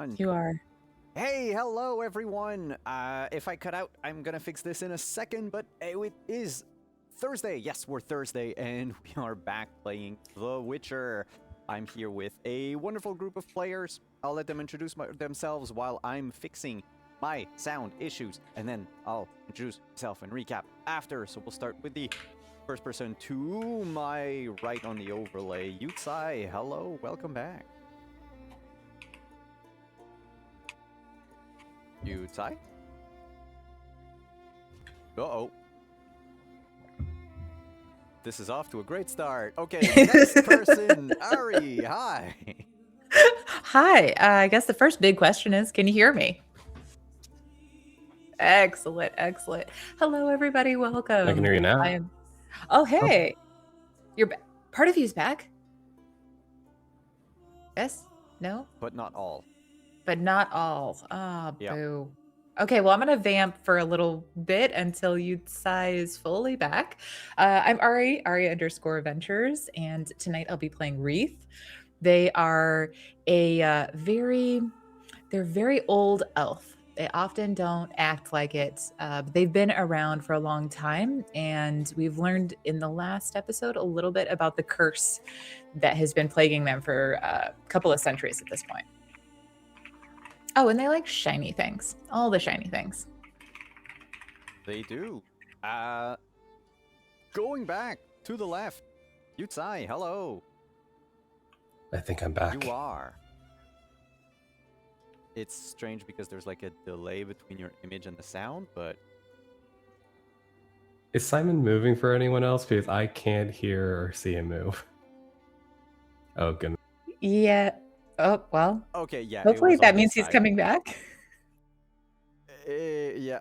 on? You are. Hey, hello everyone. If I cut out, I'm gonna fix this in a second, but it is Thursday. Yes, we're Thursday, and we are back playing The Witcher. I'm here with a wonderful group of players. I'll let them introduce themselves while I'm fixing my sound issues, and then I'll introduce myself and recap after. So we'll start with the first person to my right on the overlay. Yutsai, hello, welcome back. Yutsai? Uh-oh. This is off to a great start. Okay, next person, Ari, hi. Hi. I guess the first big question is, can you hear me? Excellent, excellent. Hello, everybody. Welcome. I can hear you now. Oh, hey. Part of you's back? Yes? No? But not all. But not all. Ah, Yeah. boo. Okay, well, I'm going to vamp for a little bit until Yutsai is fully back. I'm Ari _Adventures, and tonight I'll be playing Wreath. They are they're very old elf. They often don't act like it. But they've been around for a long time, and we've learned in the last episode a little bit about the curse that has been plaguing them for a couple of centuries at this point. Oh, and they like shiny things. All the shiny things. They do. Going back to the left, Yutsai, hello. I think I'm back. You are. It's strange because there's like a delay between your image and the sound, but... Is Simon moving for anyone else? Because I can't hear or see him move. Oh, goodness. Yeah. Oh, well. Okay, yeah. Hopefully that means he's coming back. Yeah,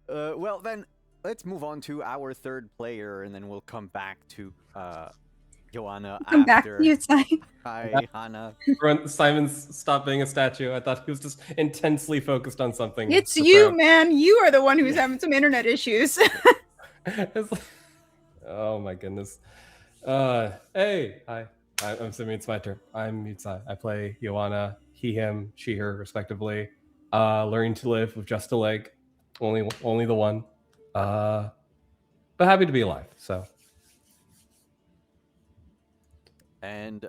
well then, let's move on to our third player, and then we'll come back to, Joanna Come back after. to you, Simon. Hi, Hannah. Simon's stopped being a statue. I thought he was just intensely focused on something. It's you, man. You are the one who's having some internet issues. Oh my goodness. Hey, hi. I'm assuming it's my turn. I'm Yutsai. I play Joanna, he, him, she, her, respectively. Learning to live with just a leg, only the one. But happy to be alive. So. And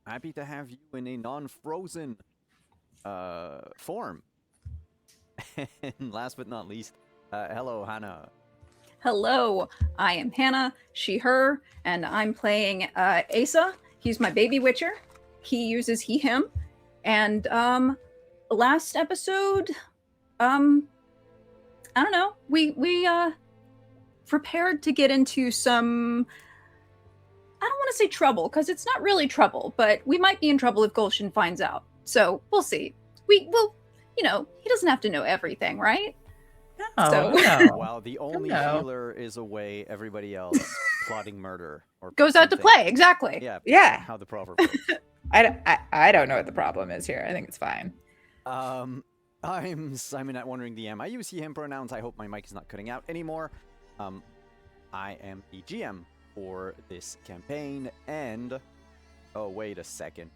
happy to have you in a non-frozen form. And last but not least, hello, Hannah. Hello, I am Hannah, she, her, and I'm playing Asa. He's my baby witcher. He uses he, him. And last episode, I don't know, we prepared to get into some, I don't want to say trouble, because it's not really trouble, but we might be in trouble if Gulshan finds out. So we'll see. We will, he doesn't have to know everything, right? No. While the only healer is away, everybody else plotting murder or goes out to play. Exactly. Yeah. How the proverb goes. I don't know what the problem is here. I think it's fine. I'm Simon at Wandering DM. I use he, him pronouns. I hope my mic is not cutting out anymore. I am the GM for this campaign, and oh, wait a second.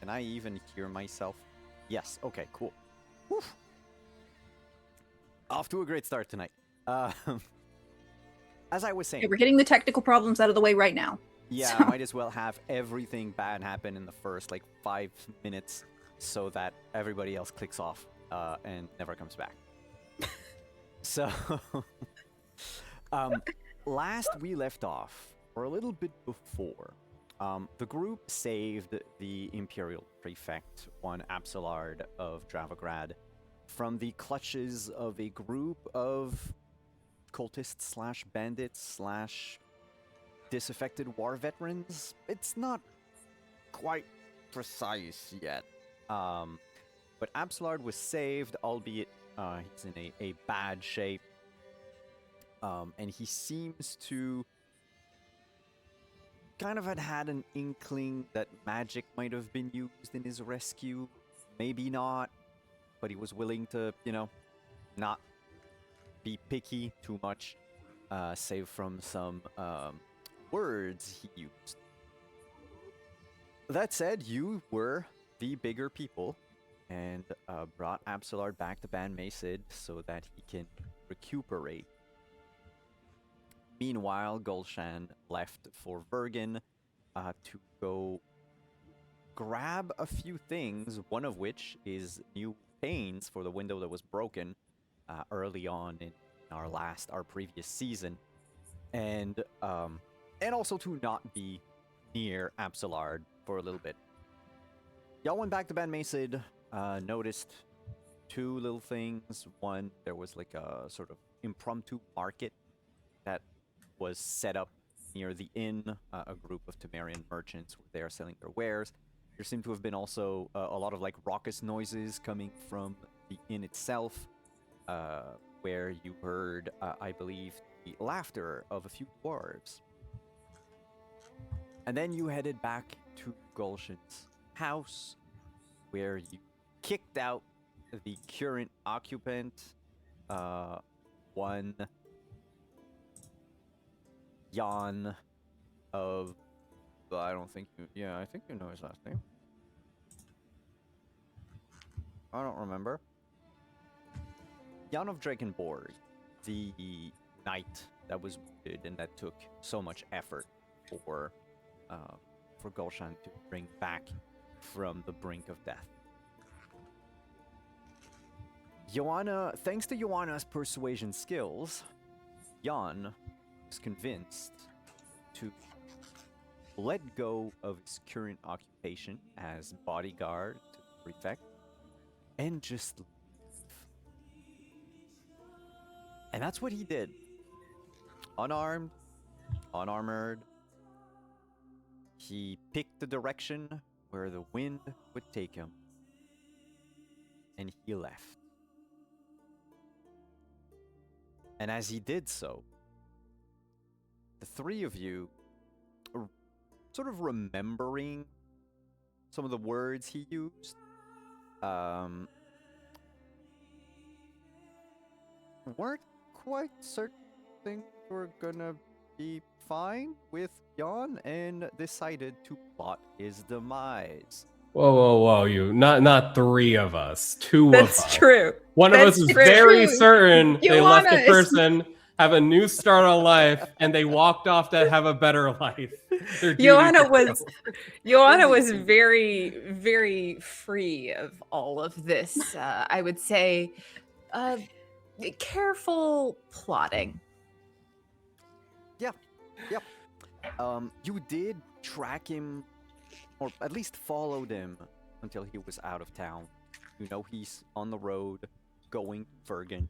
Can I even hear myself? Yes. Okay, cool. Whew. Off to a great start tonight. As I was saying, Okay, we're getting the technical problems out of the way right now. yeah, So- might as well have everything bad happen in the first 5 minutes so that everybody else clicks off and never comes back. So, last we left off, or a little bit before, the group saved the Imperial Prefect, one Absalard of Dravograd, from the clutches of a group of cultists / bandits / disaffected war veterans. It's not quite precise yet. But Absalard was saved, albeit he's in a bad shape. And he seems to kind of had an inkling that magic might have been used in his rescue. Maybe not. But he was willing to, not be picky too much, save from some words he used. That said, you were the bigger people and brought Absalard back to Ban Macid so that he can recuperate. Meanwhile, Gulshan left for Vergen to go grab a few things, one of which is new panes for the window that was broken early on in our previous season, and also to not be near Absalard for a little bit. Y'all went back to Ban Macid, noticed two little things. One, there was like a sort of impromptu market that was set up near the inn. A group of Temerian merchants were there selling their wares. There seemed to have been also a lot of like raucous noises coming from the inn itself, where you heard, I believe, the laughter of a few dwarves. And then you headed back to Gulshan's house, where you kicked out the current occupant, one Jan of... I don't think you... Yeah, I think you know his last name. I don't remember. Jan of Drakenborg, the knight that was wounded and that took so much effort for Gulshan to bring back from the brink of death. Joanna, thanks to Joanna's persuasion skills, Jan was convinced to let go of his current occupation as bodyguard to the prefect and just leave. And that's what he did. Unarmed, unarmored. He picked the direction where the wind would take him, and he left. And as he did so, the three of you are sort of remembering some of the words he used. Weren't quite certain things were gonna be fine with Jan and decided to plot his demise. Whoa! You not three of us, two of us. That's true. One of us is very certain they left the Joanna person have a new start on life, and they walked off to have a better life. Joanna was very, very free of all of this. I would say, careful plotting. Yep. You did track him, or at least followed him until he was out of town. You know he's on the road going to Vergen.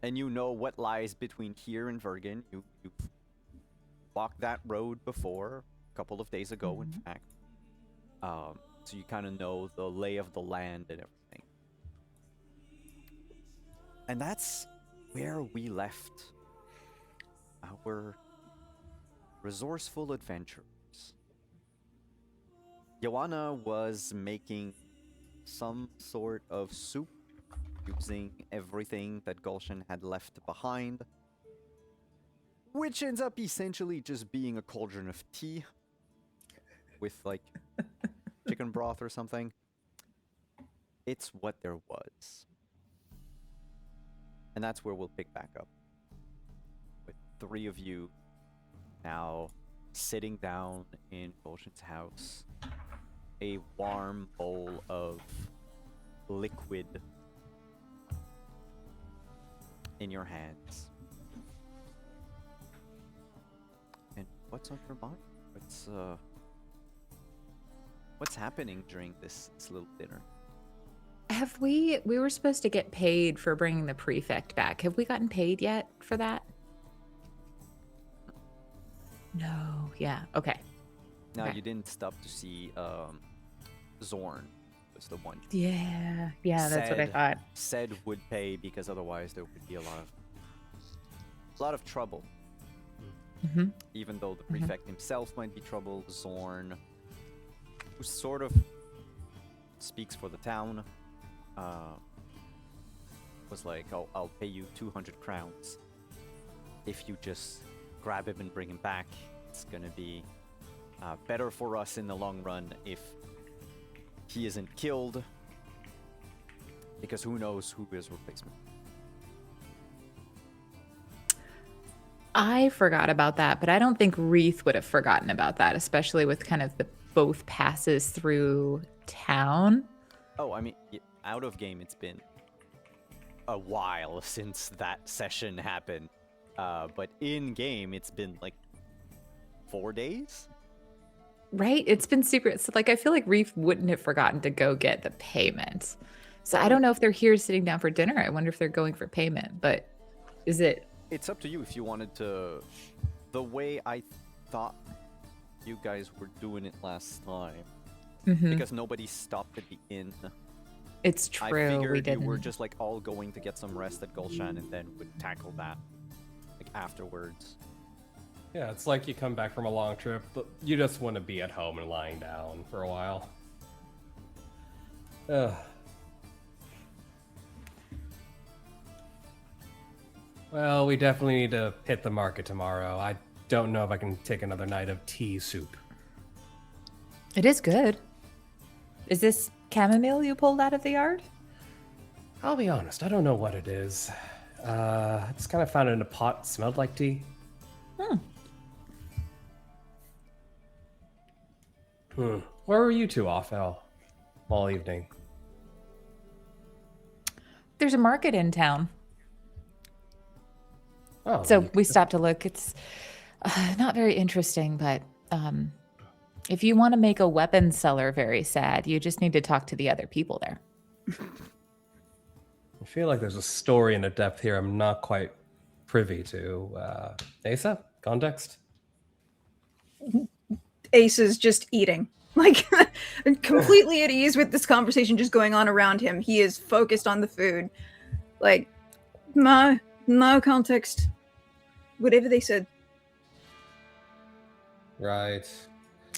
And you know what lies between here and Vergen. You've walked that road before, a couple of days ago, in fact. So you kind of know the lay of the land and everything. And that's where we left our resourceful adventurers. Joanna was making some sort of soup using everything that Gulshan had left behind, which ends up essentially just being a cauldron of tea with like chicken broth or something. It's what there was. And that's where we'll pick back up. With three of you now sitting down in Gulshan's house, a warm bowl of liquid in your hands. And what's on your mind? What's happening during this little dinner? Have we were supposed to get paid for bringing the prefect back. Have we gotten paid yet for that? No. Yeah. Okay. Now, Okay. you didn't stop to see Zorn was the one. Yeah. Yeah, that's what I thought. Said would pay because otherwise there would be a lot of trouble. Mm-hmm. Even though the prefect himself might be troubled, Zorn, who sort of speaks for the town, was like, I'll pay you 200 crowns if you just grab him and bring him back. It's gonna be better for us in the long run if he isn't killed, because who knows who his replacement. I forgot about that, but I don't think Wreath would have forgotten about that, especially with kind of the both passes through town. Oh, I mean, out of game, it's been a while since that session happened. But in game, it's been like 4 days. Right? It's been secret. So, like, I feel like Reef wouldn't have forgotten to go get the payment. So I don't know if they're here sitting down for dinner. I wonder if they're going for payment. But is it? It's up to you if you wanted to. The way I thought you guys were doing it last time, because nobody stopped at the inn. It's true. I figured you were just like all going to get some rest at Gulshan and then would tackle that like afterwards. Yeah, it's like you come back from a long trip, but you just want to be at home and lying down for a while. Ugh. Well, we definitely need to hit the market tomorrow. I don't know if I can take another night of tea soup. It is good. Is this chamomile you pulled out of the yard? I'll be honest, I don't know what it is. I just kind of found it in a pot, smelled like tea. Where were you two off all evening? There's a market in town. Oh, So we stopped to look. It's not very interesting, but if you want to make a weapons seller very sad, you just need to talk to the other people there. I feel like there's a story and a depth here I'm not quite privy to. Asa, context? Ace is just eating, like completely at ease with this conversation just going on around him. He is focused on the food. Like, no context. Whatever they said. Right.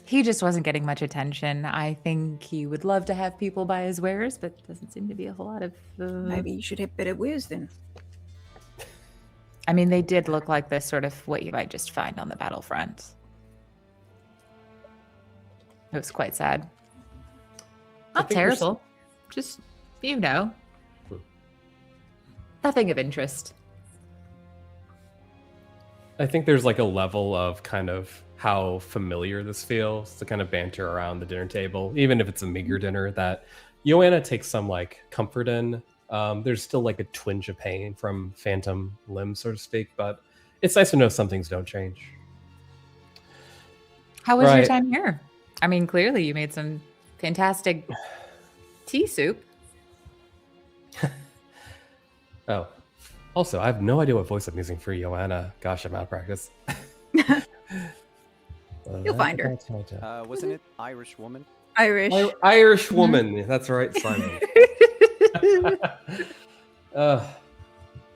He just wasn't getting much attention. I think he would love to have people buy his wares, but doesn't seem to be a whole lot of. Maybe you should have better wares then. I mean, they did look like this sort of what you might just find on the battlefront. It was quite sad. Not think there's- terrible. Just, nothing of interest. I think there's like a level of kind of how familiar this feels to kind of banter around the dinner table, even if it's a meager dinner, that Joanna takes some like comfort in. There's still like a twinge of pain from phantom limbs, so to speak, but it's nice to know some things don't change. How was your Right. time here? I mean, clearly you made some fantastic tea soup. Oh, also, I have no idea what voice I'm using for Joanna. Gosh, I'm out of practice. You'll find her. Wasn't it Irish woman? Irish. Irish woman. That's right, Simon.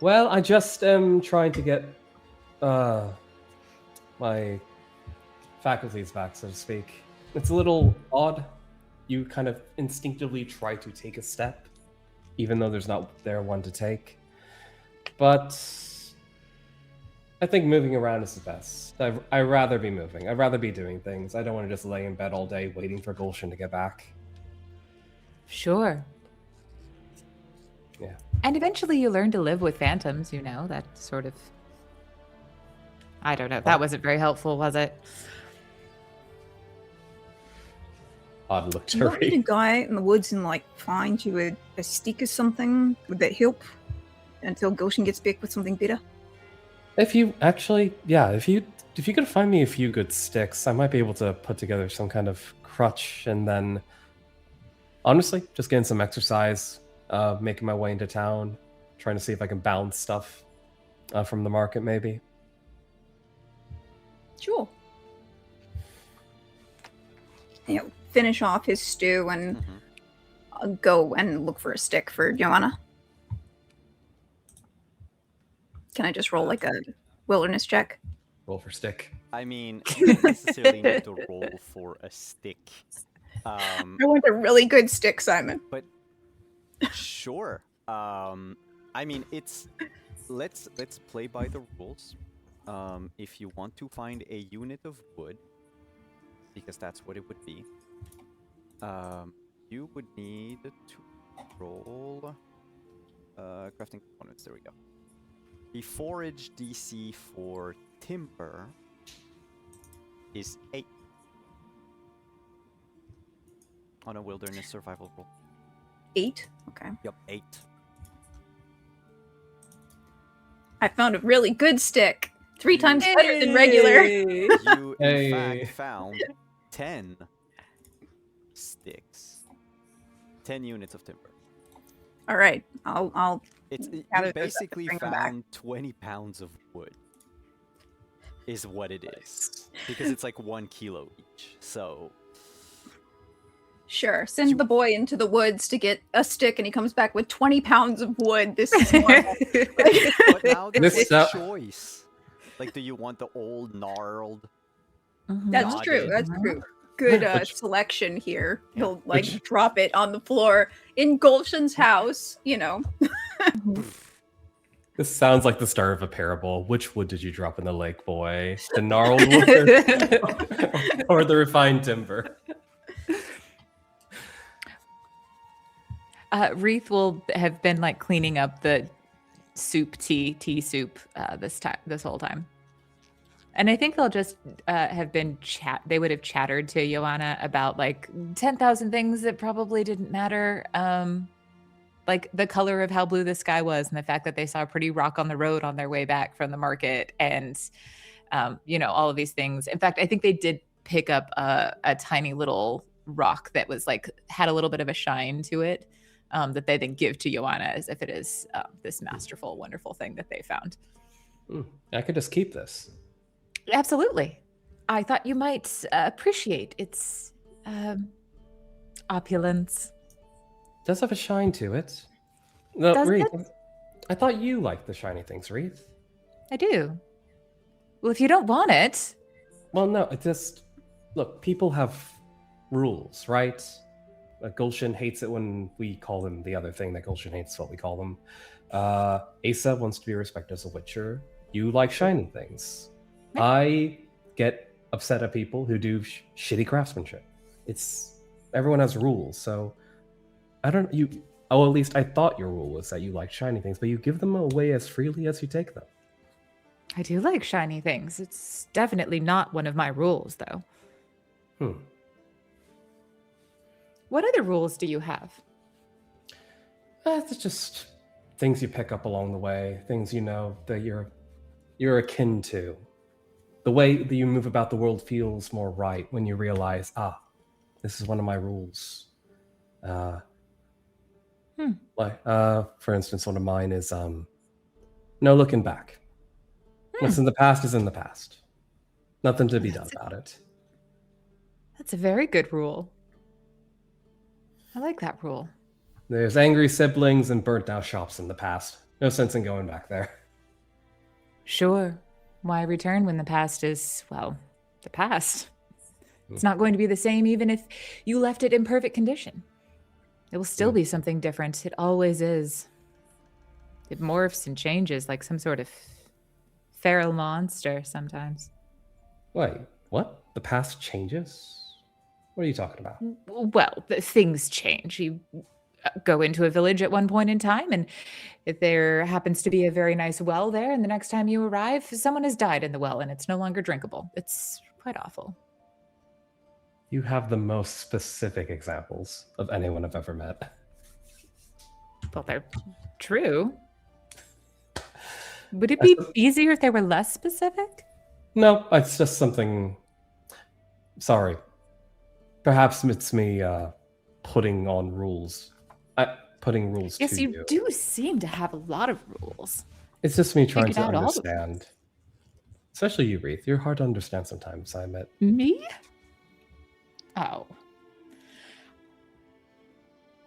Well, I just am trying to get my faculties back, so to speak. It's a little odd. You kind of instinctively try to take a step, even though there's not there one to take. But I think moving around is the best. I'd rather be moving. I'd rather be doing things. I don't want to just lay in bed all day waiting for Gulshan to get back. Sure. Yeah. And eventually you learn to live with phantoms, that sort of. I don't know. That wasn't very helpful, was it? Odd look Do you want me to to go out in the woods and like find you a stick or something? Would that help? Until Goshen gets back with something better? If you actually, yeah, if you could find me a few good sticks, I might be able to put together some kind of crutch, and then honestly, just getting some exercise, making my way into town, trying to see if I can balance stuff from the market, maybe. Sure. Finish off his stew and go and look for a stick for Joanna. Can I just roll like a wilderness check? Roll for stick. I mean, you don't necessarily need to roll for a stick. I want a really good stick, Simon. But sure. I mean, let's play by the rules. If you want to find a unit of wood, because that's what it would be. You would need to roll crafting components. There we go. The forage DC for timber is 8 on a wilderness survival roll. 8. Okay. Yep, 8. I found a really good stick. 3 times better than regular. You, in Hey. fact, found 10 sticks. 10 units of timber. All right. I'll You gather those up and basically bring them back. found 20 pounds of wood. Is what it is. Because it's like 1 kilo each. So Sure. Send the boy into the woods to get a stick, and he comes back with 20 pounds of wood. This is normal. but now there's This like sou- choice. Like, do you want the old gnarled? That's Got true. it. That's true. Good Which- selection here. Yeah. He'll like Which- drop it on the floor in Gulshan's house. You know. This sounds like the start of a parable. Which wood did you drop in the lake, boy? The gnarled wood or the refined timber? Wreath will have been like cleaning up the tea soup this whole time. And I think they'll just have been they would have chattered to Joanna about like 10,000 things that probably didn't matter. Like the color of how blue the sky was and the fact that they saw a pretty rock on the road on their way back from the market and, all of these things. In fact, I think they did pick up a tiny little rock that was like, had a little bit of a shine to it that they then give to Joanna as if it is this masterful, wonderful thing that they found. I could just keep this. Absolutely. I thought you might appreciate its opulence. It does have a shine to it. No, Does Reed, it? I thought you liked the shiny things, Reed. I do. Well, if you don't want it, Well, no, it just look. People have rules, right? Gulshan hates it when we call them the other thing that Gulshan hates what we call them. Asa wants to be respected as a witcher. You like shiny things. Yeah. I get upset at people who do shitty craftsmanship. Everyone has rules, so I don't. At least I thought your rule was that you like shiny things, but you give them away as freely as you take them. I do like shiny things. It's definitely not one of my rules, though. What other rules do you have? It's just things you pick up along the way, things you know that you're akin to. The way that you move about the world feels more right when you realize, this is one of my rules. For instance, one of mine is no looking back. What's in the past is in the past. Nothing to be done about it. That's a very good rule. I like that rule. There's angry siblings and burnt out shops in the past. No sense in going back there. Sure. Why return when the past is, well, the past? It's not going to be the same even if you left it in perfect condition. It will still be something different. It always is. It morphs and changes like some sort of feral monster sometimes. Wait, what? The past changes? What are you talking about? Well, things change. You go into a village at one point in time, and if there happens to be a very nice well there, and the next time you arrive, someone has died in the well, and it's no longer drinkable. It's quite awful. You have the most specific examples of anyone I've ever met. Well, they're true. Would it be easier if they were less specific? No, it's just something. Sorry. Perhaps it's me putting on rules. Putting rules Yes, to you. you do seem to have a lot of rules. It's just me trying Figured to out all of them. understand. Especially you, Wreath. You're hard to understand sometimes, I admit. Me? Oh.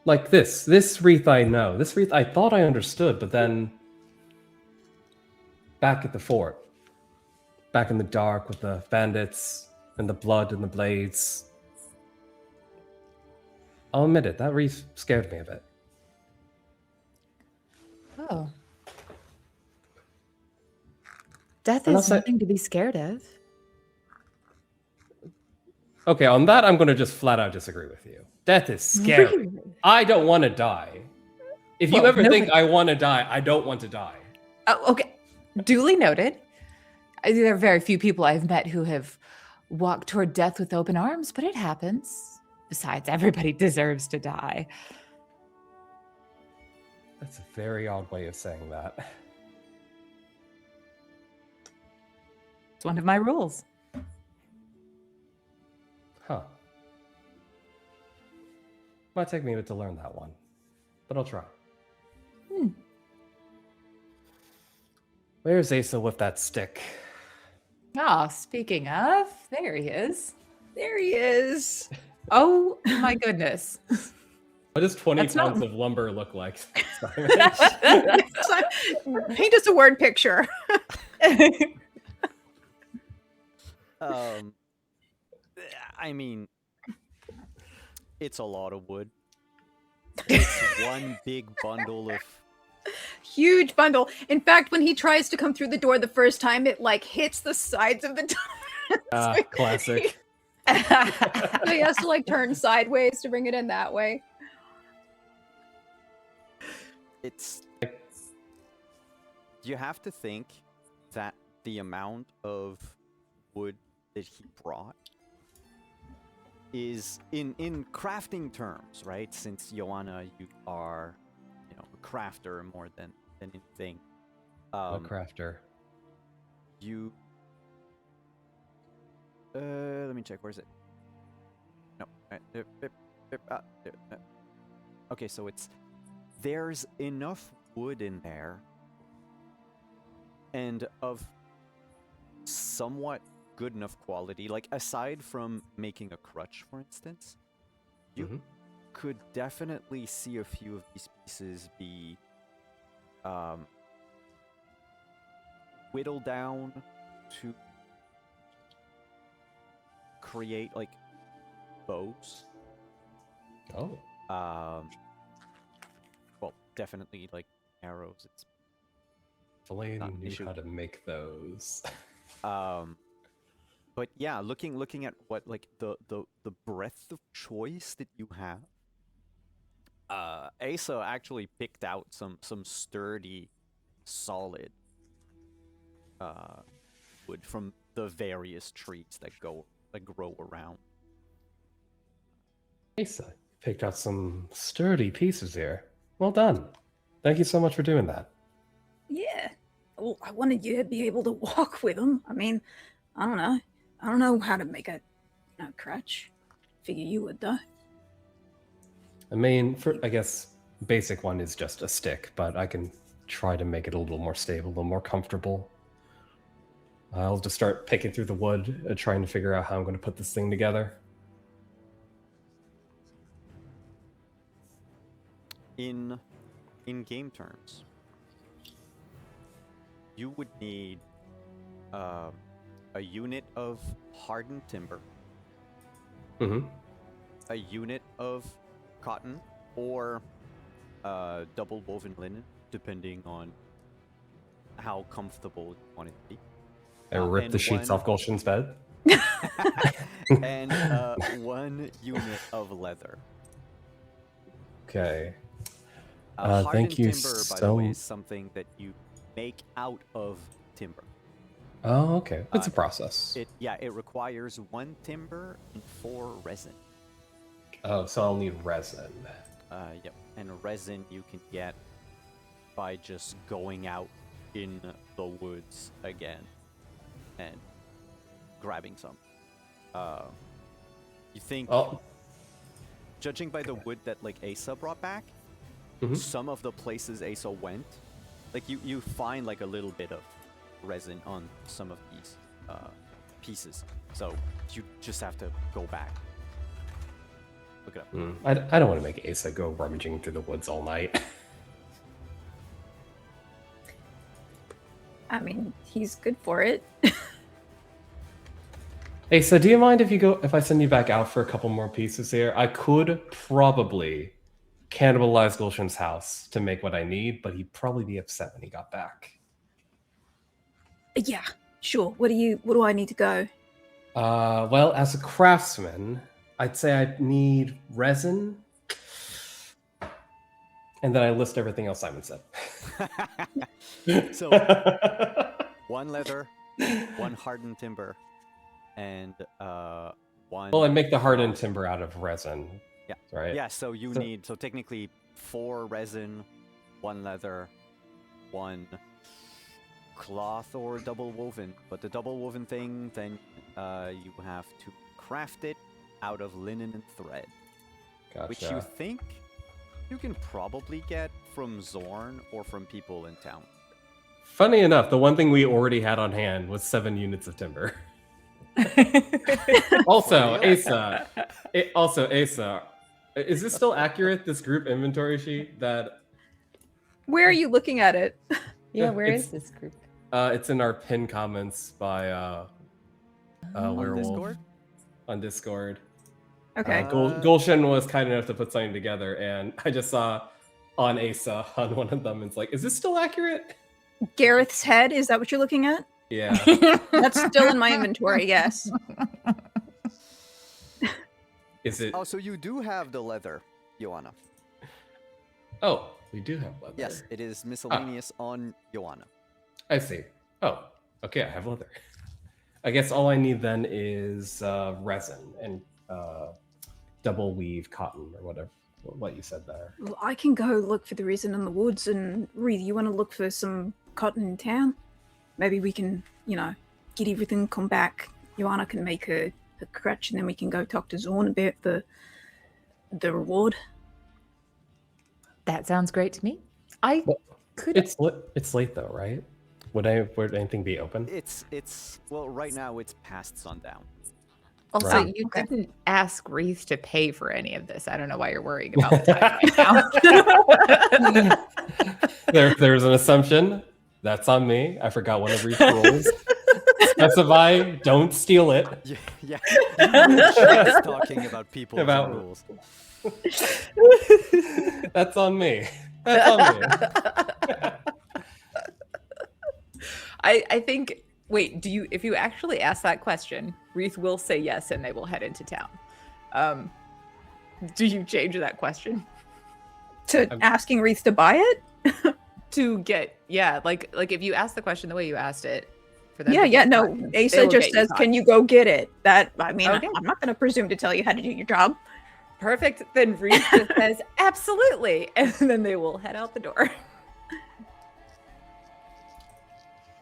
Like this Wreath I know. This Wreath I thought I understood, but then back at the fort, back in the dark with the bandits and the blood and the blades, I'll admit it, that Wreath scared me a bit. Oh. Death And is also- nothing to be scared of. Okay, on that, I'm going to just flat out disagree with you. Death is scary. Really? I don't want to die. If you Well, ever think nobody- I want to die, I don't want to die. Oh, okay. Duly noted. There are very few people I've met who have walked toward death with open arms, but it happens. Besides, everybody deserves to die. That's a very odd way of saying that. It's one of my rules. Huh. Might take me a bit to learn that one, but I'll try. Where's Asa with that stick? Ah, speaking of, there he is. There he is. Oh my goodness. What does 20 That's not- pounds of lumber look like? Simon? Paint us a word picture. I mean, it's a lot of wood. It's one big bundle of. Huge bundle. In fact, when he tries to come through the door the first time, it like hits the sides of the door. Classic. So he has to like turn sideways to bring it in that way. It's. You have to think that the amount of wood that he brought is in crafting terms, right? Since Joanna, you are, a crafter more than anything. A crafter. You. Let me check. Where is it? No. Okay, so there's enough wood in there, and of somewhat good enough quality. Like, aside from making a crutch, for instance, you could definitely see a few of these pieces be whittled down to create like bows. Oh. Well, definitely like arrows. It's If only not you an knew issue. how to make those. But yeah, looking at what like the breadth of choice that you have, Asa actually picked out some sturdy, solid wood from the various trees that grow around. Asa, picked out some sturdy pieces here. Well done. Thank you so much for doing that. Yeah. Well, I wanted you to be able to walk with him. I mean, I don't know. I don't know how to make a crutch. Figure you would though. I mean, I guess basic one is just a stick, but I can try to make it a little more stable, a little more comfortable. I'll just start picking through the wood, trying to figure out how I'm going to put this thing together. In game terms, you would need a unit of hardened timber, a unit of cotton, or double woven linen, depending on how comfortable you want it to be. And rip the sheets off Gulshan's bed. And one unit of leather. Okay. Hardened thank you timber, by the so way, is something that you make out of timber. Oh, okay. It's a process. It requires 1 timber and 4 resin. Oh, so I'll need resin. Yep. And resin you can get by just going out in the woods again and grabbing some. You think, judging by the wood that like Asa brought back, some of the places Asa went, like you find like a little bit of resin on some of these pieces. So you just have to go back. Look it up. I don't want to make Asa go rummaging through the woods all night. I mean, he's good for it. Asa, do you mind if I send you back out for a couple more pieces here? I could probably cannibalize Gulshan's house to make what I need, but he'd probably be upset when he got back. Yeah, sure. Where do I need to go? Well, as a craftsman, I'd say I need resin, and then I list everything else Simon said. So 1 leather, 1 hardened timber, and 1. Well, I make the hardened timber out of resin. Yeah. Right. Yeah. So you need technically 4 resin, 1 leather, 1 cloth or double woven. But the double woven thing, then you have to craft it out of linen and thread, Gotcha. which you think you can probably get from Zorn or from people in town. Funny enough, the one thing we already had on hand was 7 units of timber. Also, Asa. Asa. Is this still accurate? This group inventory sheet that? Where are you looking at it? Yeah, where It's- is this group? It's in our pinned comments by On Werewolf Discord? on Discord. Okay. Gulshan was kind enough to put something together, and I just saw on Asa on one of them. It's like, is this still accurate? Gareth's head, is that what you're looking at? Yeah. That's still in my inventory, yes. Is it? Oh, so you do have the leather, Joanna. Oh, we do have leather. Yes, it is miscellaneous on Joanna. I see. Oh, okay. I have leather. I guess all I need then is resin and double weave cotton or whatever. What you said there. Well, I can go look for the resin in the woods, and Reed, you want to look for some cotton in town? Maybe we can, get everything, come back. Joanna can make a crutch, and then we can go talk to Zorn about the reward. That sounds great to me. I Well, could. It's late though, right? Would anything be open? It's well, right now it's past sundown. Also, Right. you didn't ask Reese to pay for any of this. I don't know why you're worrying about the time right now. There's an assumption. That's on me. I forgot one of Reed's rules. Specify, don't steal it. Yeah. Just talking about people About- rules. That's on me. That's on me. I think. Wait, if you actually ask that question, Reese will say yes, and they will head into town. Do you change that question To asking Reed to buy it? to get like if you ask the question the way you asked it for them? Yeah, to no. cotton, they Asa will just get you says, cotton. can you go get it? Okay. I'm not going to presume to tell you how to do your job. Perfect. Then Reese just says absolutely, and then they will head out the door.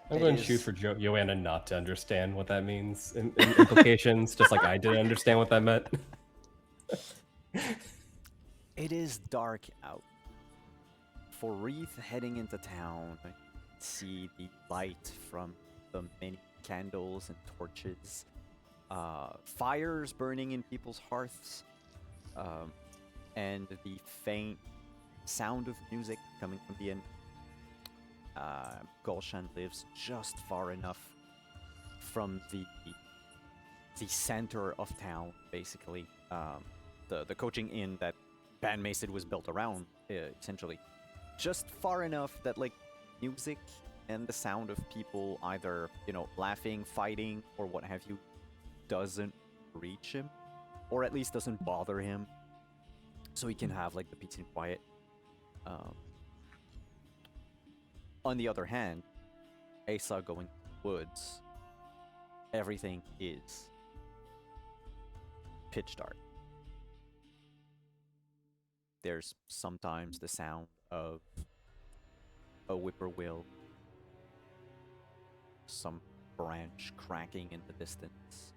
I'm It going to is- shoot for Joanna not to understand what that means in implications, just like I didn't understand what that meant. It is dark out. For Wreath heading into town, see the light from the many candles and torches, fires burning in people's hearths, and the faint sound of music coming from the inn. Gulshan lives just far enough from the center of town, basically. The coaching inn that Ban Mason was built around, essentially. Just far enough that, like, music and the sound of people either, laughing, fighting, or what have you, doesn't reach him, or at least doesn't bother him, so he can have, like, the peace and quiet. On the other hand, Asa going to the woods, everything is pitch dark. There's sometimes the sound of a whippoorwill, some branch cracking in the distance.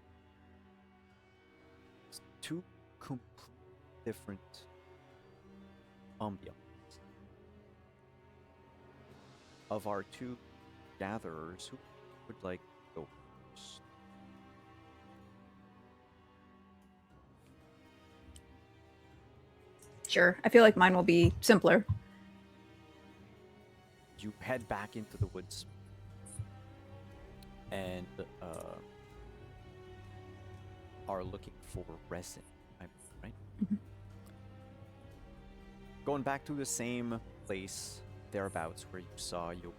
It's two completely different ambiance. Of our two gatherers, who would like to go first? Sure. I feel like mine will be simpler. You head back into the woods and are looking for resin, right? Mhm. Going back to the same place thereabouts where you saw you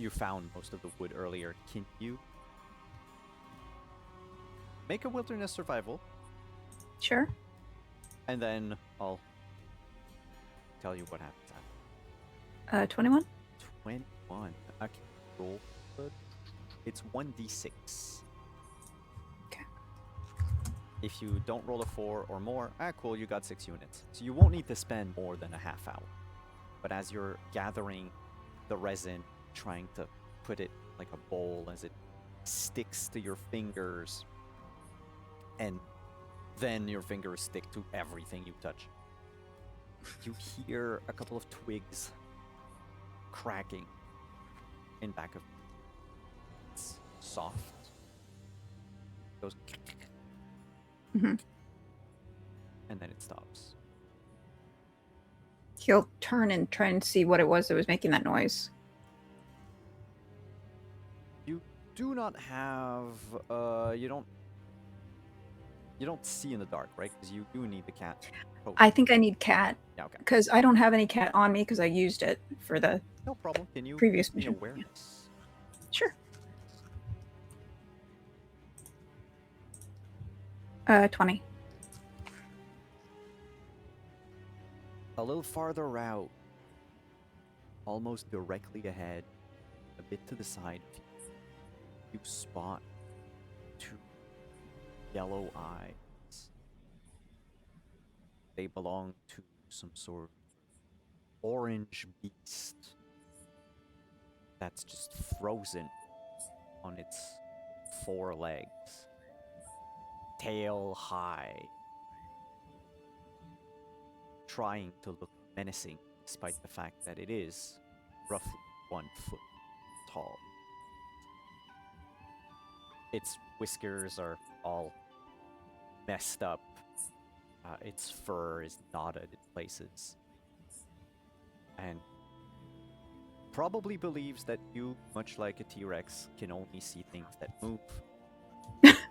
found most of the wood earlier. Can you make a wilderness survival, Sure. and then I'll tell you what happens after. 21. 21. Okay, roll. It's 1d6. Okay. If you don't roll a 4 or more, cool, you got 6 units. So you won't need to spend more than a half hour. But as you're gathering the resin, trying to put it like a bowl as it sticks to your fingers, and then your fingers stick to everything you touch, you hear a couple of twigs cracking in back of. It's soft. It goes. Mhm. And then it stops. He'll turn and try and see what it was that was making that noise. You do not have. You don't see in the dark, right? Because you do need the cat. I think I need cat Yeah, okay. because I don't have any cat on me because I used it for the No problem. Can you previous give me mission. awareness? Sure. 20. A little farther out, almost directly ahead, a bit to the side, you spot 2 yellow eyes. They belong to some sort of orange beast that's just frozen on its 4 legs, tail high, trying to look menacing despite the fact that it is roughly 1 foot tall. Its whiskers are all messed up. Its fur is knotted in places. And probably believes that you, much like a T-Rex, can only see things that move,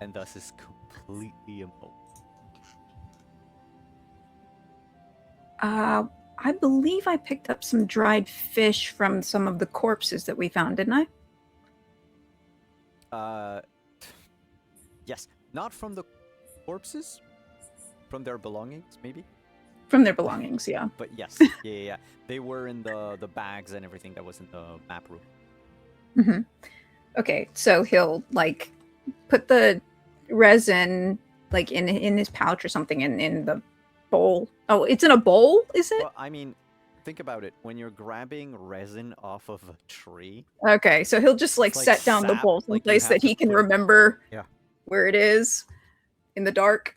and thus is completely immobile. I believe I picked up some dried fish from some of the corpses that we found, didn't I? Yes, not from the corpses, from their belongings, maybe. From their belongings, yeah. But yes, yeah. They were in the bags and everything that was in the map room. Mm-hmm. Okay, so he'll like put the resin like in his pouch or something in the bowl. Oh, it's in a bowl, is it? Well, I mean, think about it. When you're grabbing resin off of a tree, Okay, so he'll just like It's like set down the sap, bowl like, you someplace have that to he can put it- remember Yeah. where it is in the dark.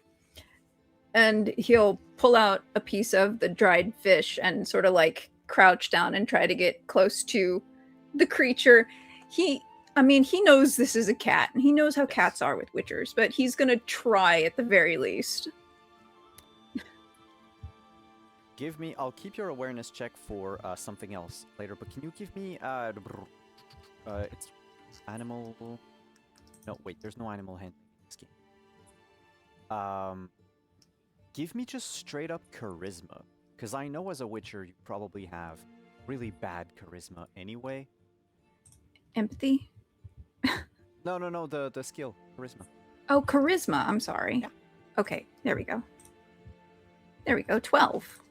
And he'll pull out a piece of the dried fish and sort of like crouch down and try to get close to the creature. He knows this is a cat and he knows how Yes. cats are with witchers, but he's gonna try at the very least. I'll keep your awareness check for something else later, but can you give me, it's animal, no, wait, there's no animal handling in this game. Give me just straight up charisma, because I know as a witcher you probably have really bad charisma anyway. Empathy? No, the skill, charisma. Oh, charisma. I'm sorry. Yeah. Okay, there we go. 12.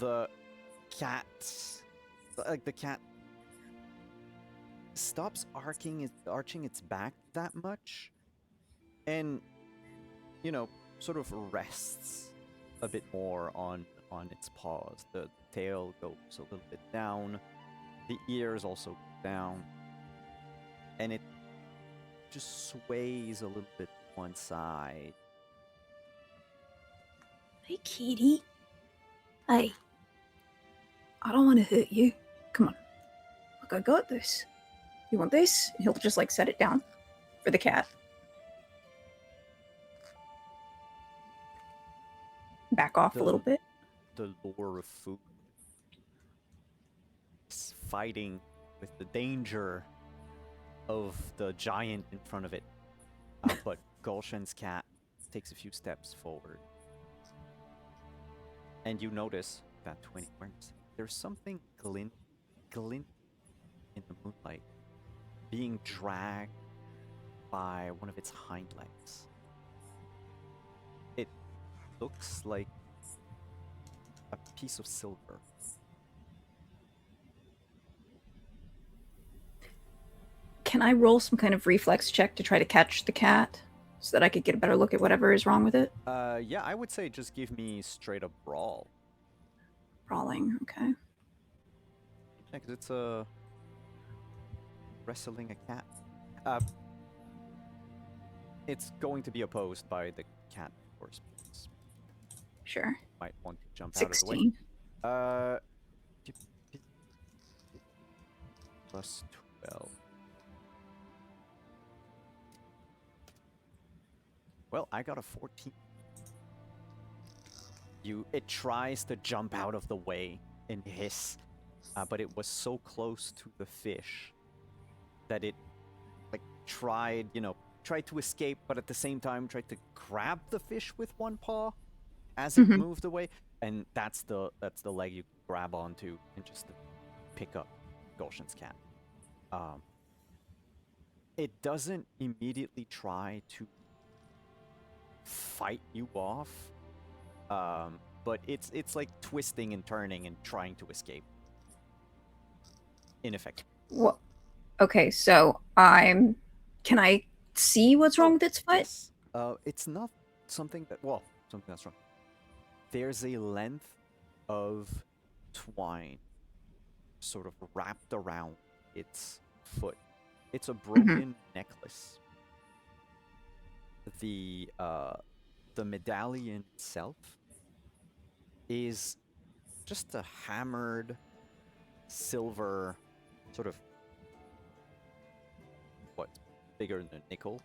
The cat stops arching its back that much, and sort of rests a bit more on its paws. The tail goes a little bit down, the ears also go down, and it just sways a little bit to one side. Hey, kitty. Hey. I don't want to hurt you. Come on. Look, I got this. You want this? He'll just like set it down for the cat. Back off a little bit. The lure of food is fighting with the danger of the giant in front of it. But Gulshan's cat takes a few steps forward. And you notice that 20 awareness. There's something glint in the moonlight, being dragged by one of its hind legs. It looks like a piece of silver. Can I roll some kind of reflex check to try to catch the cat so that I could get a better look at whatever is wrong with it? Yeah, I would say just give me straight up brawl. Brawling, okay. Yeah, because it's wrestling a cat. It's going to be opposed by the cat, of course. Sure. Might want to jump out of the way. 16. Plus 12. Well, I got a 14. It tries to jump out of the way and hiss, but it was so close to the fish that it tried to escape, but at the same time tried to grab the fish with one paw as it moved away, and that's the leg you grab onto and just pick up Gulshan's cat. It doesn't immediately try to fight you off, but it's like twisting and turning and trying to escape. Ineffective. Well, okay, so can I see what's wrong with its foot? Yes. It's not something that's wrong. There's a length of twine sort of wrapped around its foot. It's a broken necklace. The medallion itself is just a hammered silver, sort of bigger than a nickel,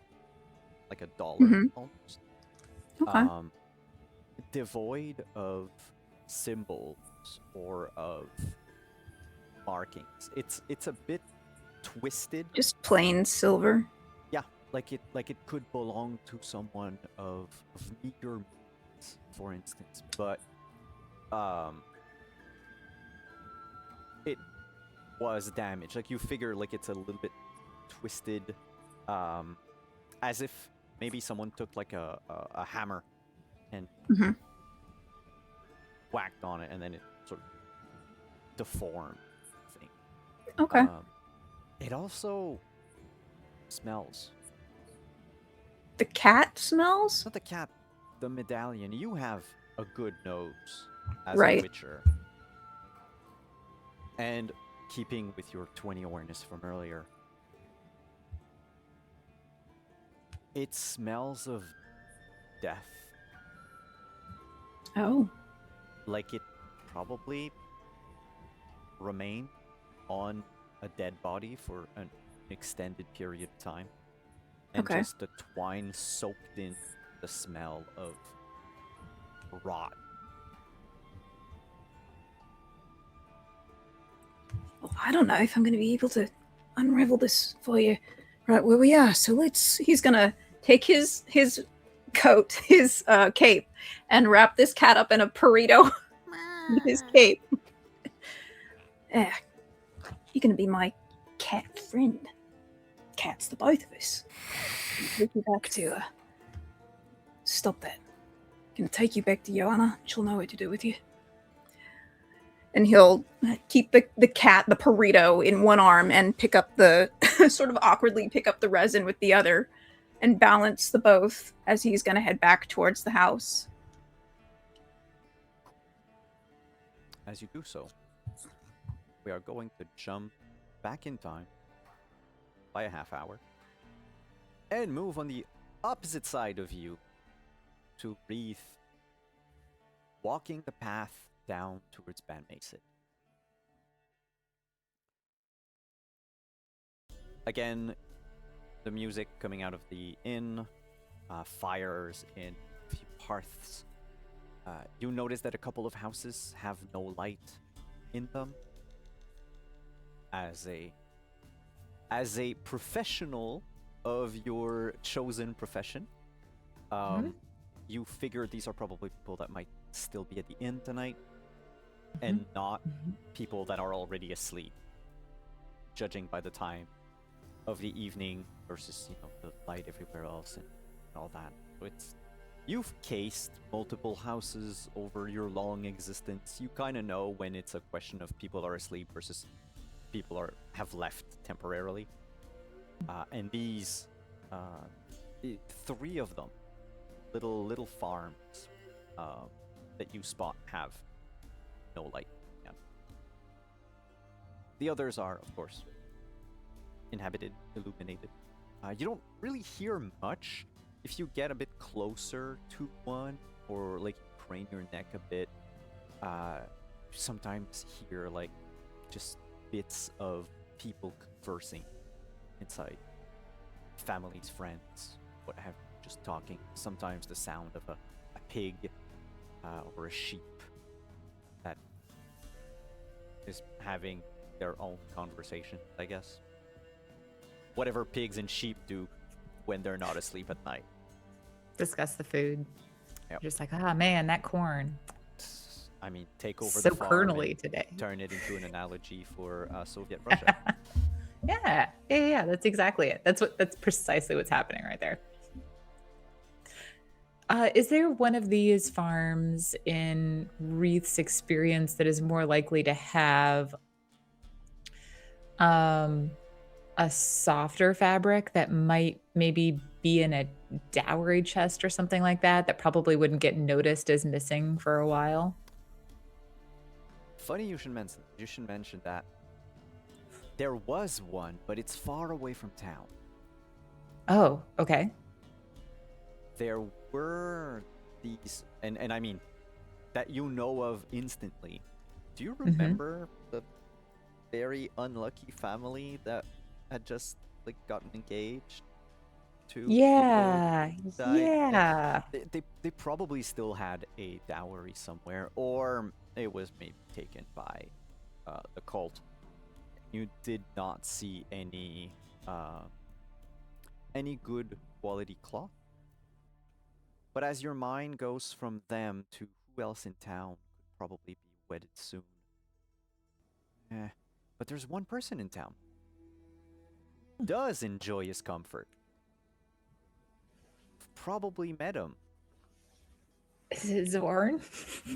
like a dollar almost. Okay. Devoid of symbols or of markings. It's a bit twisted. Just plain silver. Yeah, like it could belong to someone of meager means, for instance, but it was damaged. Like, you figure like it's a little bit twisted, as if maybe someone took like a hammer and whacked on it, and then it sort of deformed thing. Okay. It also smells. The cat smells? Not the cat, the medallion. You have a good nose as Right. a witcher. And keeping with your 20 awareness from earlier, it smells of death. Oh. Like it probably remained on a dead body for an extended period of time. And Okay. just the twine soaked in the smell of rot. Well, I don't know if I'm going to be able to unravel this for you right where we are. So he's going to take his coat, his cape, and wrap this cat up in a burrito with his cape. Yeah. You're going to be my cat friend. Cats, the both of us. Take you back to stop that. Gonna take you back to Joanna. She'll know what to do with you. And he'll keep the cat, the burrito, in one arm and pick up the sort of awkwardly pick up the resin with the other and balance the both as he's gonna head back towards the house. As you do so, we are going to jump back in time by a half hour and move on the opposite side of you to Wreath, walking the path down towards Ban Mason. Again, the music coming out of the inn, fires in a few hearths. You notice that a couple of houses have no light in them. As a professional of your chosen profession, you figure these are probably people that might still be at the inn tonight, and not people that are already asleep, judging by the time of the evening versus the light everywhere else and all that. So you've cased multiple houses over your long existence. You kind of know when it's a question of people are asleep versus people have left temporarily. And these, 3 of them, little farms that you spot have no light. Yeah. The others are, of course, inhabited, illuminated. You don't really hear much. If you get a bit closer to one, or like crane your neck a bit, sometimes hear like just bits of people conversing inside. Families, friends, what have you, just talking. Sometimes the sound of a pig or a sheep that is having their own conversation, I guess. Whatever pigs and sheep do when they're not asleep at night. Discuss the food. Yep. Just like, man, that corn. I mean, take over So the farm kernely and today. turn it into an analogy for Soviet Russia. Yeah. That's exactly it. That's precisely what's happening right there. Is there one of these farms in Wreath's experience that is more likely to have a softer fabric that might maybe be in a dowry chest or something like that probably wouldn't get noticed as missing for a while? Funny you should mention that. There was one, but it's far away from town. Oh, okay. There were these, and I mean, that you know of instantly. Do you remember the very unlucky family that had just like gotten engaged to? Yeah. They probably still had a dowry somewhere, or it was maybe taken by the cult. You did not see any good quality cloth. But as your mind goes from them to who else in town could probably be wedded soon. But there's one person in town who does enjoy his comfort. Probably met him. Is it Zorn?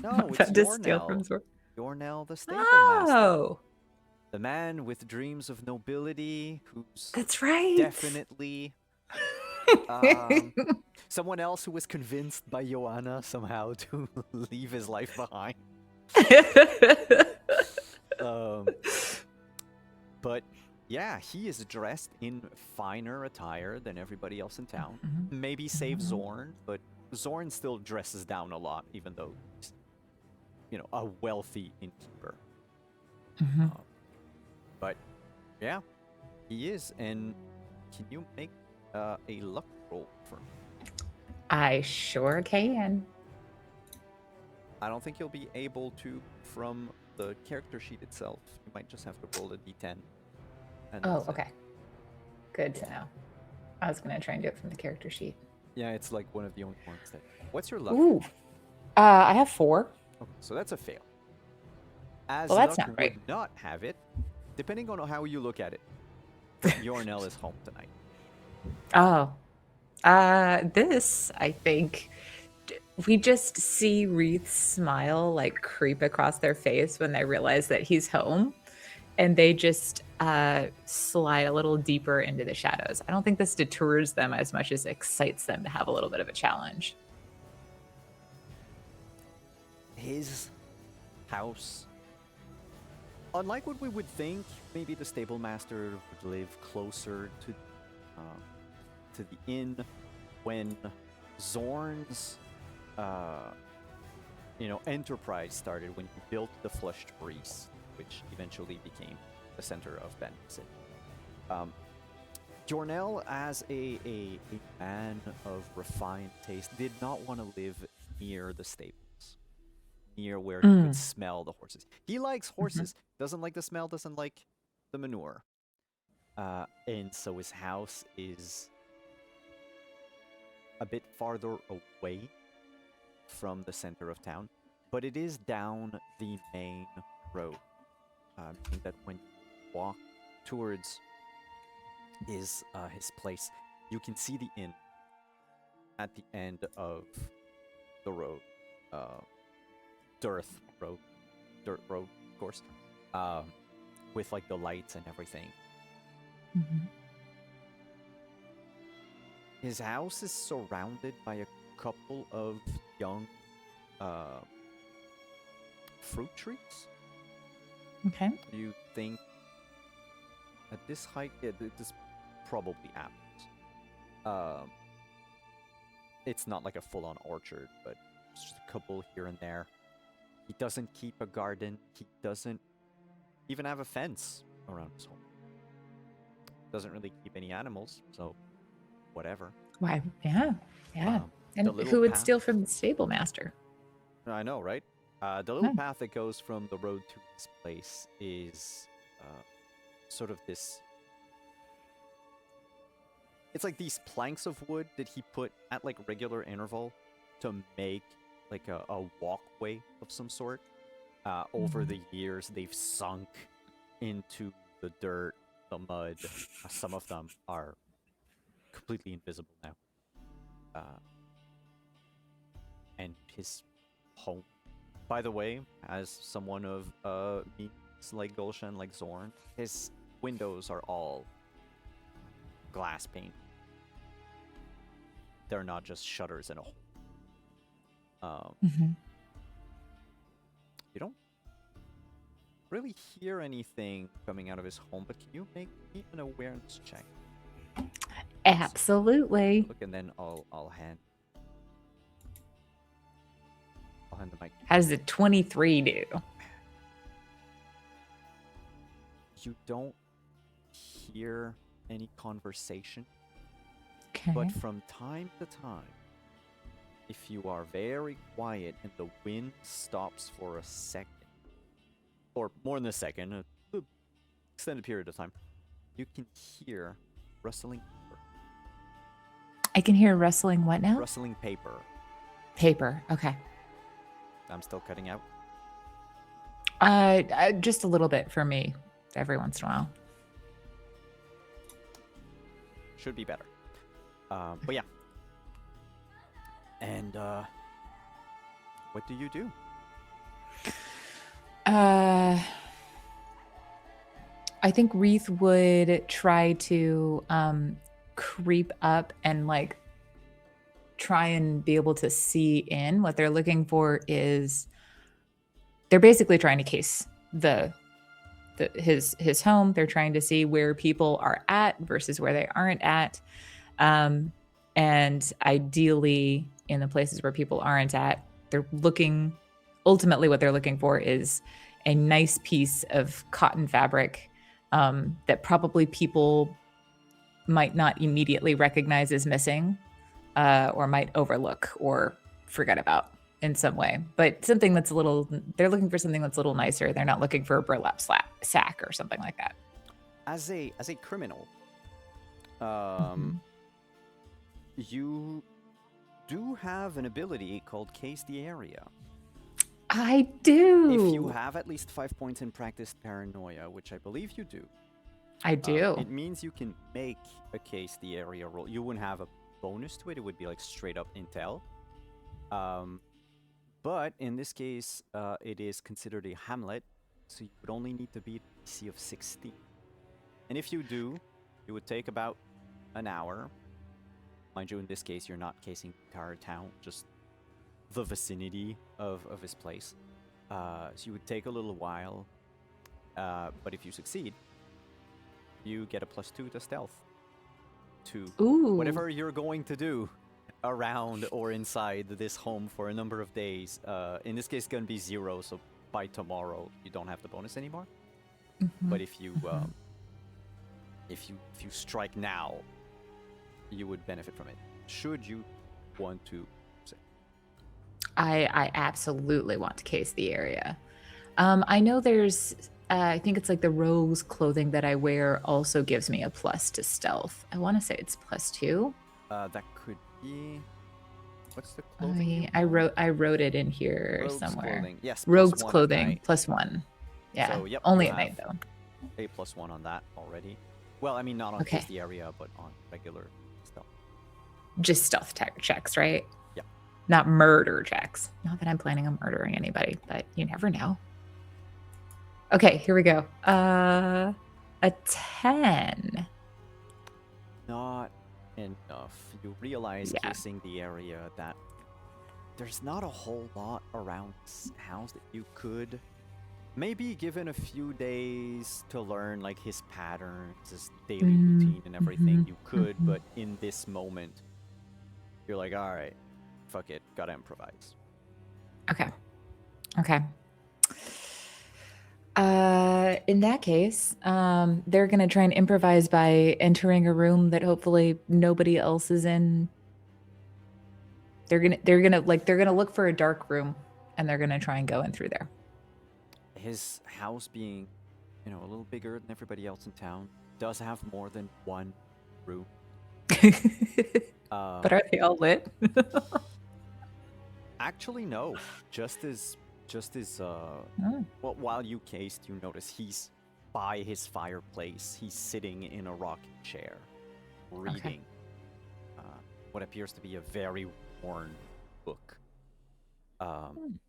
No, it's About to steal from Yornell. Zorn. Yornell, the stable master. Oh, The man with dreams of nobility, who's that's right. definitely someone else who was convinced by Joanna somehow to leave his life behind. But yeah, he is dressed in finer attire than everybody else in town. Maybe save Zorn, but Zorn still dresses down a lot, even though he's, a wealthy innkeeper. But yeah, he is. And can you make a luck roll for me? I sure can. I don't think you'll be able to from the character sheet itself. You might just have to roll a d10. Oh, okay. Good to know. I was going to try and do it from the character sheet. Yeah, it's like one of the only ones that... What's your luck? Ooh. I have 4. Okay, so that's a fail. As well, that's luck not right. would not have it, depending on how you look at it, Yornell is home tonight. Oh. This, I think, we just see Wreath's smile like creep across their face when they realize that he's home. And they just slide a little deeper into the shadows. I don't think this deters them as much as excites them to have a little bit of a challenge. His house, unlike what we would think, maybe the stable master would live closer to the inn. When Zorn's enterprise started, when he built the Flushed Breeze, which eventually became the center of Benson. Yornell, as a man of refined taste, did not want to live near the stables, near where he could smell the horses. He likes horses, doesn't like the smell, doesn't like the manure. And so his house is a bit farther away from the center of town, but it is down the main road. Meaning that when you walk towards his place. You can see the inn at the end of the road, dirt road, of course, with like the lights and everything. Mhm. His house is surrounded by a couple of young fruit trees. Okay. You think at this height, this probably apples. It's not like a full-on orchard, but just a couple here and there. He doesn't keep a garden. He doesn't even have a fence around his home. Doesn't really keep any animals, so whatever. Why? Yeah. Yeah. Um, And the little who would path- steal from the stable master? I know, right? The little Yeah. path that goes from the road to his place is sort of this. It's like these planks of wood that he put at like regular interval to make like a walkway of some sort. Over the years, they've sunk into the dirt, the mud. Some of them are completely invisible now. And his home, by the way, as someone of means like Gulshan, like Zorn, his windows are all glass pane. They're not just shutters in a hole. Mhm. You don't really hear anything coming out of his home, but can you make me an awareness check? Absolutely. Look, and then I'll hand the mic. How does a 23 do? You don't hear any conversation, Okay. but from time to time, if you are very quiet and the wind stops for a second, or more than a second, a extended period of time, you can hear rustling paper. I can hear rustling what now? Rustling paper. Paper. Okay. I'm still cutting out. Just a little bit for me every once in a while. Should be better. But yeah. And what do you do? I think Wreath would try to creep up and like try and be able to see in. What they're looking for is they're basically trying to case his home. They're trying to see where people are at versus where they aren't at. And ideally in the places where people aren't at, they're looking, ultimately what they're looking for is a nice piece of cotton fabric that probably people might not immediately recognize as missing or might overlook or forget about in some way. But something that's they're looking for something that's a little nicer. They're not looking for a burlap sack or something like that. As a criminal, Mhm. you do have an ability called Case the Area. I do. If you have at least 5 points in practiced paranoia, which I believe you do, I do. it means you can make a Case the Area roll. You wouldn't have a bonus to it. It would be like straight up intel. But in this case, it is considered a Hamlet, so you would only need to beat a DC of 16. And if you do, it would take about an hour. Mind you, in this case, you're not casing the entire town, just the vicinity of his place. So you would take a little while, but if you succeed, you get a +2 to stealth. To Ooh. whatever you're going to do around or inside this home for a number of days. In this case, it's going to be 0, so by tomorrow, you don't have the bonus anymore. Mhm. But if you strike now, you would benefit from it. Should you want to say? I absolutely want to case the area. I know there's, I think it's like the rogue's clothing that I wear also gives me a plus to stealth. I want to say it's +2. That could be. What's the clothing? you I want? wrote it in here Rogue's somewhere. clothing. Yes. Rogue's +1 at clothing night. +1. Yeah. So, yep, only you at night have though. A +1 on that already. Well, I mean, not on Okay. just the area, but on regular stuff. Just stealth checks, right? Yeah. Not murder checks. Not that I'm planning on murdering anybody, but you never know. Okay, here we go. A 10. Not enough. You realize, Yeah. casing the area, that there's not a whole lot around this house that you could. Maybe given a few days to learn like his patterns, his daily routine and everything, you could, but in this moment, you're like, all right, fuck it, gotta improvise. Okay. In that case, they're gonna try and improvise by entering a room that hopefully nobody else is in. They're gonna look for a dark room, and they're gonna try and go in through there. His house being, a little bigger than everybody else in town, does have more than one room. But are they all lit? Actually, no. Just as well, while you cased, you notice he's by his fireplace. He's sitting in a rocking chair, reading what appears to be a very worn book.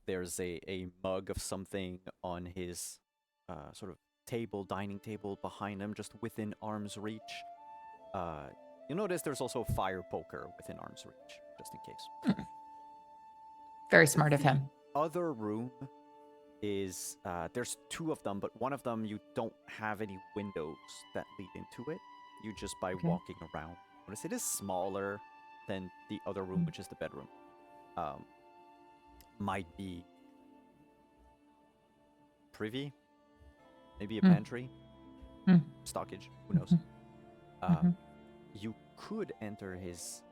There's a mug of something on his sort of dining table behind him, just within arm's reach. You'll notice there's also a fire poker within arm's reach, just in case. Very smart of him. Other room is there's two of them, but one of them you don't have any windows that lead into it. You just by walking around. Notice it is smaller than the other room, which is the bedroom. Might be privy, maybe a pantry, stockage. Who knows? You could enter his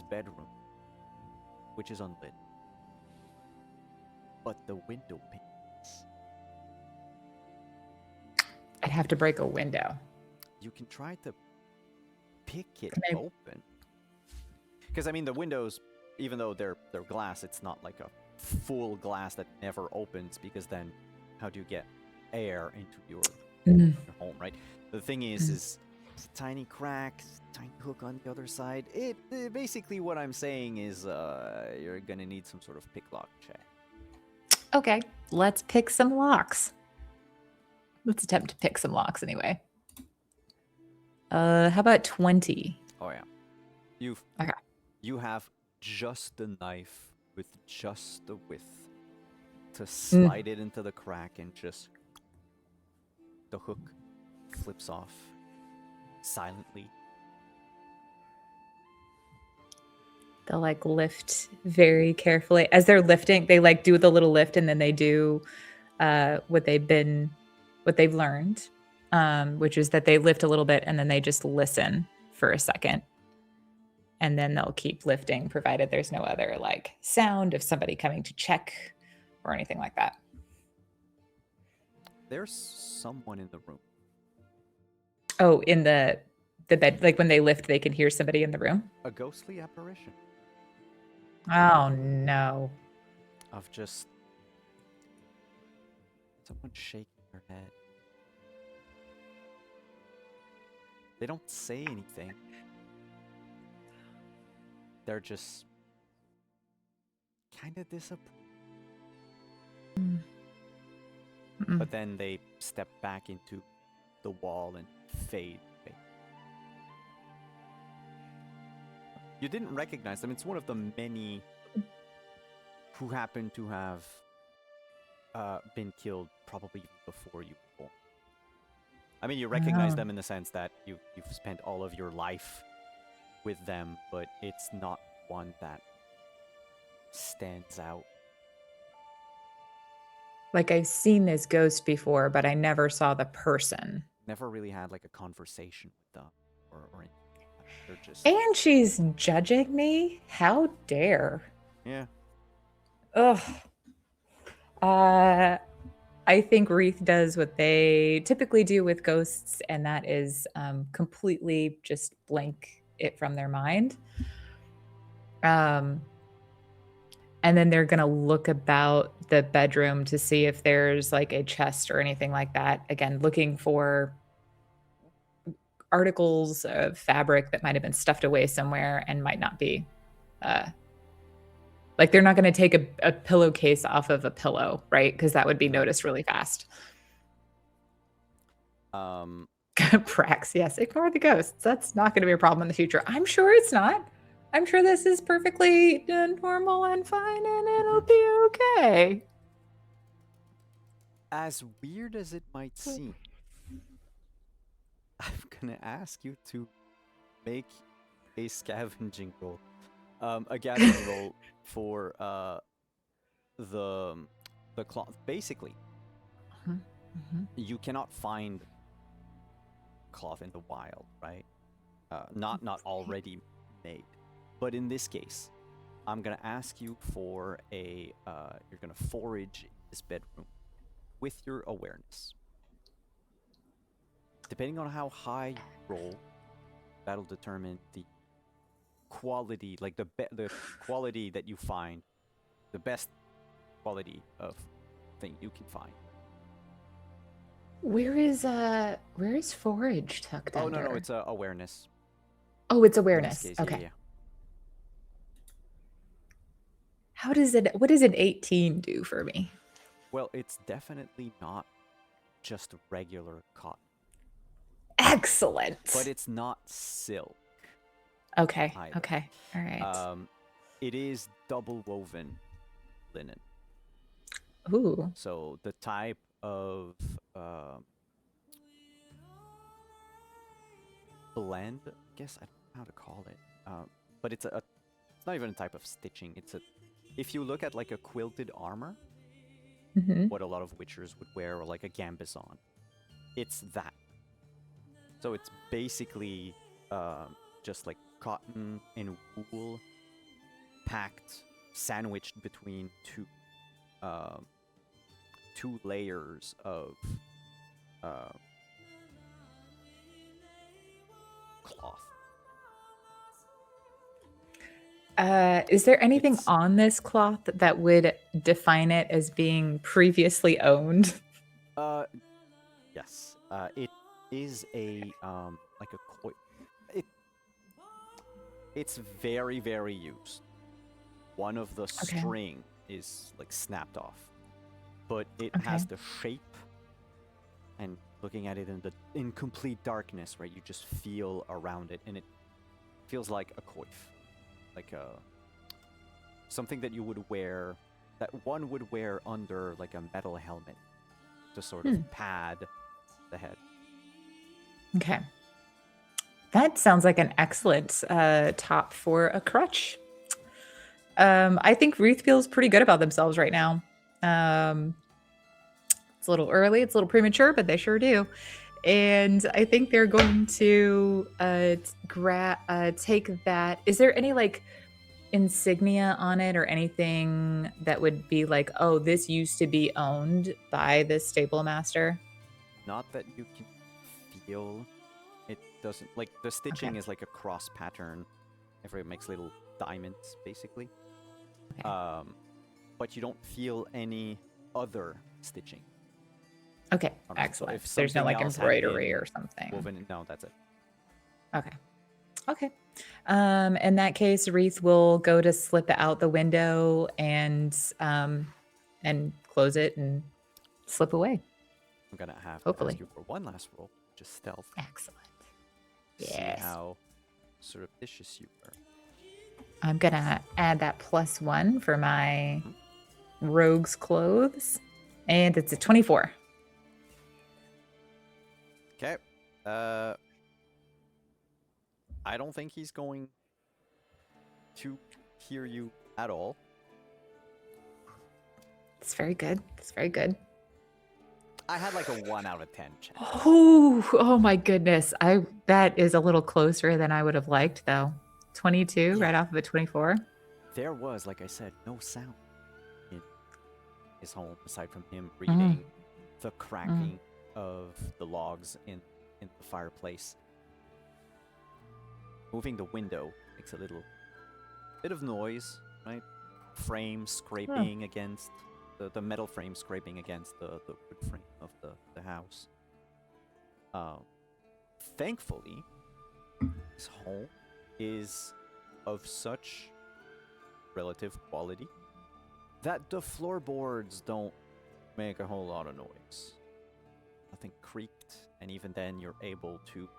bedroom, which is unlit. But the window panes. I'd have to break a window. You can try to pick it Can I- open. Because I mean, the windows, even though they're glass, it's not like a full glass that never opens. Because then, how do you get air into your home, right? The thing is it's a tiny crack, tiny hook on the other side. It basically what I'm saying is you're gonna need some sort of pick lock check. Okay, let's pick some locks. Let's attempt to pick some locks anyway. How about 20? Oh yeah, you have just the knife with just the width to slide it into the crack, and just the hook flips off silently. They'll lift very carefully. As they're lifting, they do the little lift, and then they do what they've learned, which is that they lift a little bit and then they just listen for a second. And then they'll keep lifting, provided there's no other sound of somebody coming to check or anything like that. There's someone in the room. Oh, in the bed, when they lift, they can hear somebody in the room. A ghostly apparition Oh no. of just someone shaking their head. They don't say anything. They're just kind of disappointed. But then they step back into the wall and fade away. You didn't recognize them. It's one of the many who happen to have been killed probably before you were born. I mean, you recognize them in the sense that you've spent all of your life with them, but it's not one that stands out. I've seen this ghost before, but I never saw the person. Never really had a conversation with them or anything. They're just And she's judging me? How dare? yeah. Ugh. I think Wreath does what they typically do with ghosts, and that is completely just blank it from their mind. And then they're going to look about the bedroom to see if there's a chest or anything like that. Again, looking for articles of fabric that might have been stuffed away somewhere and might not be like they're not going to take a pillowcase off of a pillow, right? Because that would be noticed really fast. Prax, yes, ignore the ghosts. That's not going to be a problem in the future. I'm sure it's not. I'm sure this is perfectly normal and fine, and it'll be okay. As weird as it might seem, I'm gonna ask you to make a scavenging roll, a gathering roll for the cloth. Basically, you cannot find cloth in the wild, right? Not already made. But in this case, I'm gonna ask you for a you're gonna forage in this bedroom with your awareness. Depending on how high you roll, that'll determine the quality, like the quality that you find, the best quality of thing you can find. Where is forage tucked Oh under? no, it's awareness. Oh, it's In awareness. this case, Okay. yeah. What does an 18 do for me? Well, it's definitely not just regular cotton, Excellent. but it's not silk. Okay. either. Okay. All right. It is double woven linen. Ooh. So the type of blend, I guess I don't know how to call it, but it's it's not even a type of stitching. If you look at like a quilted armor, what a lot of witchers would wear, or like a gambesson, it's that. So it's basically just like cotton and wool packed, sandwiched between two layers of cloth. Is there anything It's- on this cloth that would define it as being previously owned? Yes. It is a like a it's very, very used. One of the string is like snapped off, but it has the shape. And looking at it in complete darkness, right, you just feel around it, and it feels like a coif, like something that you would wear, that one would wear under like a metal helmet to sort of pad the head. Okay. That sounds like an excellent top for a crutch. I think Ruth feels pretty good about themselves right now. It's a little early, it's a little premature, but they sure do. And I think they're going to take that. Is there any like insignia on it or anything that would be like, oh, this used to be owned by this stable master? Not that you can feel. It doesn't, like, the stitching is like a cross pattern. Everyone makes little diamonds, basically. Okay. But you don't feel any other stitching. Okay, So excellent. if There's no something like else had embroidery been or something. woven, no, that's it. Okay. Okay. In that case, Wreath will go to slip out the window and close it and slip away. I'm gonna have to Hopefully. ask you for one last roll, just stealth. Excellent. See Yes. how surreptitious you were. I'm gonna add that +1 for my rogue's clothes. And it's a 24. Okay. I don't think he's going to hear you at all. It's very good. It's very good. I had like a 1 out of 10 chance. Oh my goodness. That is a little closer than I would have liked though. 22 right off of a 24. There was, like I said, no sound in his home aside from him reading, the cracking of the logs in the fireplace. Moving the window makes a little bit of noise, right? Frame scraping against the metal frame scraping against the wood frame of the house. Thankfully, this home is of such relative quality that the floorboards don't make a whole lot of noise. Nothing creaked, and even then you're able to,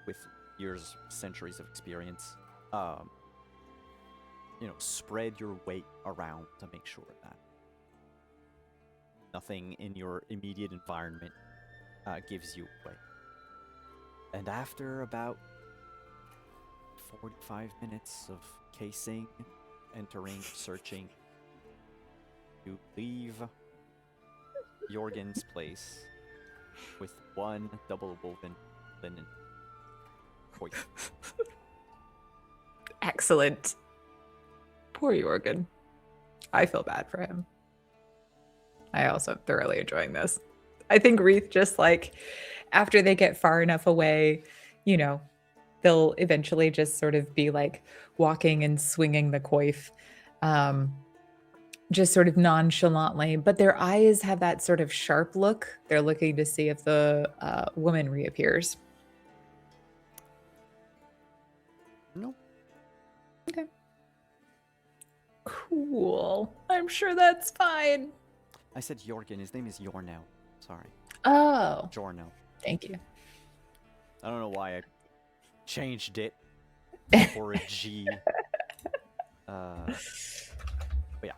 with years, centuries of experience, spread your weight around to make sure that nothing in your immediate environment gives you away. And after about 45 minutes of casing, entering, searching, you leave Jorgen's place with one double woven linen coif. Excellent. Poor Jorgen. I feel bad for him. I also am thoroughly enjoying this. I think Wreath just like, after they get far enough away, they'll eventually just sort of be like walking and swinging the coif, just sort of nonchalantly. But their eyes have that sort of sharp look. They're looking to see if the woman reappears. No. Okay. Cool. I'm sure that's fine. I said Jorgen. His name is Jorno. Sorry. Oh, Jorno. thank you. I don't know why I changed it for a G. But yeah.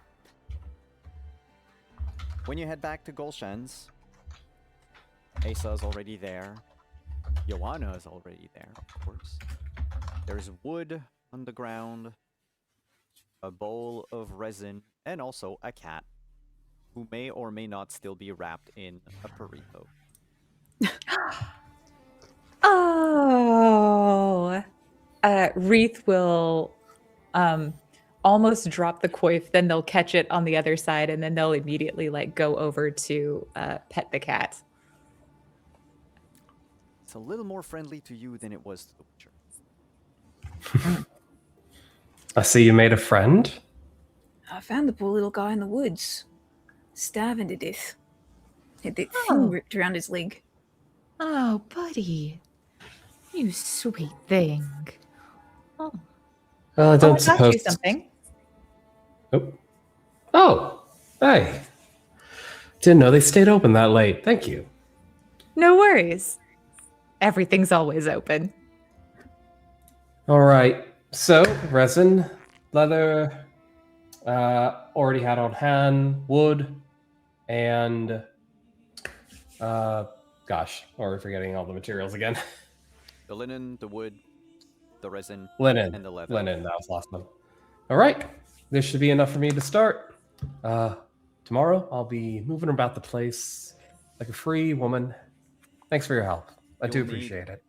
When you head back to Golshan's, Asa is already there. Joanna is already there, of course. There's wood on the ground, a bowl of resin, and also a cat who may or may not still be wrapped in a burrito. Oh. Wreath will almost drop the coif, then they'll catch it on the other side, and then they'll immediately go over to pet the cat. It's a little more friendly to you than it was to the Witcher. I see you made a friend. I found the poor little guy in the woods, starving to death. Had that Oh. thing ripped around his leg. Oh, buddy. You sweet thing. Oh, Well, I I don't got suppose. you something. Oh, hey. Didn't know they stayed open that late. Thank you. No worries. Everything's always open. All right. So, resin, leather, already had on hand, wood, and gosh, we're forgetting all the materials again. The linen, the wood, the resin, Linen. and the leather. Linen, that was the last one. All right. This should be enough for me to start. Tomorrow, I'll be moving about the place like a free woman. Thanks for your help. I do appreciate it.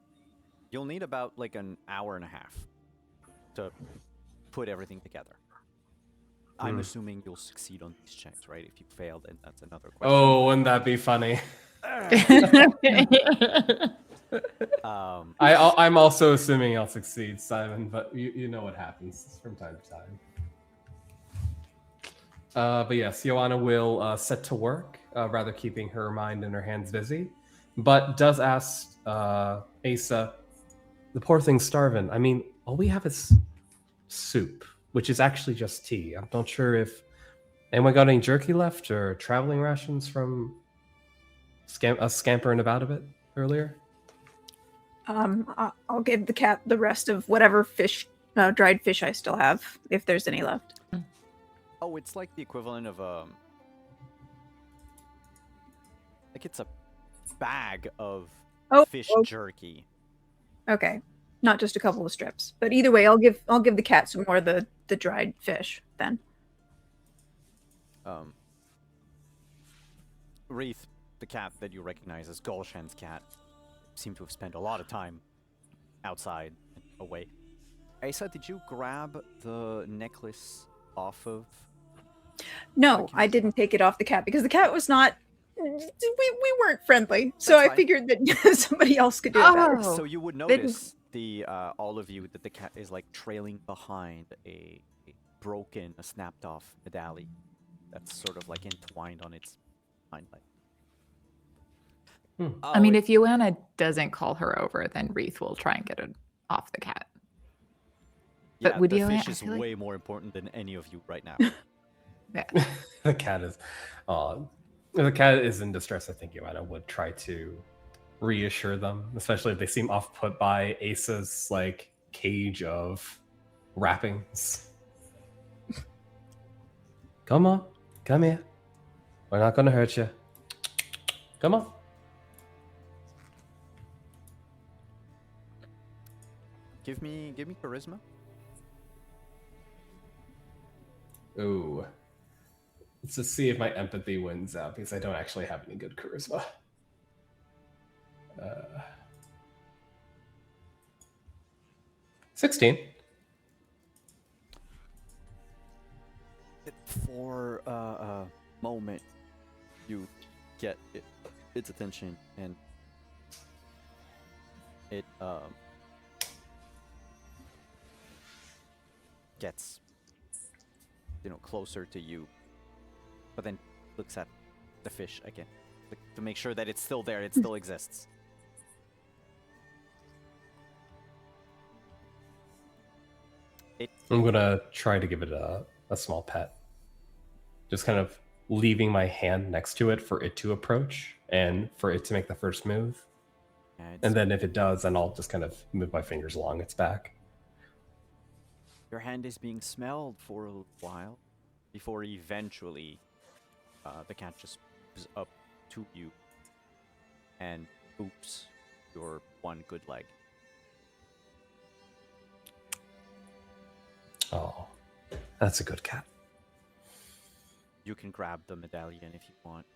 You'll need about an hour and a half to put everything together. I'm assuming you'll succeed on these checks, right? If you fail, then that's another question. Oh, wouldn't that be funny? I'm also assuming I'll succeed, Simon, but you know what happens from time to time. But yes, Joanna will set to work, rather keeping her mind and her hands busy, but does ask Asa, the poor thing's starving. I mean, all we have is soup, which is actually just tea. I'm not sure if anyone got any jerky left or traveling rations from us scampering about a bit earlier. I'll give the cat the rest of whatever fish, dried fish I still have, if there's any left. Oh, it's like the equivalent of it's a bag of fish jerky. Okay, not just a couple of strips, but either way, I'll give the cat some more of the dried fish then. Wreath, the cat that you recognize as Golshan's cat, seemed to have spent a lot of time outside and away. Asa, did you grab the necklace off of? No, I didn't take it off the cat because the cat was not. We weren't friendly, so That's I fine. figured that somebody else could do it better. Oh. So you would notice all of you that the cat is trailing behind a snapped off medallion that's sort of entwined on its hind leg. I mean, if Joanna doesn't call her over, then Wreath will try and get it off the cat. yeah, but would the you- fish I is feel like- way more important than any of you right now. Yeah. The cat is, if the cat is in distress, I think Joanna would try to reassure them, especially if they seem off put by Asa's like cage of wrappings. Come on, come here. We're not gonna hurt you. Come on. Give me charisma. Ooh. Let's just see if my empathy wins out because I don't actually have any good charisma. 16. For a moment, you get its attention, and it gets closer to you, but then looks at the fish again to make sure that it's still there, it still exists. I'm gonna try to give it a small pet. Just kind of leaving my hand next to it for it to approach and for it to make the first move. And then if it does, then I'll just kind of move my fingers along its back. Your hand is being smelled for a little while before eventually the cat just moves up to you and oops your one good leg. Oh, that's a good cat. You can grab the medallion if you want.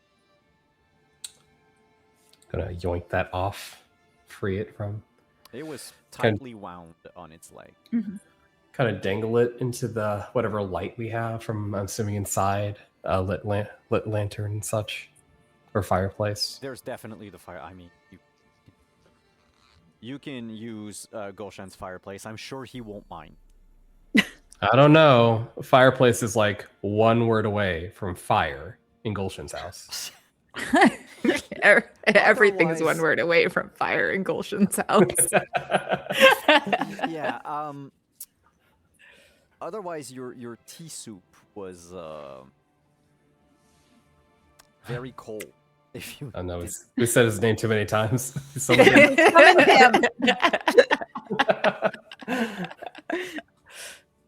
Gonna yoink that off, free it from. It was tightly wound on its leg. Kind of dangle it into the whatever light we have from, I'm assuming, inside, lit lantern and such, or fireplace. There's definitely the fire. I mean, you can use Gulshan's fireplace. I'm sure he won't mind. I don't know. Fireplace is like one word away from fire in Gulshan's house. Everything's one Otherwise- word away from fire in Gulshan's house. Yeah. Otherwise, your tea soup was very cold. If you I know did- we said his name too many times.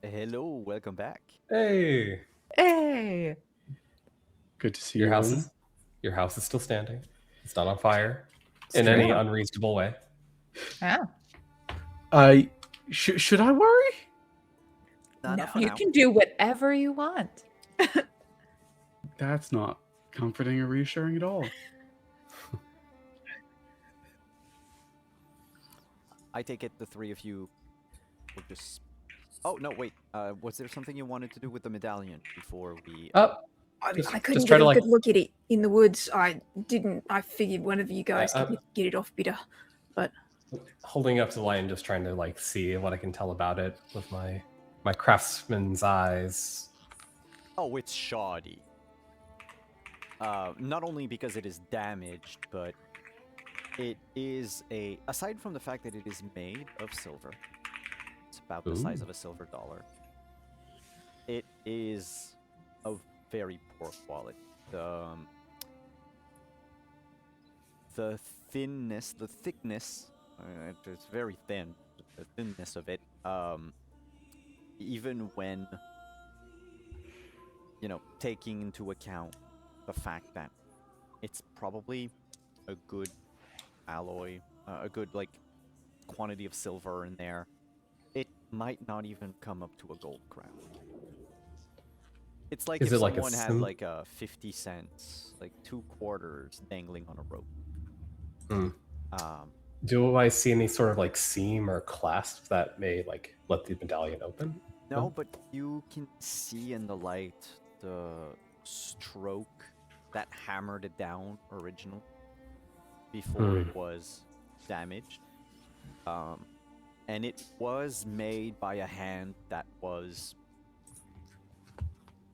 Hello, welcome back. Hey, Hey. Good to see your you. house Owen. is your house is still standing. It's not on fire in true. any unreasonable way. Oh. Should I worry? Not for You now. can do whatever you want. That's not comforting or reassuring at all. I take it the three of you will just. Oh no! Wait. Was there something you wanted to do with the medallion before we? I Just- I couldn't just try get to, a like- good look at it in the woods. I didn't. I figured one of you guys could get it off better. Holding up to the light and just trying to like see what I can tell about it with my craftsman's eyes. Oh, it's shoddy. Not only because it is damaged, but it is aside from the fact that it is made of silver, it's about the size Ooh. of a silver dollar. It is of very poor quality. The thickness, it's very thin. The thinness of it, even when taking into account the fact that it's probably a good alloy, a good quantity of silver in there, it might not even come up to a gold crown. It's like Is if it like a someone had sim- like a 50 cents, like 2 quarters dangling on a rope. Hmm. Um, Do I see any sort of like seam or clasp that may like let the medallion open? No, No? but you can see in the light the stroke that hammered it down originally before it was damaged. And it was made by a hand that was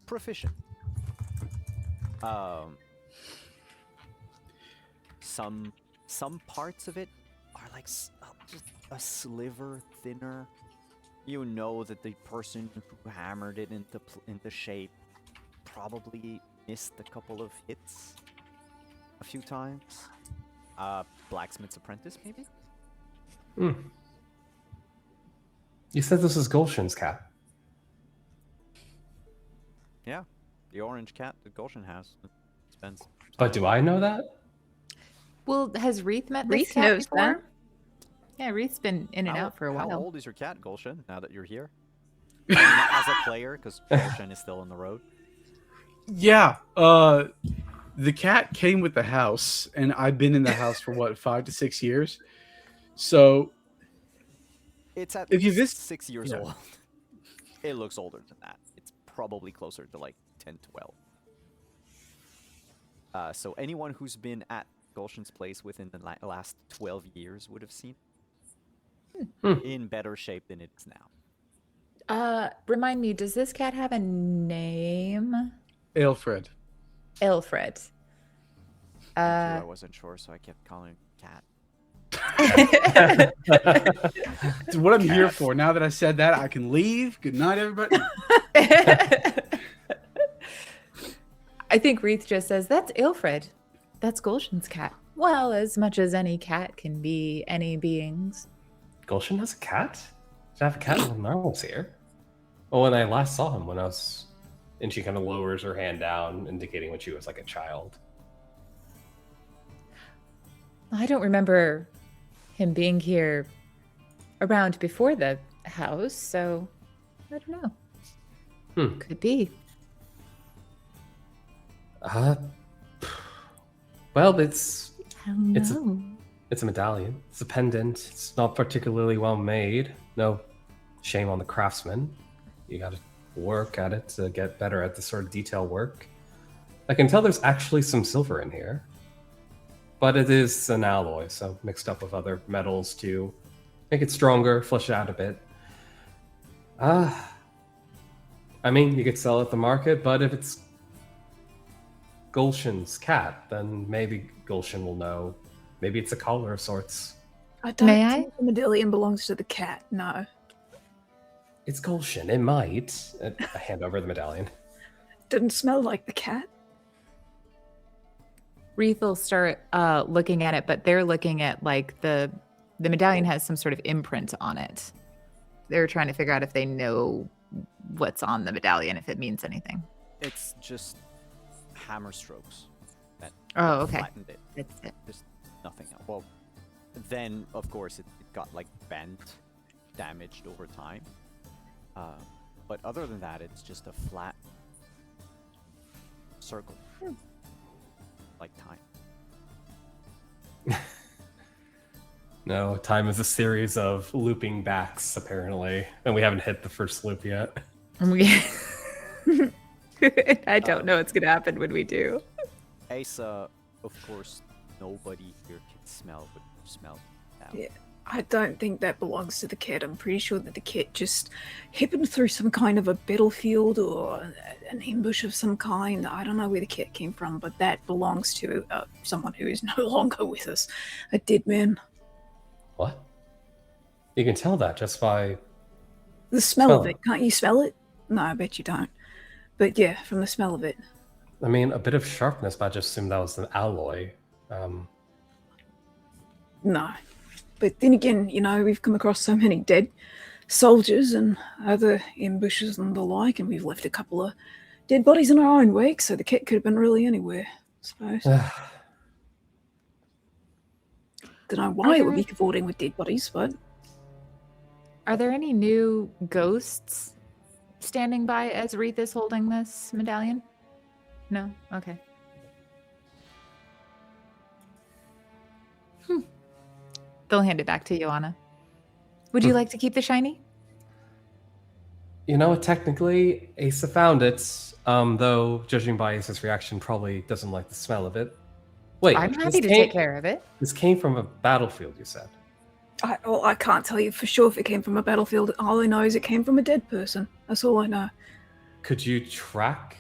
proficient. Some some parts of it are like just a sliver thinner. You know that the person who hammered it into shape probably missed a couple of hits a few times. Blacksmith's apprentice, maybe? Hmm. You said this was Gulshan's cat. Yeah, the orange cat that Gulshan has. Spends. But do I know that? Well, has Wreath met this Wreath cat knows before? that. Yeah, Wreath's been in and out for a while. How old is your cat, Gulshan, now that you're here? I mean, as a player, because Gulshan is still on the road. Yeah. The cat came with the house, and I've been in the house for what, 5 to 6 years. So It's at if you least visit, 6 years yeah. old. It looks older than that. It's probably closer to like 10, 12. So anyone who's been at Gulshan's place within the last 12 years would have seen it in better shape than it is now. Remind me, does this cat have a name? Alfred. Alfred. I wasn't sure, so I kept calling it cat. It's what I'm here for. Now that I said that, I can leave. Good night, everybody. I think Wreath just says, that's Alfred. That's Gulshan's cat. Well, as much as any cat can be any beings. Gulshan has a cat? Does I have a cat when I was here? Well, when I last saw him, when I was... And she kind of lowers her hand down, indicating when she was like a child. I don't remember him being here around before the house, so I don't know. Could be. Well, it's It's a medallion. It's a pendant. It's not particularly well made. No shame on the craftsman. You gotta work at it to get better at this sort of detail work. I can tell there's actually some silver in here. But it is an alloy, so mixed up with other metals to make it stronger, flesh it out a bit. I mean, you could sell it at the market, but if it's Gulshan's cat, then maybe Gulshan will know. Maybe it's a collar of sorts. I don't May think the medallion belongs to the cat, no. It's Gulshan. It might. I hand over the medallion. Didn't smell like the cat. Wreath will start looking at it, but they're looking at like the medallion has some sort of imprint on it. They're trying to figure out if they know what's on the medallion, if it means anything. It's just hammer strokes that Okay. flattened it. That's it. Just nothing else. Well, then of course it got like bent, damaged over time. But other than that, it's just a flat circle. Like time. No, time is a series of looping backs, apparently. And we haven't hit the first loop yet. I don't know what's going to happen when we do. Asa, of course, nobody here can smell what you smell now. Yeah. I don't think that belongs to the cat. I'm pretty sure that the cat just happened through some kind of a battlefield or an ambush of some kind. I don't know where the cat came from, but that belongs to someone who is no longer with us. A dead man. What? You can tell that just by... The smell of it. Can't you smell it? No, I bet you don't. But yeah, from the smell of it. I mean, a bit of sharpness, but I just assumed that was an alloy. No. But then again, you know, we've come across so many dead soldiers and other ambushes and the like, and we've left a couple of dead bodies in our own wake, so the cat could have been really anywhere, I suppose. Don't know why it would be cavorting with dead bodies, but... Are there any new ghosts standing by as Wreath is holding this medallion? No? Okay. They'll hand it back to Joanna. Would you like to keep the shiny? You know, technically, Asa found it, though, judging by Asa's reaction, probably doesn't like the smell of it. Wait, I'm happy to take care of it. This came from a battlefield, you said? I can't tell you for sure if it came from a battlefield. All I know is it came from a dead person. That's all I know. Could you track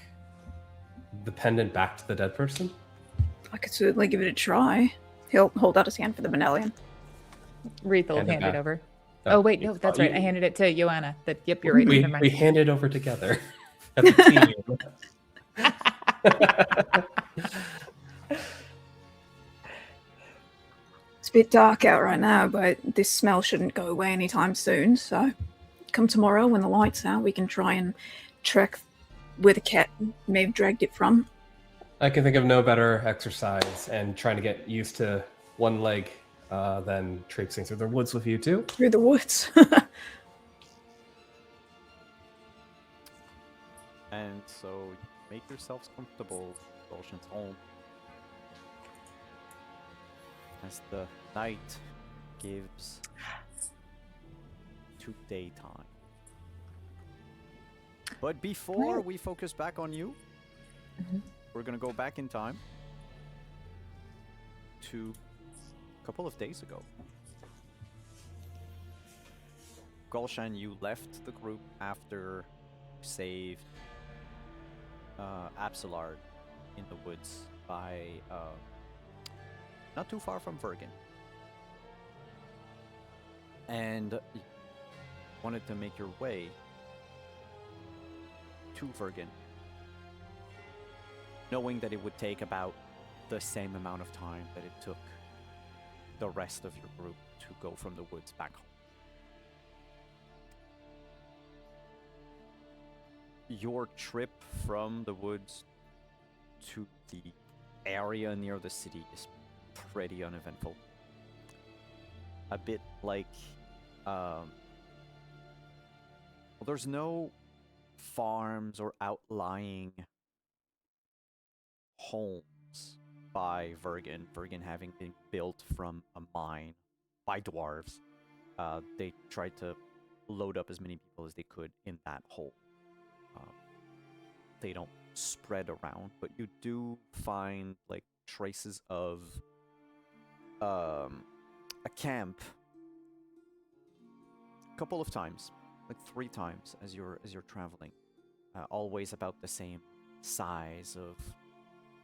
the pendant back to the dead person? I could certainly give it a try. He'll hold out his hand for the medallion. Wreath will Hand it hand it back. over. Oh, Oh wait, no, that's right. I handed it to Joanna. Yep, you're right. We, Never mind. we hand it over together as a team. It's a bit dark out right now, but this smell shouldn't go away anytime soon. So, come tomorrow when the light's out, we can try and track where the cat may have dragged it from. I can think of no better exercise and trying to get used to one leg than traipsing through the woods with you two. Through the woods. And so make yourselves comfortable, Gulshan's home. As the night gives to daytime. But before we focus back on you, we're gonna go back in time to a couple of days ago. Gulshan, you left the group after you saved Absalard in the woods by not too far from Vergen. And wanted to make your way to Vergen, knowing that it would take about the same amount of time that it took the rest of your group to go from the woods back home. Your trip from the woods to the area near the city is pretty uneventful. A bit like, well, there's no farms or outlying homes by Vergen. Vergen having been built from a mine by dwarves. They tried to load up as many people as they could in that hole. They don't spread around, but you do find like traces of a camp a couple of times, like 3 times as you're traveling. Always about the same size of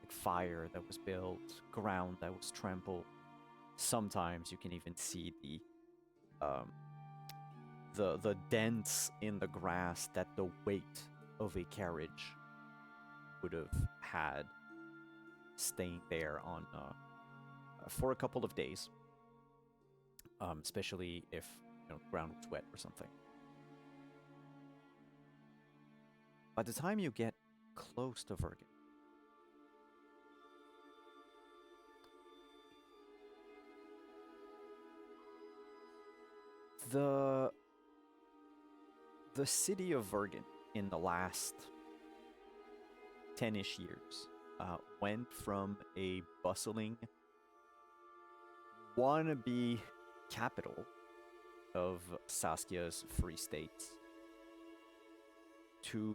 like fire that was built, ground that was trampled. Sometimes you can even see the dents in the grass that the weight of a carriage would have had staying there on for a couple of days, especially if the ground was wet or something. By the time you get close to Vergen, the city of Vergen in the last 10-ish years went from a bustling wannabe capital of Saskia's Free States to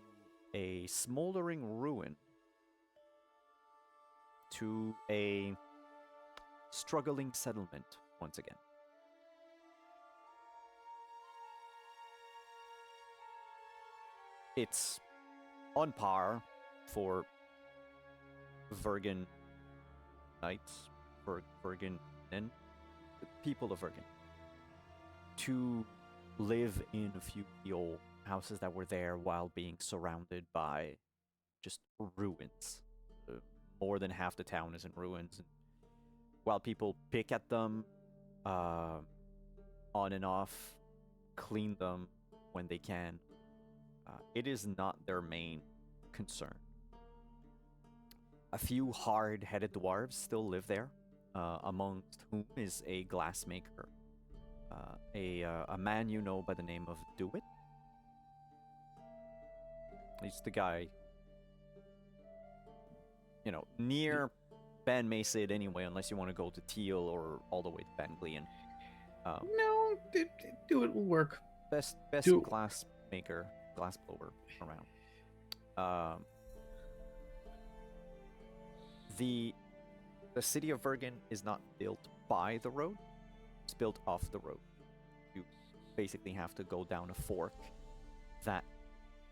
a smoldering ruin to a struggling settlement once again. It's on par for Vergen Knights, Vergen and people of Vergen to live in a few of the old houses that were there while being surrounded by just ruins. More than half the town is in ruins. And while people pick at them on and off, clean them when they can, it is not their main concern. A few hard-headed dwarves still live there, amongst whom is a glassmaker, a man you know by the name of Dewitt. He's the guy, near Ban Macid anyway, unless you want to go to Teal or all the way to Ban Glean. No, Dewitt will work. Best glass maker, glass blower around. The city of Vergen is not built by the road. It's built off the road. You basically have to go down a fork that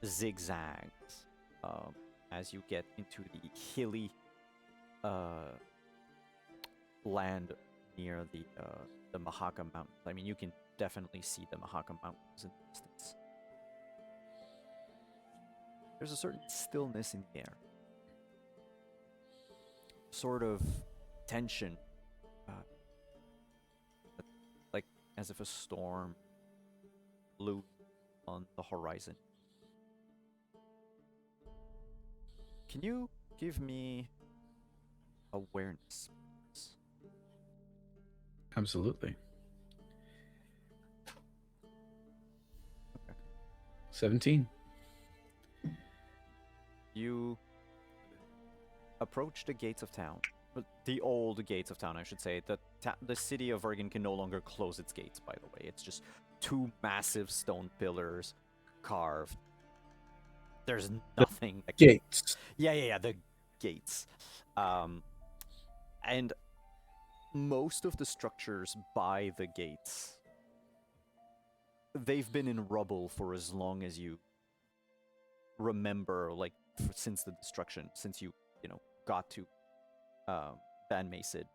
zigzags as you get into the hilly land near the Mahaka Mountains. I mean, you can definitely see the Mahaka Mountains in the distance. There's a certain stillness in the air. Sort of tension, like as if a storm blew on the horizon. Can you give me awareness? Absolutely. Okay. 17. You approach the gates of town. The old gates of town, I should say. The city of Ergen can no longer close its gates, by the way. It's just two massive stone pillars carved. There's nothing. Gates. Yeah, the gates. And most of the structures by the gates, they've been in rubble for as long as you remember, like, since the destruction, since you got to Ban Masid.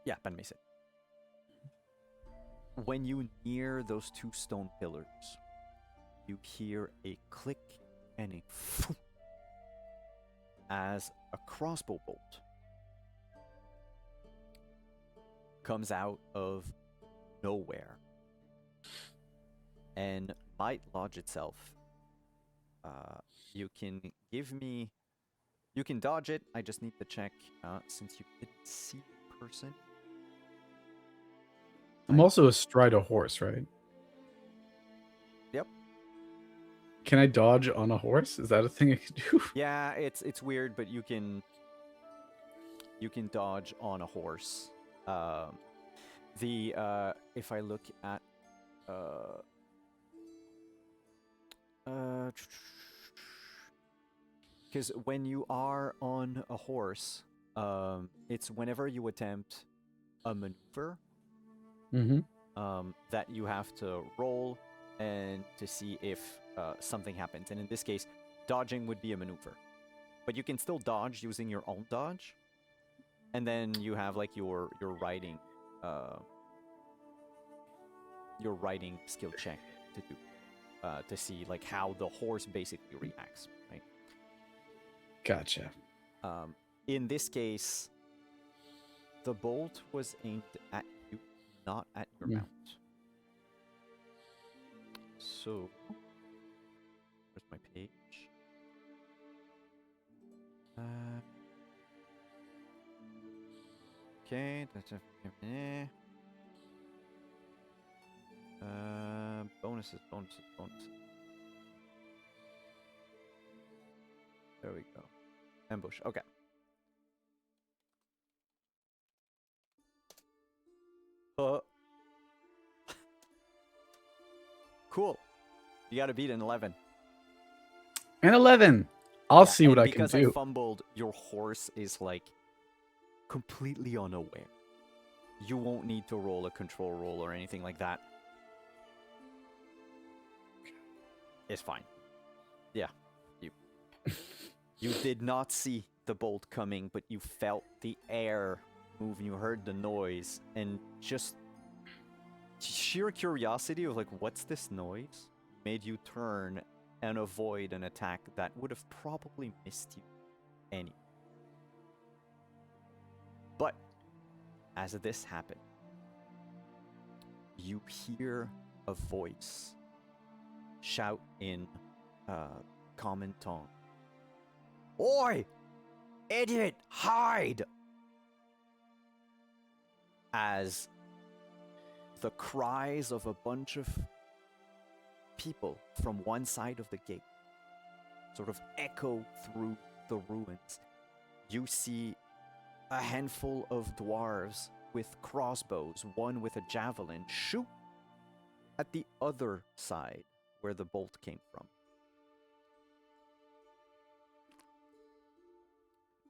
Yeah, Ban Masid. When you near those two stone pillars, you hear a click and a phoom as a crossbow bolt comes out of nowhere and might lodge itself. You can dodge it. I just need to check since you didn't see the person. I'm also astride a horse, right? Yep. Can I dodge on a horse? Is that a thing I can do? Yeah, it's weird, but you can dodge on a horse. If I look at because when you are on a horse, it's whenever you attempt a maneuver, that you have to roll and to see if something happens. And in this case, dodging would be a maneuver, but you can still dodge using your own dodge, and then you have like your riding skill check to do to see like how the horse basically reacts, right? Gotcha. In this case, the bolt was aimed at you, not at your mount. So, where's my page? Okay, that's bonuses. There we go. Ambush. Okay. Cool. You got to beat an 11. And 11. I'll see what I can Because do. I fumbled, your horse is like completely unaware. You won't need to roll a control roll or anything like that. It's fine. Yeah. You did not see the bolt coming, but you felt the air move and you heard the noise, and just sheer curiosity of like, what's this noise, made you turn and avoid an attack that would have probably missed you anyway. But as this happened, you hear a voice shout in common tongue. Oi! Idiot! Hide! As the cries of a bunch of people from one side of the gate sort of echo through the ruins. You see a handful of dwarves with crossbows, one with a javelin, shoot at the other side where the bolt came from.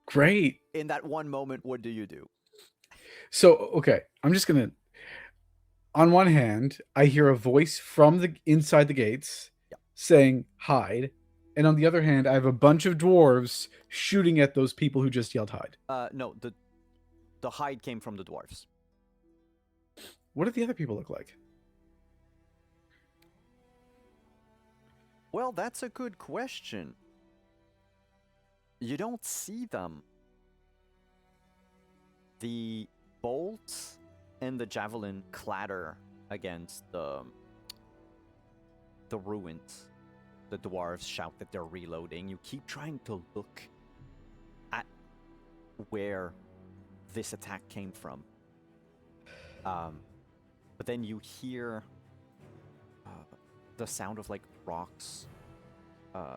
Great. In that one moment, what do you do? So, okay, I'm just going to... On one hand, I hear a voice from the inside the gates saying, hide. And on the other hand, I have a bunch of dwarves shooting at those people who just yelled hide. No, the hide came from the dwarves. What did the other people look like? Well, that's a good question. You don't see them. The bolts and the javelin clatter against the ruins. The dwarves shout that they're reloading. You keep trying to look at where this attack came from. But then you hear the sound of like rocks,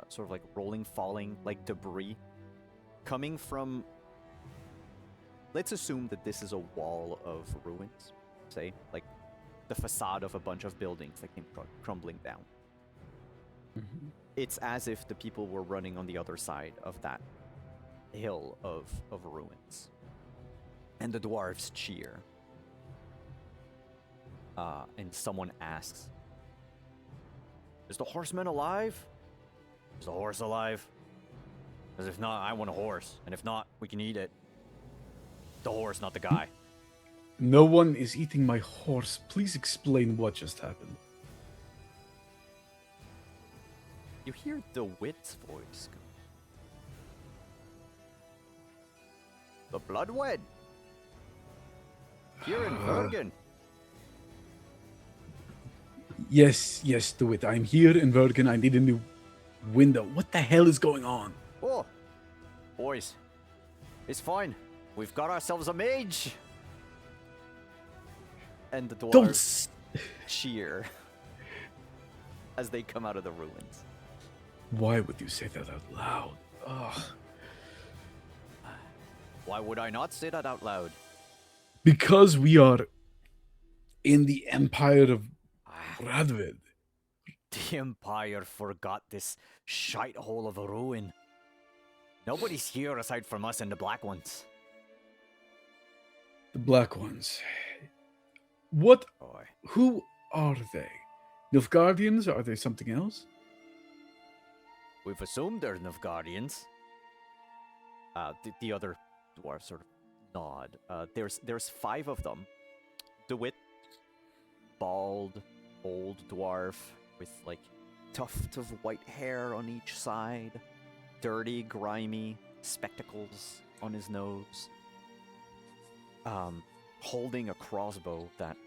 sort of like rolling, falling, like debris, coming from. Let's assume that this is a wall of ruins, say, like the facade of a bunch of buildings that came crumbling down. Mm-hmm. It's as if the people were running on the other side of that hill of ruins. And the dwarves cheer. And someone asks, "Is the horseman alive? Is the horse alive? Because if not, I want a horse. And if not, we can eat it. The horse, not the guy." No one is eating my horse. Please explain what just happened. You hear the wit's voice. The Bloodwed. Here in Bergen. Yes, do it. I'm here in Bergen. I need a new window. What the hell is going on? Oh, boys, it's fine. We've got ourselves a mage. And the dwarves cheer as they come out of the ruins. Why would you say that out loud? Ugh. Why would I not say that out loud? Because we are in the Empire of Radvid. The Empire forgot this shite hole of a ruin. Nobody's here aside from us and the Black Ones. The Black Ones. What? Boy. Who are they? Nilfgaardians? Are they something else? We've assumed they're Nilfgaardians. The other dwarves sort of nod. There's 5 of them. DeWitt, bald, old dwarf with like tuft of white hair on each side, dirty, grimy spectacles on his nose, holding a crossbow that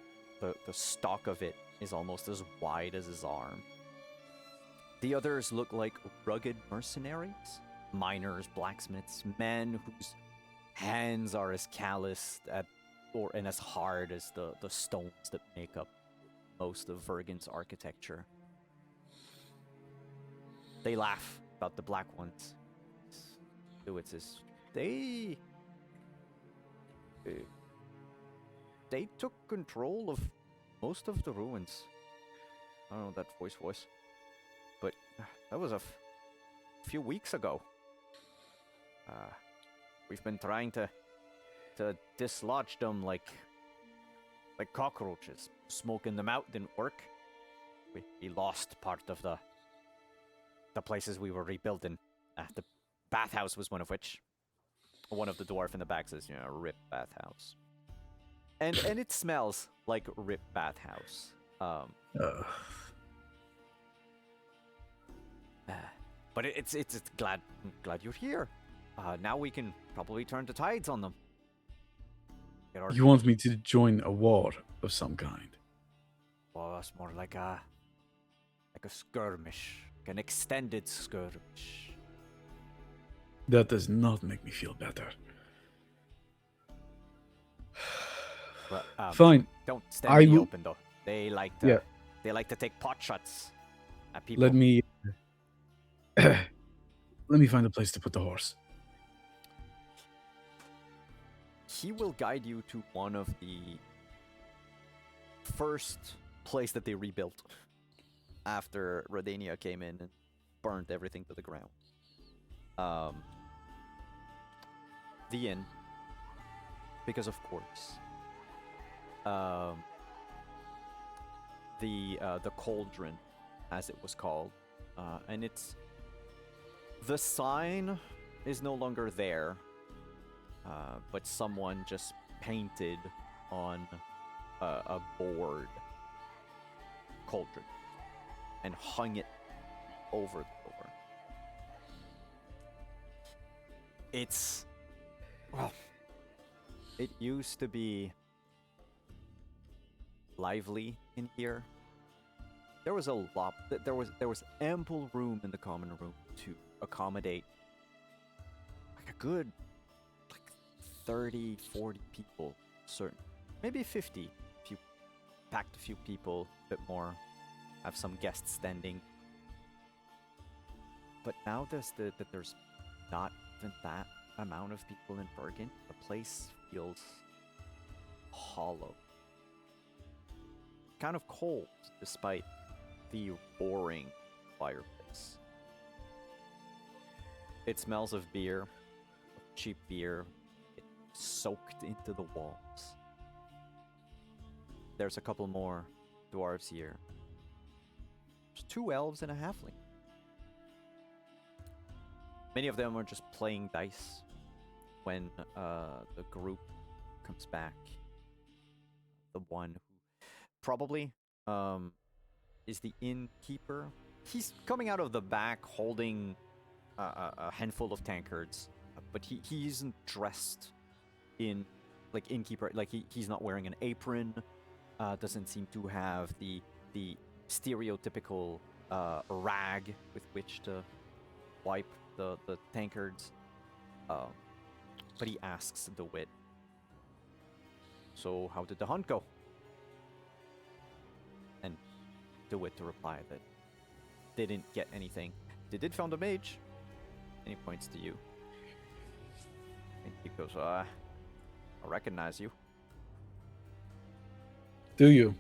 the stock of it is almost as wide as his arm. The others look like rugged mercenaries, miners, blacksmiths, men whose hands are as calloused and as hard as the stones that make up most of Vergen's architecture. They laugh about the Black Ones. It says, they took control of most of the ruins. I don't know that voice. But that was a few weeks ago. We've been trying to dislodge them like cockroaches. Smoking them out didn't work. We lost part of the places we were rebuilding. The bathhouse was one of which. One of the dwarf in the back says, rip bathhouse. And it smells like rip bathhouse. But it's glad you're here. Now we can probably turn the tides on them. You want me to join a war of some kind? Well, that's more like a skirmish, like an extended skirmish. That does not make me feel better. But, fine. Don't stand in the open though. They like to take pot shots at people. Let me find a place to put the horse. He will guide you to one of the first place that they rebuilt after Redania came in and burned everything to the ground. The inn, because of course. The cauldron, as it was called, and the sign is no longer there. But someone just painted on a board cauldron and hung it over the door. It's, well, it used to be lively in here. There was a lot. There was ample room in the common room to accommodate like a good 30, 40 people, certain, maybe 50 if you packed a few people, a bit more, have some guests standing. But now there's not even that amount of people in Bergen. The place feels hollow, kind of cold, despite the roaring fireplace. It smells of beer, of cheap beer, soaked into the walls. There's a couple more dwarves here. There's 2 elves and a halfling. Many of them are just playing dice when the group comes back. The one who probably is the innkeeper. He's coming out of the back holding a handful of tankards, but he isn't dressed in like innkeeper, like he's not wearing an apron, doesn't seem to have the stereotypical rag with which to wipe the tankards, but he asks the wit, so how did the hunt go? And the wit to reply that they didn't get anything. They did found a mage, and he points to you, and he goes, I recognize you. Do you?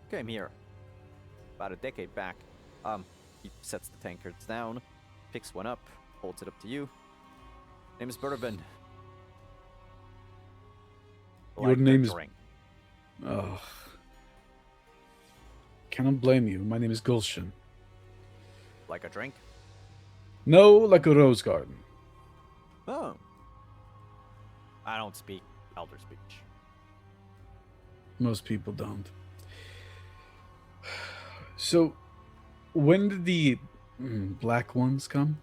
Came here about a decade back. He sets the tankards down, picks one up, holds it up to you. Name is Bourbon. Your name is... drink. Oh. Cannot blame you. My name is Gulshan. Like a drink? No, like a rose garden. Oh. I don't speak Elder Speech. Most people don't. So, when did the black ones come?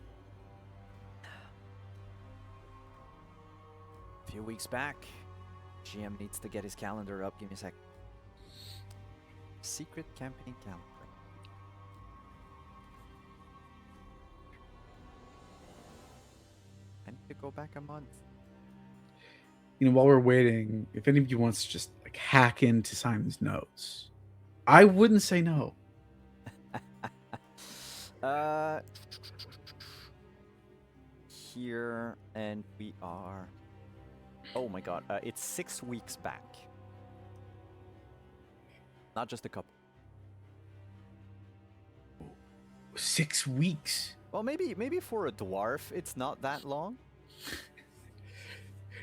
A few weeks back. GM needs to get his calendar up. Give me a sec. Secret campaign calendar. I need to go back a month. You know, while we're waiting, if any of you wants to just like hack into Simon's notes, I wouldn't say no. Here, and we are... Oh my god, it's 6 weeks back. Not just a couple. 6 weeks. Well, maybe for a dwarf, it's not that long.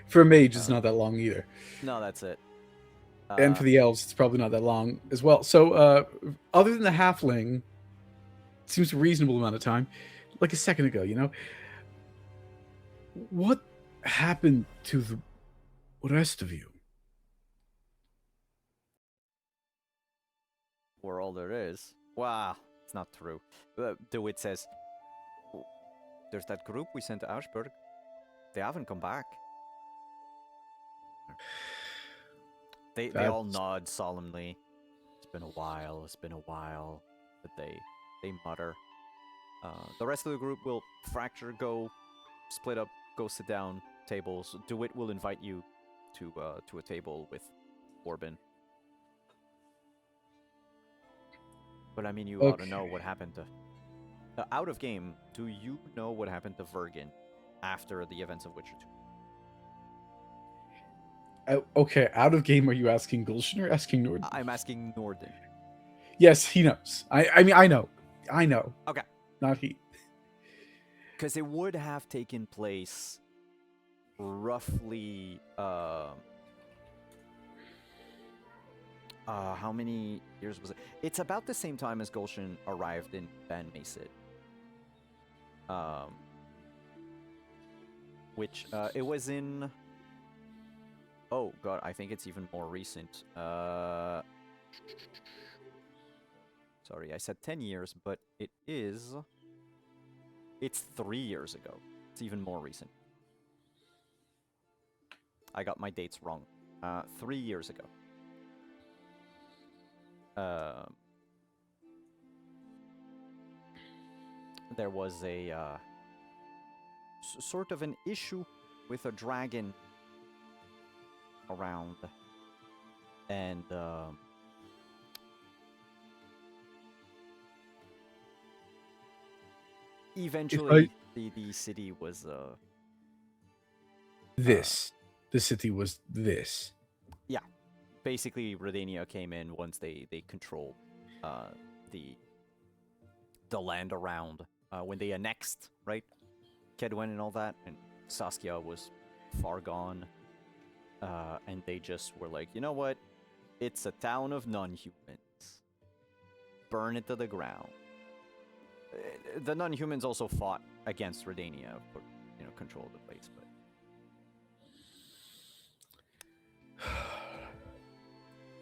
For a mage, it's not that long either. No, that's it. And for the elves, it's probably not that long as well. So, other than the halfling, it seems a reasonable amount of time. Like a second ago, you know? What happened to the rest of you? We're all there is. Wow, it's not true. DeWitt says, there's that group we sent to Augsburg. They haven't come back. They all nod solemnly. It's been a while. But they mutter. The rest of the group will fracture, go split up, go sit down tables. DeWitt will invite you to a table with Corbin. But I mean, you ought to know what happened to... out of game, do you know what happened to Vergen after the events of Witcher 2? Okay, out of game, are you asking Gulshan or asking Norden? I'm asking Norden. Yes, he knows. I mean, I know. Okay. Not he. Because it would have taken place roughly... how many years was it? It's about the same time as Gulshan arrived in Ban Macid. Which, it was in Oh god, I think it's even more recent. Sorry, I said 10 years, but it's 3 years ago. It's even more recent. I got my dates wrong. 3 years ago. There was a sort of an issue with a dragon around, and eventually the city was the city was this. Yeah, basically Redania came in once they controlled the land around, when they annexed, right, Kedwen and all that, and Saskia was far gone, and they just were like, you know what, it's a town of non-humans, burn it to the ground. The non-humans also fought against Redania for, control of the place, but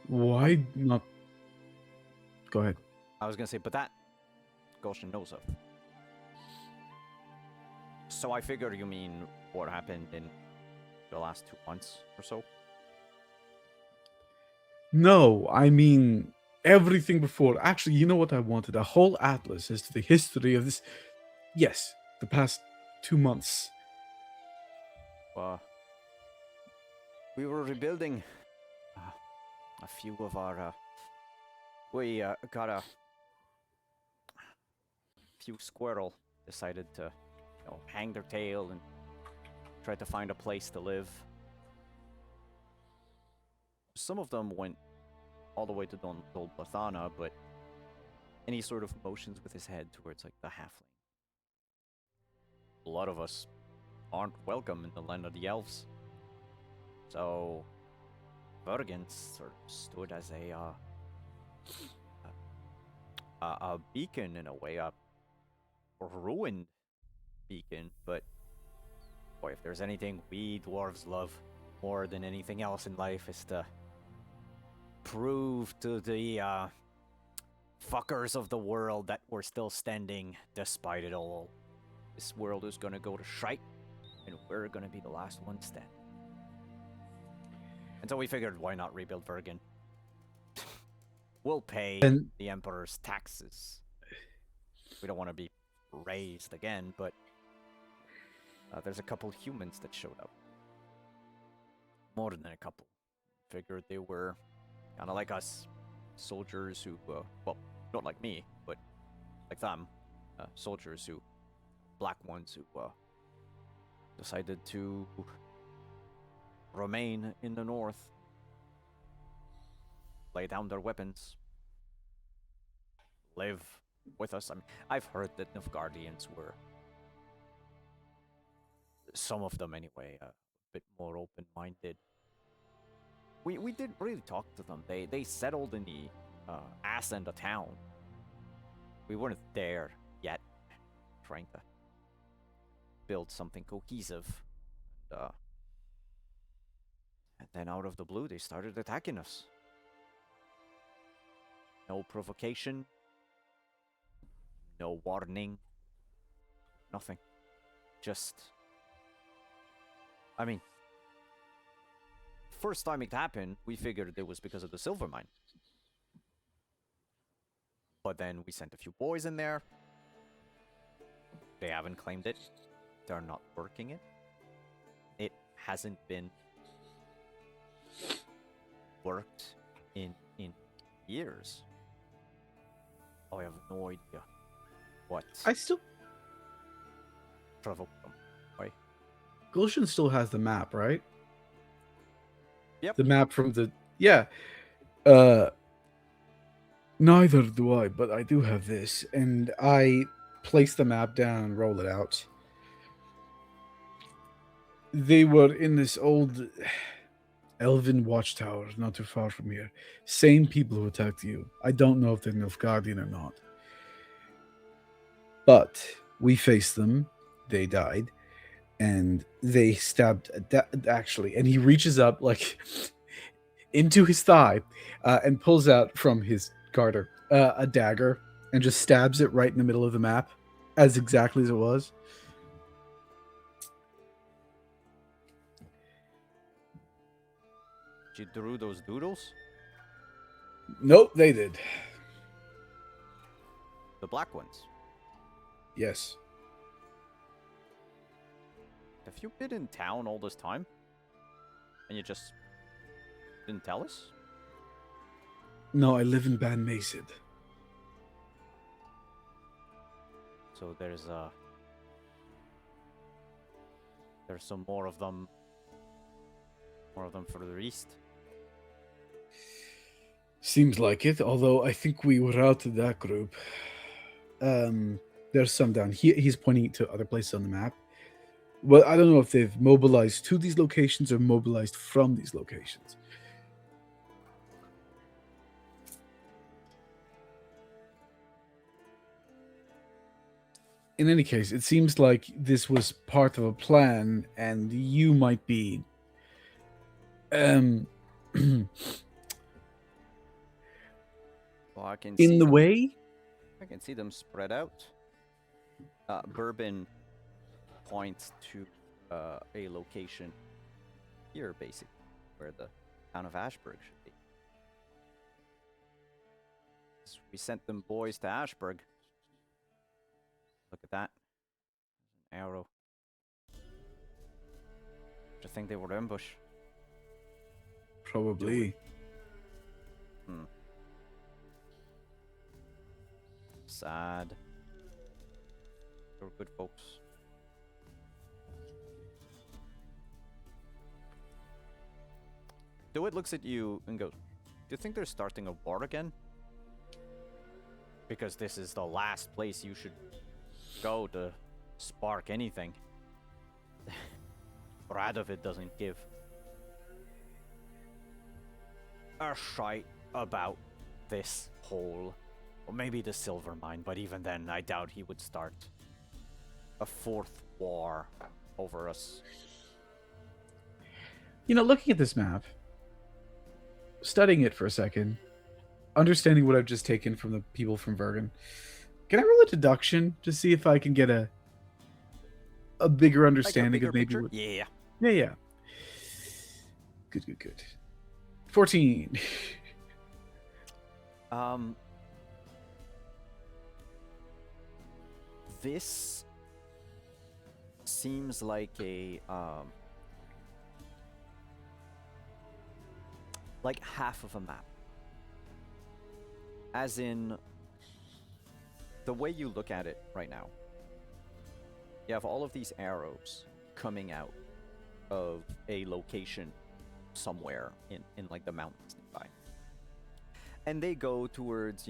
why not? Go ahead. I was gonna say, but that Goshen knows of. So I figure you mean what happened in the last 2 months or so? No, I mean everything before. Actually, you know what I wanted? A whole atlas as to the history of this. Yes, the past 2 months. We were rebuilding a few of our. We got a few squirrel decided to, hang their tail and try to find a place to live. Some of them went all the way to Dol Blathana, but any sort of motions with his head towards like the halfling. A lot of us aren't welcome in the land of the elves. So Bergen sort of stood as a beacon in a way, a ruined beacon, but boy, if there's anything we dwarves love more than anything else in life, is to prove to the fuckers of the world that we're still standing despite it all. This world is gonna go to shite, and we're gonna be the last one standing. And so we figured, why not rebuild Bergen? We'll pay the Emperor's taxes. We don't want to be raised again, but there's a couple humans that showed up. More than a couple. Figured they were kind of like us. Soldiers who, well, not like me, but like them. Soldiers who, black ones who decided to remain in the north, lay down their weapons, live with us. I mean, I've heard that Nilfgaardians were, some of them anyway, a bit more open-minded. We didn't really talk to them. They settled in the ass end of town. We weren't there yet, trying to build something cohesive. And then out of the blue, they started attacking us. No provocation. No warning. Nothing. Just... I mean... First time it happened, we figured it was because of the silver mine. But then we sent a few boys in there. They haven't claimed it. They're not working it. It hasn't been worked in years. I have no idea what I still... provoked them. Why? Gulshan still has the map, right? Yep. The map from the... Yeah. Neither do I, but I do have this. And I place the map down and roll it out. They were in this old elven watchtower not too far from here. Same people who attacked you. I don't know if they're Nilfgaardian or not. But we faced them. They died. and they stabbed actually, and he reaches up like into his thigh and pulls out from his garter a dagger and just stabs it right in the middle of the map as exactly as it was. You drew those doodles? Nope, they did. The black ones. Yes. Have you been in town all this time? And you just didn't tell us? No, I live in Ban Masid. So there's some more of them. More of them further east. Seems like it, although I think we were out of that group. There's some down here. He's pointing to other places on the map. Well, I don't know if they've mobilized to these locations or mobilized from these locations. In any case, it seems like this was part of a plan, and you might be Well, I can in see the them. way. I can see them spread out. Bourbon points to a location here, basically, where the town of Ashburg should be. So we sent them boys to Ashburg. Look at that. An arrow. I think they were ambush. Probably. Sad. They're good folks. DeWitt looks at you and goes, "Do you think they're starting a war again? Because this is the last place you should go to spark anything. Radovid doesn't give a shite about this whole, or maybe the silver mine, but even then, I doubt he would start a fourth war over us." You know, looking at this map, studying it for a second, understanding what I've just taken from the people from Vergen, can I roll a deduction to see if I can get a bigger understanding of maybe picture? what... Yeah. Yeah. Good. 14. This seems like a like half of a map. As in, the way you look at it right now, you have all of these arrows coming out of a location somewhere in like the mountains nearby. And they go towards,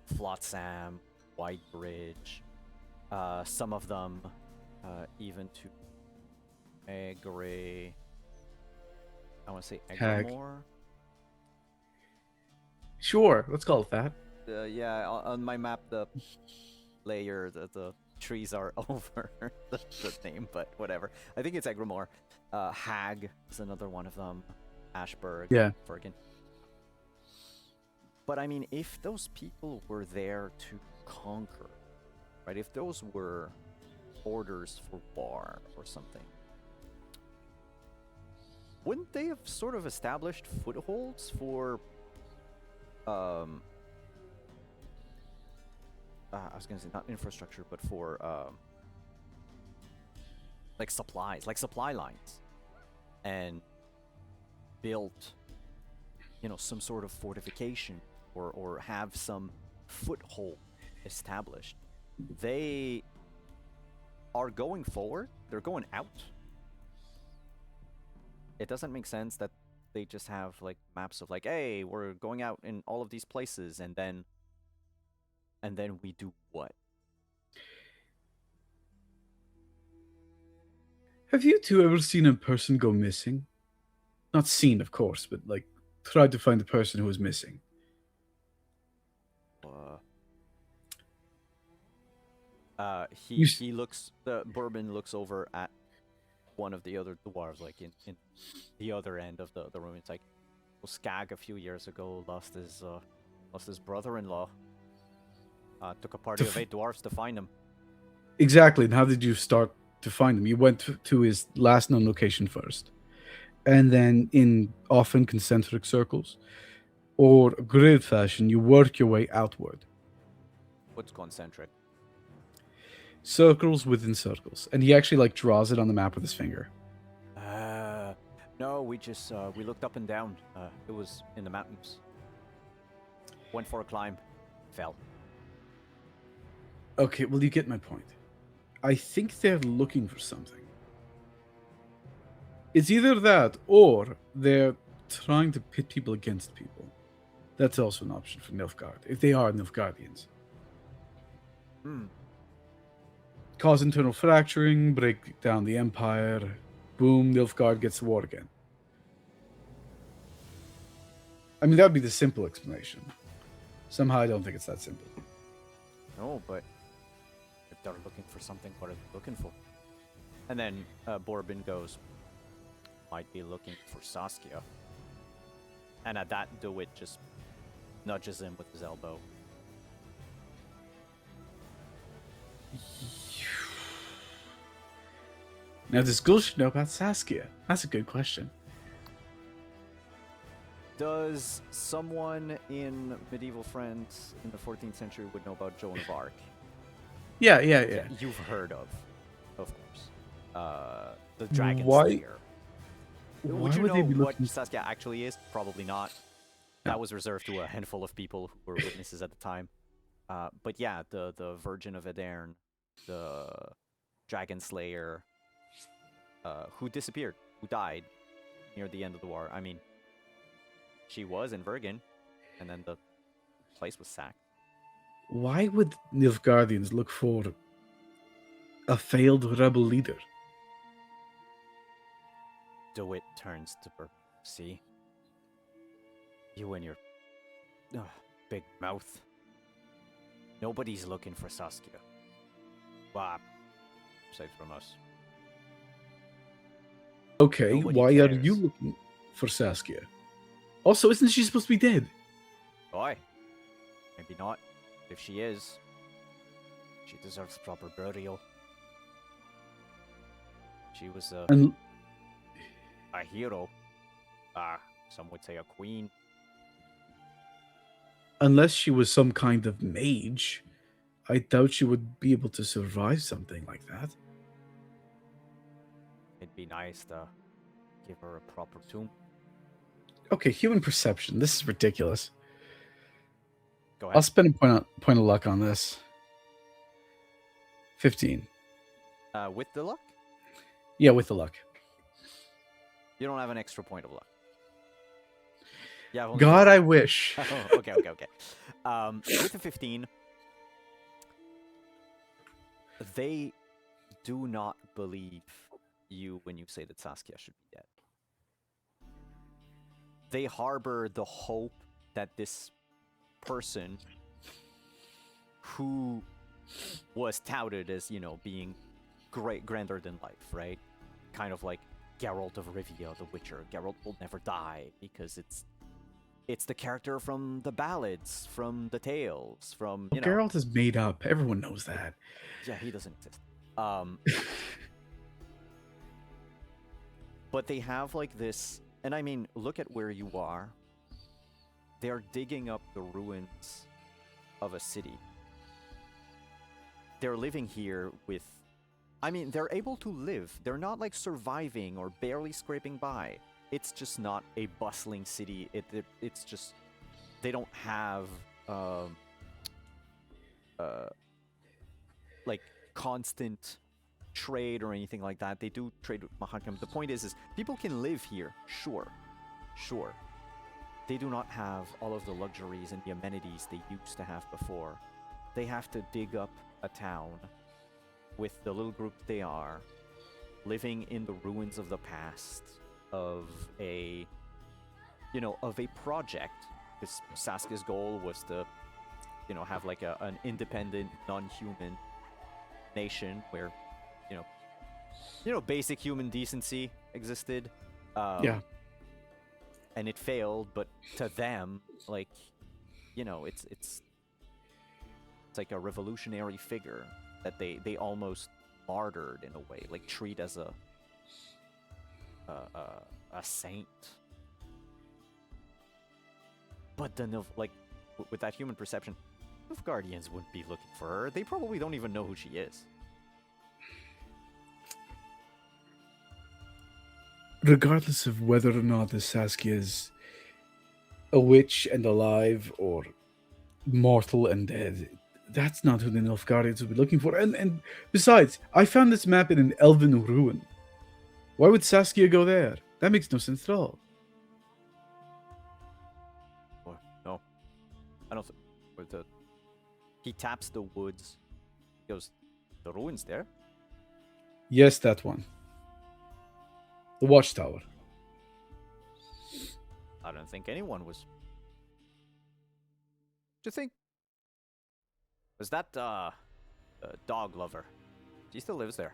Flotsam, White Bridge, some of them even to Egre. I want to say Hag. Egramore. Sure, let's call it that. Yeah, on my map, the layer, the trees are over the name, but whatever. I think it's Egramore. Hag is another one of them. Ashburg. Yeah. Fergan. But I mean, if those people were there to conquer, right? If those were orders for war or something, wouldn't they have sort of established footholds for I was gonna say not infrastructure, but for like supplies, like supply lines, and built, some sort of fortification or have some foothold established. They are going forward. They're going out. It doesn't make sense that they just have like maps of like, hey, we're going out in all of these places, and then we do what? Have you two ever seen a person go missing? Not seen, of course, but like tried to find the person who was missing. He looks. The Bourbon looks over at one of the other dwarves, like in the other end of the room. It's like, well, Skag a few years ago lost his brother-in-law. Took a party of 8 dwarves to find him. Exactly. And how did you start to find him? You went to his last known location first, and then in often concentric circles or grid fashion, you work your way outward. What's concentric? Circles within circles. And he actually like draws it on the map with his finger. No, we just we looked up and down. It was in the mountains. Went for a climb, fell. Okay, well, you get my point. I think they're looking for something. It's either that or they're trying to pit people against people. That's also an option for Nilfgaard, if they are Nilfgaardians. Cause internal fracturing, break down the empire, boom, Nilfgaard gets the war again. I mean, that would be the simple explanation. Somehow I don't think it's that simple. No, but if they're looking for something, what are they looking for? And then Borbin goes, might be looking for Saskia. And at that, DeWitt just nudges him with his elbow. Now, does Gul should know about Saskia? That's a good question. Does someone in medieval France in the 14th century would know about Joan of Arc? Yeah. You've heard of course. The Dragon Why- Slayer. Why Would you would know they be what looking? Saskia actually is? Probably not. That was reserved to a handful of people who were witnesses at the time. But yeah, the Virgin of Edern, the Dragon Slayer, who disappeared, who died near the end of the war. I mean, she was in Bergen, and then the place was sacked. Why would Nilfgaardians look for a failed rebel leader? DeWitt turns to her. See? You and your big mouth. Nobody's looking for Saskia. Well, aside from us. Okay, Nobody why are cares. you looking for Saskia? Also, isn't she supposed to be dead? Why? Maybe not. If she is, she deserves proper burial. She was a And hero. Some would say a queen. unless she was some kind of mage, I doubt she would be able to survive something like that. It'd be nice to give her a proper tomb. Okay, human perception. This is ridiculous. Go I'll ahead. spend a point of luck on this. 15. With the luck? Yeah, with the luck. You don't have an extra point of luck. Yeah. God, I wish. Oh, okay. With the 15, they do not believe you when you say that Saskia should be dead. They harbor the hope that this person who was touted as, being grander than life, right? Kind of like Geralt of Rivia, the Witcher. Geralt will never die because it's the character from the ballads, from the tales, from Geralt is made up. Everyone knows that. Yeah, he doesn't exist. But they have like this, and I mean, look at where you are. They're digging up the ruins of a city. They're living here with, I mean, they're able to live. They're not like surviving or barely scraping by. It's just not a bustling city. It's just, they don't have like constant trade or anything like that. They do trade with Mahakam. The point is people can live here, sure. They do not have all of the luxuries and the amenities they used to have before. They have to dig up a town with the little group they are, living in the ruins of the past, of a project. Because Saskia's goal was to, have like an independent, non-human nation where, basic human decency existed. Yeah. And it failed, but to them, like, it's like a revolutionary figure that they almost martyred in a way, like treat as a saint. But the with that human perception, Nilfgaardians wouldn't be looking for her. They probably don't even know who she is. Regardless of whether or not the Saskia is a witch and alive or mortal and dead, that's not who the Nilfgaardians would be looking for. And besides, I found this map in an elven ruin. Why would Saskia go there? That makes no sense at all. No, I don't. He taps the woods. He goes, the ruins there. Yes, that one. The watchtower. I don't think anyone was. Do you think? Was that dog lover? He still lives there.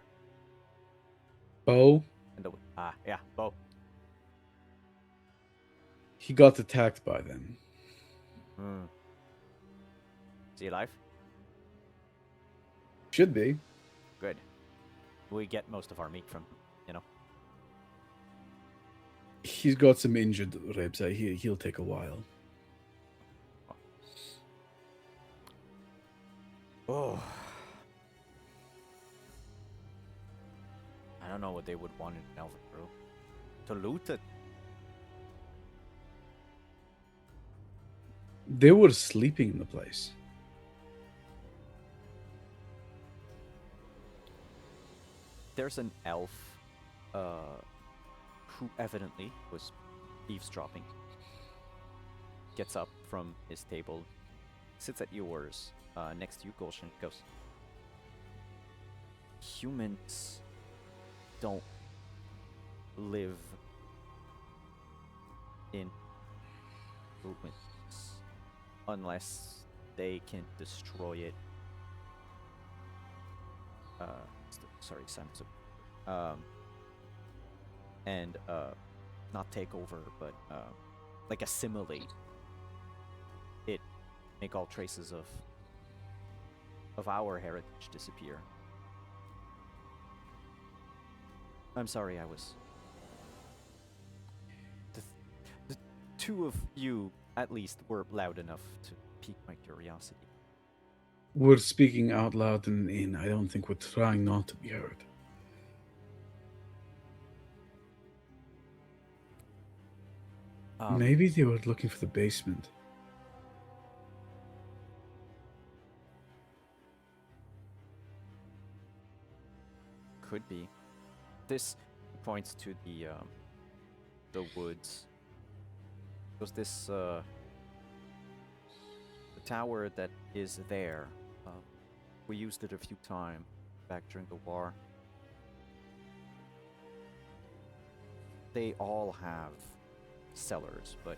Bo? Yeah, Bo. He got attacked by them. Is he alive? Should be. Good. We get most of our meat from, He's got some injured ribs. He'll take a while. Oh. I don't know what they would want in an elven room. To loot it. They were sleeping in the place. There's an elf who evidently was eavesdropping. Gets up from his table, sits at yours, next to you, Gulshan, goes, humans don't live in ruins unless they can destroy it. Sorry, Sam's and not take over, but like assimilate it, make all traces of our heritage disappear. I'm sorry, I was. The two of you, at least, were loud enough to pique my curiosity. We're speaking out loud in an inn. I don't think we're trying not to be heard. Maybe they were looking for the basement. Could be. This points to the woods. Was this the tower that is there? We used it a few times back during the war. They all have cellars, but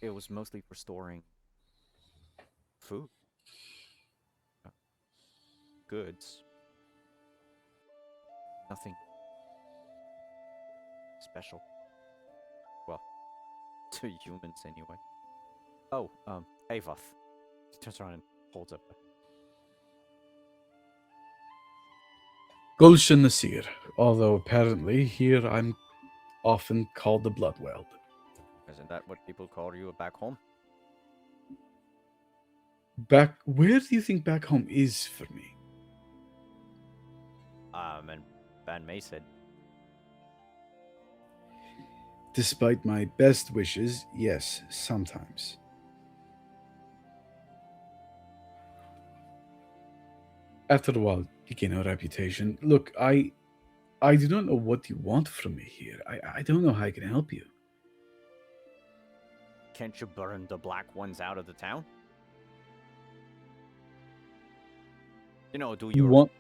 it was mostly for storing food, goods. Nothing special. Well, to humans anyway. Oh, Avoth. He turns around and holds up. Gulshan Nasir, although apparently here I'm often called the Bloodweld. Isn't that what people call you back home? Where do you think back home is for me? And Van May said, Despite my best wishes, yes, sometimes. After a while, you gain a reputation. Look, I do not know what you want from me here. I don't know how I can help you. can't you burn the black ones out of the town? Do You your... want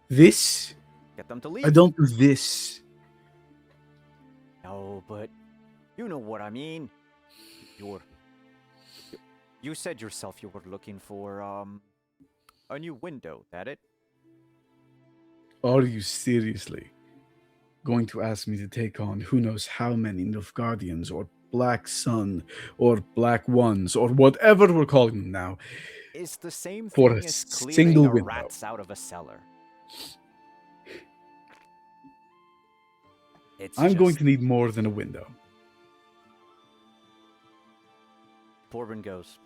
this? Get them to leave. I don't do this. No, but you know what I mean. You said yourself you were looking for, a new window, that it? Are you seriously going to ask me to take on who knows how many Nilfgaardians or Black Sun or Black Ones or whatever we're calling them now It's the same for thing a as clearing single a window? rats out of a cellar. It's I'm going just- to need more than a window. Bourbon goes,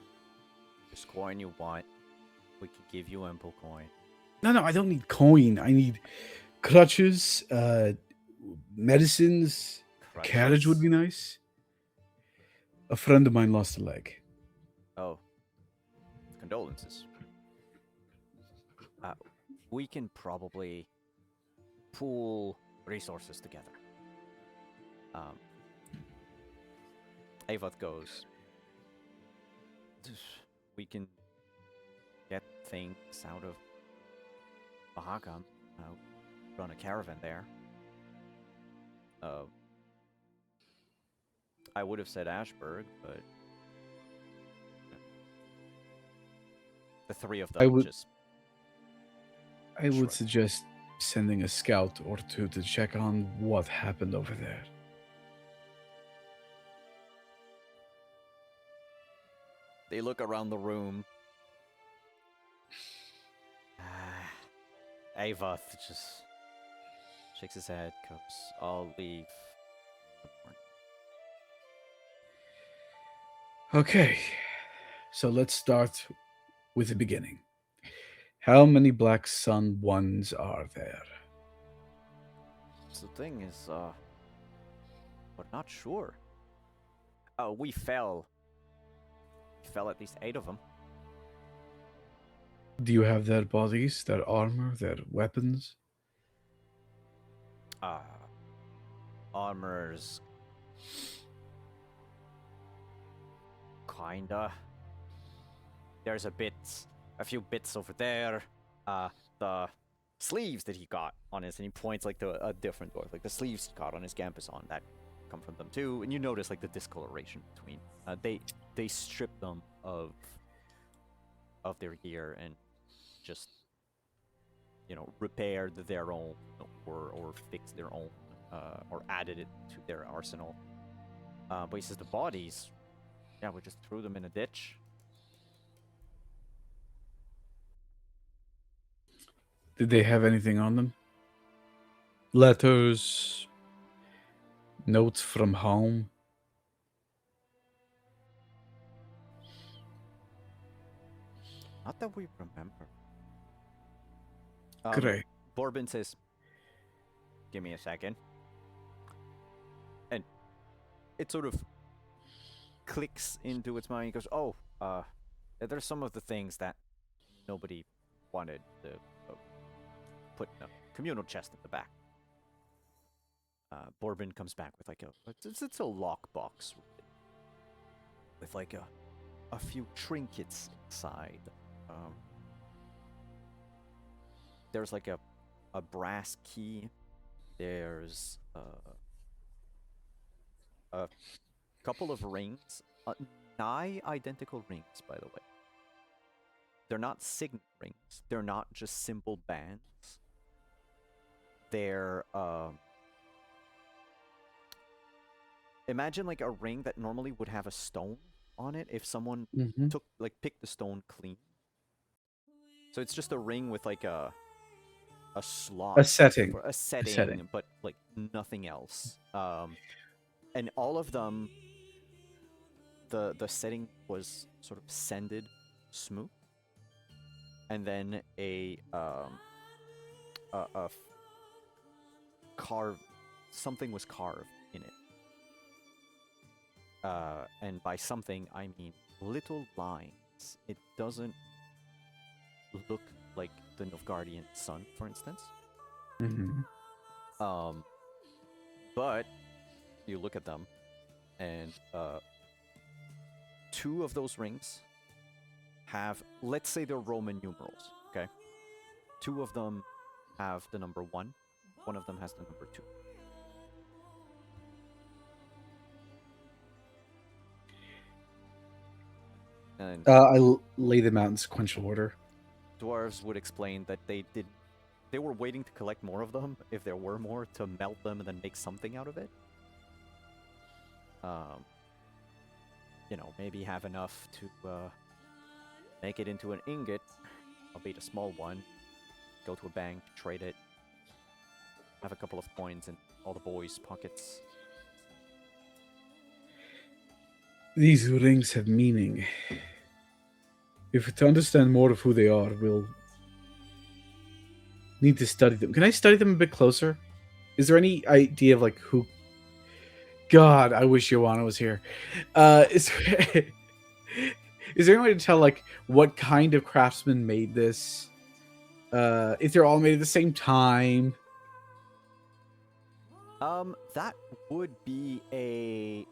"This coin you want, we could give you ample coin." No, I don't need coin. I need crutches, medicines. A carriage would be nice. A friend of mine lost a leg. Oh, condolences. We can probably pool resources together. Avath goes, "We can get things out of Bahagan, run a caravan there." I would have said Ashburg, but the three of them I would Shrug. suggest sending a scout or two to check on what happened over there. They look around the room. Avath just shakes his head, goes, "I'll leave." Okay, so let's start with the beginning. How many Black Sun ones are there? So the thing is, we're not sure. We fell at least 8 of them. Do you have their bodies, their armor, their weapons? Armors. Kinda. There's a few bits over there. The sleeves that he got on his, and he points like to a different door, like the sleeves he got on his Gambeson that come from them too. And you notice like the discoloration between. They stripped them of their gear and just repaired their own or fixed their own or added it to their arsenal. But he says the bodies, yeah, we just threw them in a ditch. Did they have anything on them? Letters, notes from home? Not that we remember. Great. Bourbon says, "Give me a second." And it sort of clicks into its mind. He goes, "Oh, there's some of the things that nobody wanted to put in a communal chest at the back." Bourbon comes back with like it's a lockbox with like a few trinkets inside. There's like a brass key. There's a couple of rings, nigh identical rings, by the way. They're not signet rings. They're not just simple bands. They're imagine like a ring that normally would have a stone on it if someone Mm-hmm. picked the stone clean. So it's just a ring with like a slot, A setting. for a setting, setting. but like nothing else. And all of them, the setting was sort of sanded smooth, and then carved, something was carved in it. And by something I mean little lines. It doesn't look like the Nilfgaardian sun, for instance. Mm-hmm. But you look at them, and 2 of those rings have, let's say they're Roman numerals, okay? 2 of them have the number 1. One of them has the number 2. And Lay them out in sequential order. dwarves would explain that they didn't they were waiting to collect more of them, if there were more, to melt them and then make something out of it. You know, maybe have enough to make it into an ingot, albeit a small one. Go to a bank, trade it. Have a couple of coins in all the boys' pockets. These rings have meaning. If to understand more of who they are, we'll need to study them. Can I study them a bit closer? Is there any idea of like who? God, I wish Joanna was here. Is there any way to tell like what kind of craftsman made this? If they're all made at the same time? That would be a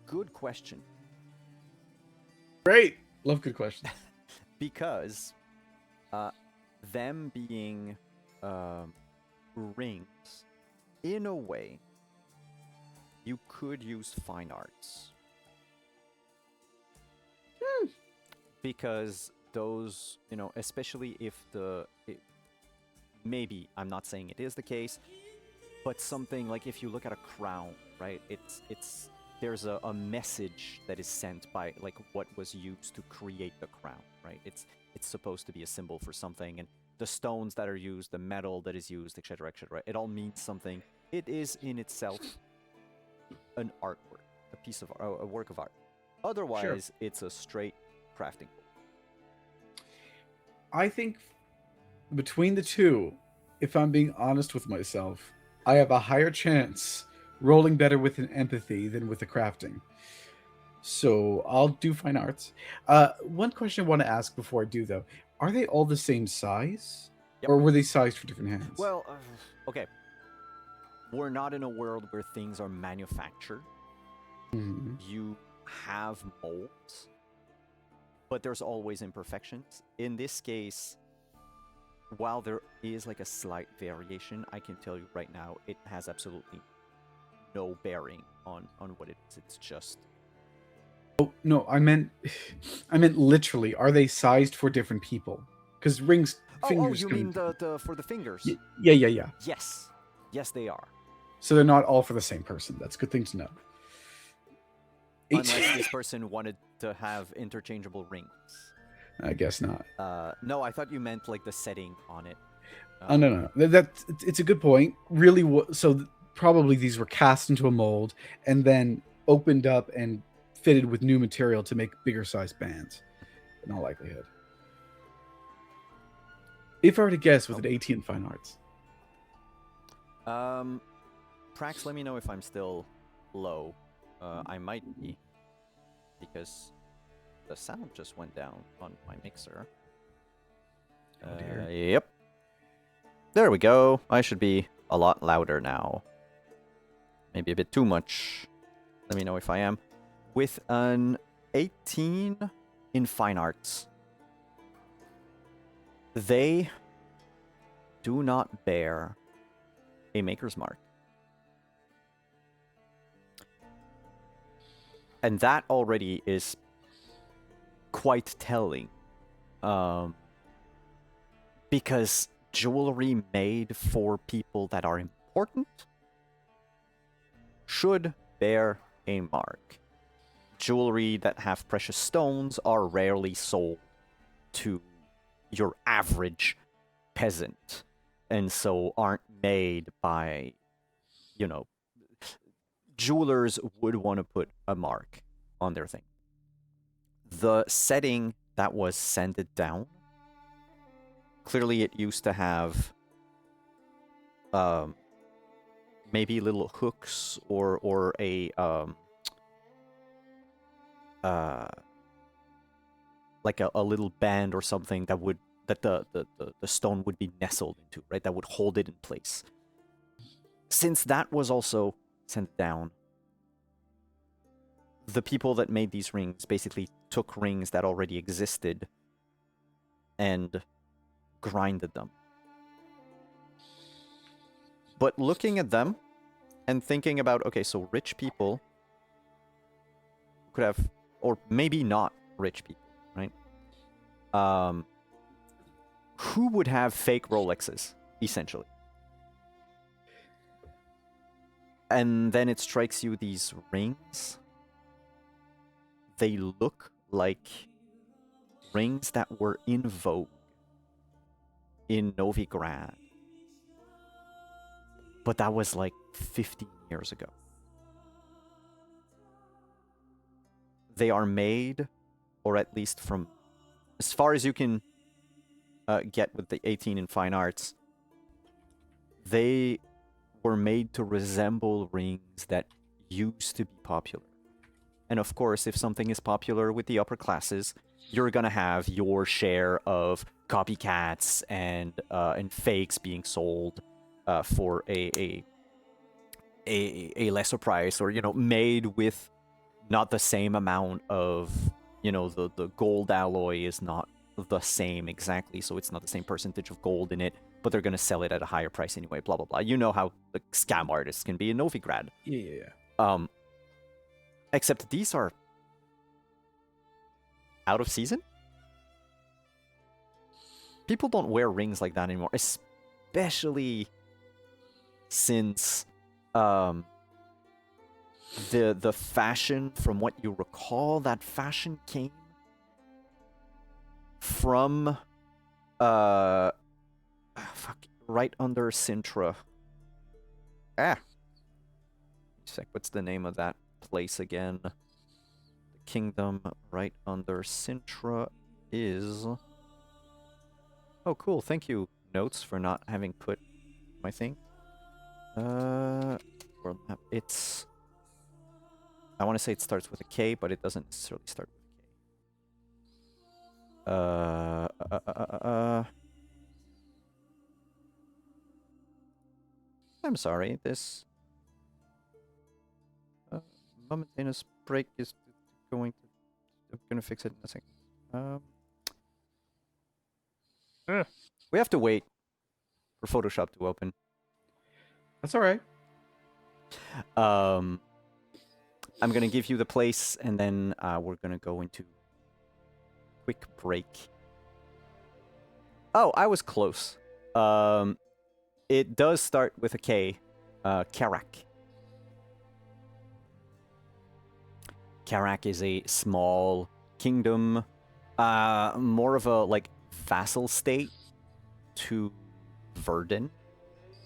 good question. Great, love good questions. Because them being rings, in a way, you could use fine arts. Because those, you know, especially if maybe, I'm not saying it is the case, but something like if you look at a crown, right? There's a message that is sent by like what was used to create the crown, right? It's supposed to be a symbol for something, and the stones that are used, the metal that is used, etc., etc. It all means something. It is in itself an artwork, a work of art. Otherwise, it's a straight crafting. I think between the two, if I'm being honest with myself, I have a higher chance rolling better with an empathy than with the crafting. So I'll do fine arts. One question I want to ask before I do, though. Are they all the same size? Yep. Or were they sized for different hands? Well, okay. We're not in a world where things are manufactured. Mhm. You have molds, but there's always imperfections. In this case, while there is like a slight variation, I can tell you right now, it has absolutely no bearing on what it is. It's just... Oh, no, I meant literally. Are they sized for different people? Because rings, fingers. You mean the for the fingers? Yeah. Yes, they are. So they're not all for the same person. That's a good thing to know. Unless this person wanted to have interchangeable rings. I guess not. No, I thought you meant like the setting on it. No. It's a good point. Really, so probably these were cast into a mold and then opened up and fitted with new material to make bigger sized bands. In all likelihood. If I were to guess with an 18 fine arts. Prax, let me know if I'm still low. I might be, because the sound just went down on my mixer. Oh dear. Yep. There we go. I should be a lot louder now. Maybe a bit too much. Let me know if I am. With an 18 in fine arts, they do not bear a maker's mark. And that already is quite telling. Because jewelry made for people that are important should bear a mark. Jewelry that have precious stones are rarely sold to your average peasant, and so aren't made by, you know, jewelers would want to put a mark on their thing. The setting that was sanded down, clearly it used to have maybe little hooks or a like a little band or something that the stone would be nestled into, right? That would hold it in place. Since that was also sent down, the people that made these rings basically took rings that already existed and grinded them. But looking at them and thinking about, okay, so rich people could have, or maybe not rich people, right? who would have fake Rolexes, essentially? And then it strikes you these rings. They look like rings that were in vogue in Novigrad. But that was like 15 years ago. They are made, or at least from as far as you can get with the 18 in fine arts, they were made to resemble rings that used to be popular. And of course, if something is popular with the upper classes, you're gonna have your share of copycats and fakes being sold for a lesser price, or made with not the same amount of the gold alloy is not the same exactly, so it's not the same percentage of gold in it, but they're gonna sell it at a higher price anyway. Blah blah blah. You know how the scam artists can be in Novigrad. Yeah. Except these are out of season. People don't wear rings like that anymore, especially since the fashion, from what you recall, that fashion came from right under Sintra. What's the name of that place again? The kingdom right under Sintra is... Oh, cool. Thank you, Notes, for not having put my thing. World map. It's... I want to say it starts with a K, but it doesn't necessarily start with a K. I'm sorry, this momentaneous break is going to... I'm gonna fix it in a second. We have to wait for Photoshop to open. That's all right. I'm gonna give you the place, and then we're gonna go into quick break. Oh, I was close. It does start with a K. Karak. Karak is a small kingdom, more of a vassal state to Verdun,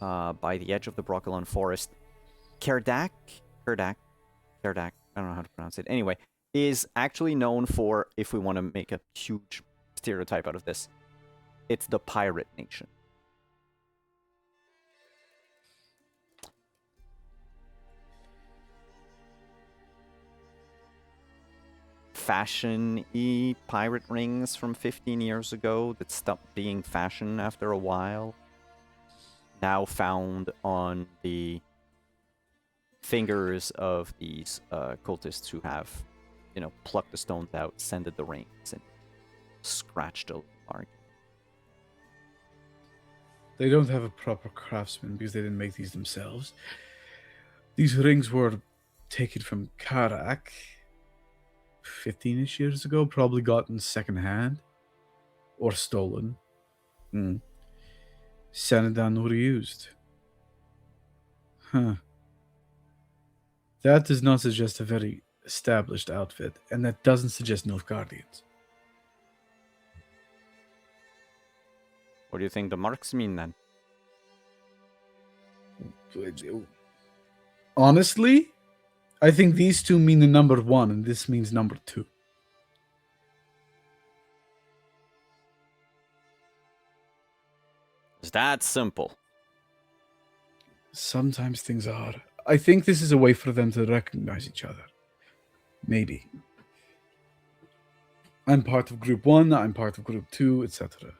by the edge of the Broccolon forest. Kerdak, I don't know how to pronounce it. Anyway, is actually known for, if we want to make a huge stereotype out of this, it's the pirate nation. Fashion-y pirate rings from 15 years ago that stopped being fashion after a while. Now found on the fingers of these cultists who have, plucked the stones out, sanded the rings, and scratched a little mark. They don't have a proper craftsman because they didn't make these themselves. These rings were taken from Karak 15-ish years ago, probably gotten secondhand or stolen. Sanded down or reused. Huh. That does not suggest a very established outfit, and that doesn't suggest Nilfgaardians. What do you think the marks mean then? Honestly, I think these two mean the number 1, and this means number 2. It's that simple. Sometimes things are. I think this is a way for them to recognize each other. Maybe. I'm part of Group 1, I'm part of Group 2, etc.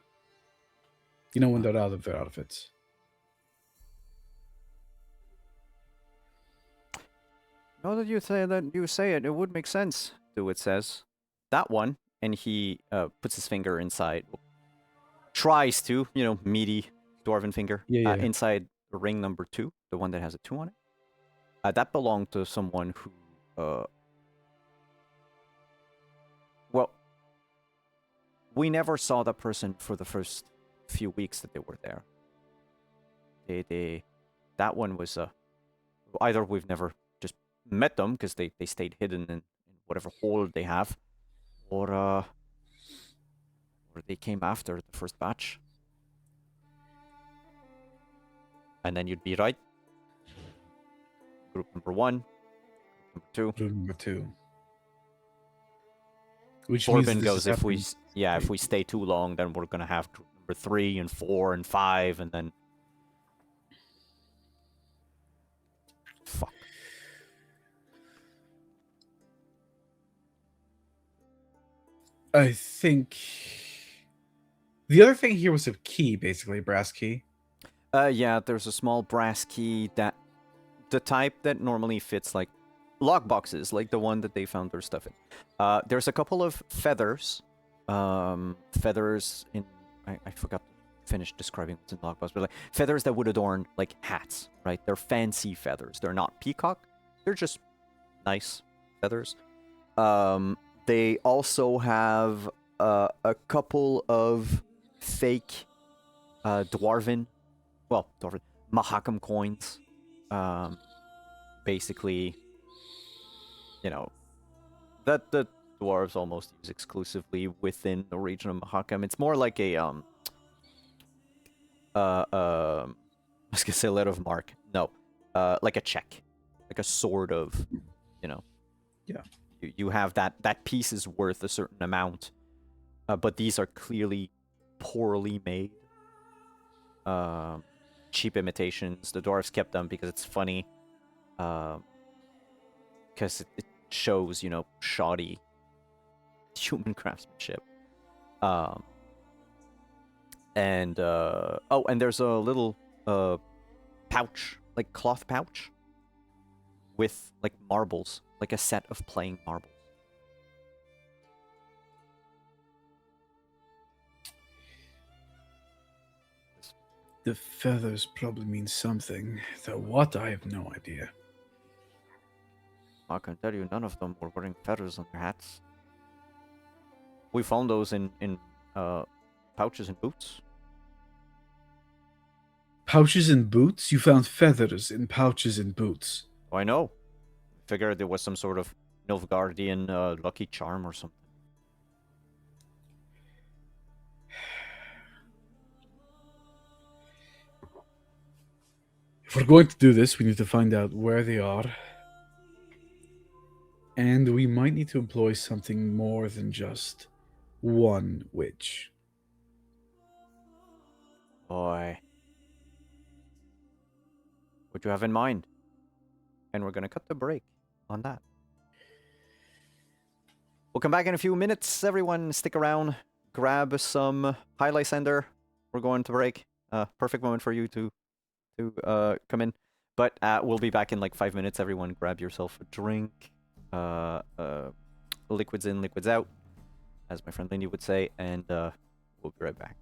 When they're out of their outfits. Now that you say it, it would make sense, Dewitt says. That one, and he puts his finger inside, tries to, meaty dwarven finger, inside ring number 2, the one that has a 2 on it. That belonged to someone who, well, we never saw that person for the first few weeks that they were there. That one was either we've never just met them because they stayed hidden in whatever hole they have, or they came after the first batch. And then you'd be right. Group number 1, group number 2. Group number 2. Which Corbin means goes, if we stay too long, then we're gonna have group number 3 and 4 and 5, and then fuck. I think the other thing here was a key, basically, a brass key. Yeah, there's a small brass key that the type that normally fits like lock boxes, like the one that they found their stuff in. There's a couple of feathers. Feathers in I forgot to finish describing what's in the lockbox, but like feathers that would adorn like hats, right? They're fancy feathers. They're not peacock. They're just nice feathers. They also have a couple of fake dwarven Mahakam coins. Basically, you know, that the dwarves almost use exclusively within the region of Mahakam. It's more like a I was gonna say a letter of mark. No, like a check, like a sort of, you know. Yeah. You have that piece is worth a certain amount, but these are clearly poorly made, cheap imitations. The dwarves kept them because it's funny, because it shows, you know, shoddy human craftsmanship. And there's a little pouch, like cloth pouch, with like marbles, like a set of playing marbles. The feathers probably mean something, though what, I have no idea. I can tell you, none of them were wearing feathers on their hats. We found those in pouches and boots. Pouches and boots? You found feathers in pouches and boots. Oh, I know. Figured there was some sort of Nilfgaardian lucky charm or something. If we're going to do this, we need to find out where they are. And we might need to employ something more than just one witch. Boy. What you have in mind? And we're going to cut the break on that. We'll come back in a few minutes. Everyone, stick around. Grab some High Lysander. We're going to break. Perfect moment for you to come in. But we'll be back in like 5 minutes. Everyone, grab yourself a drink. Liquids in, liquids out, as my friend Lindy would say. And we'll be right back.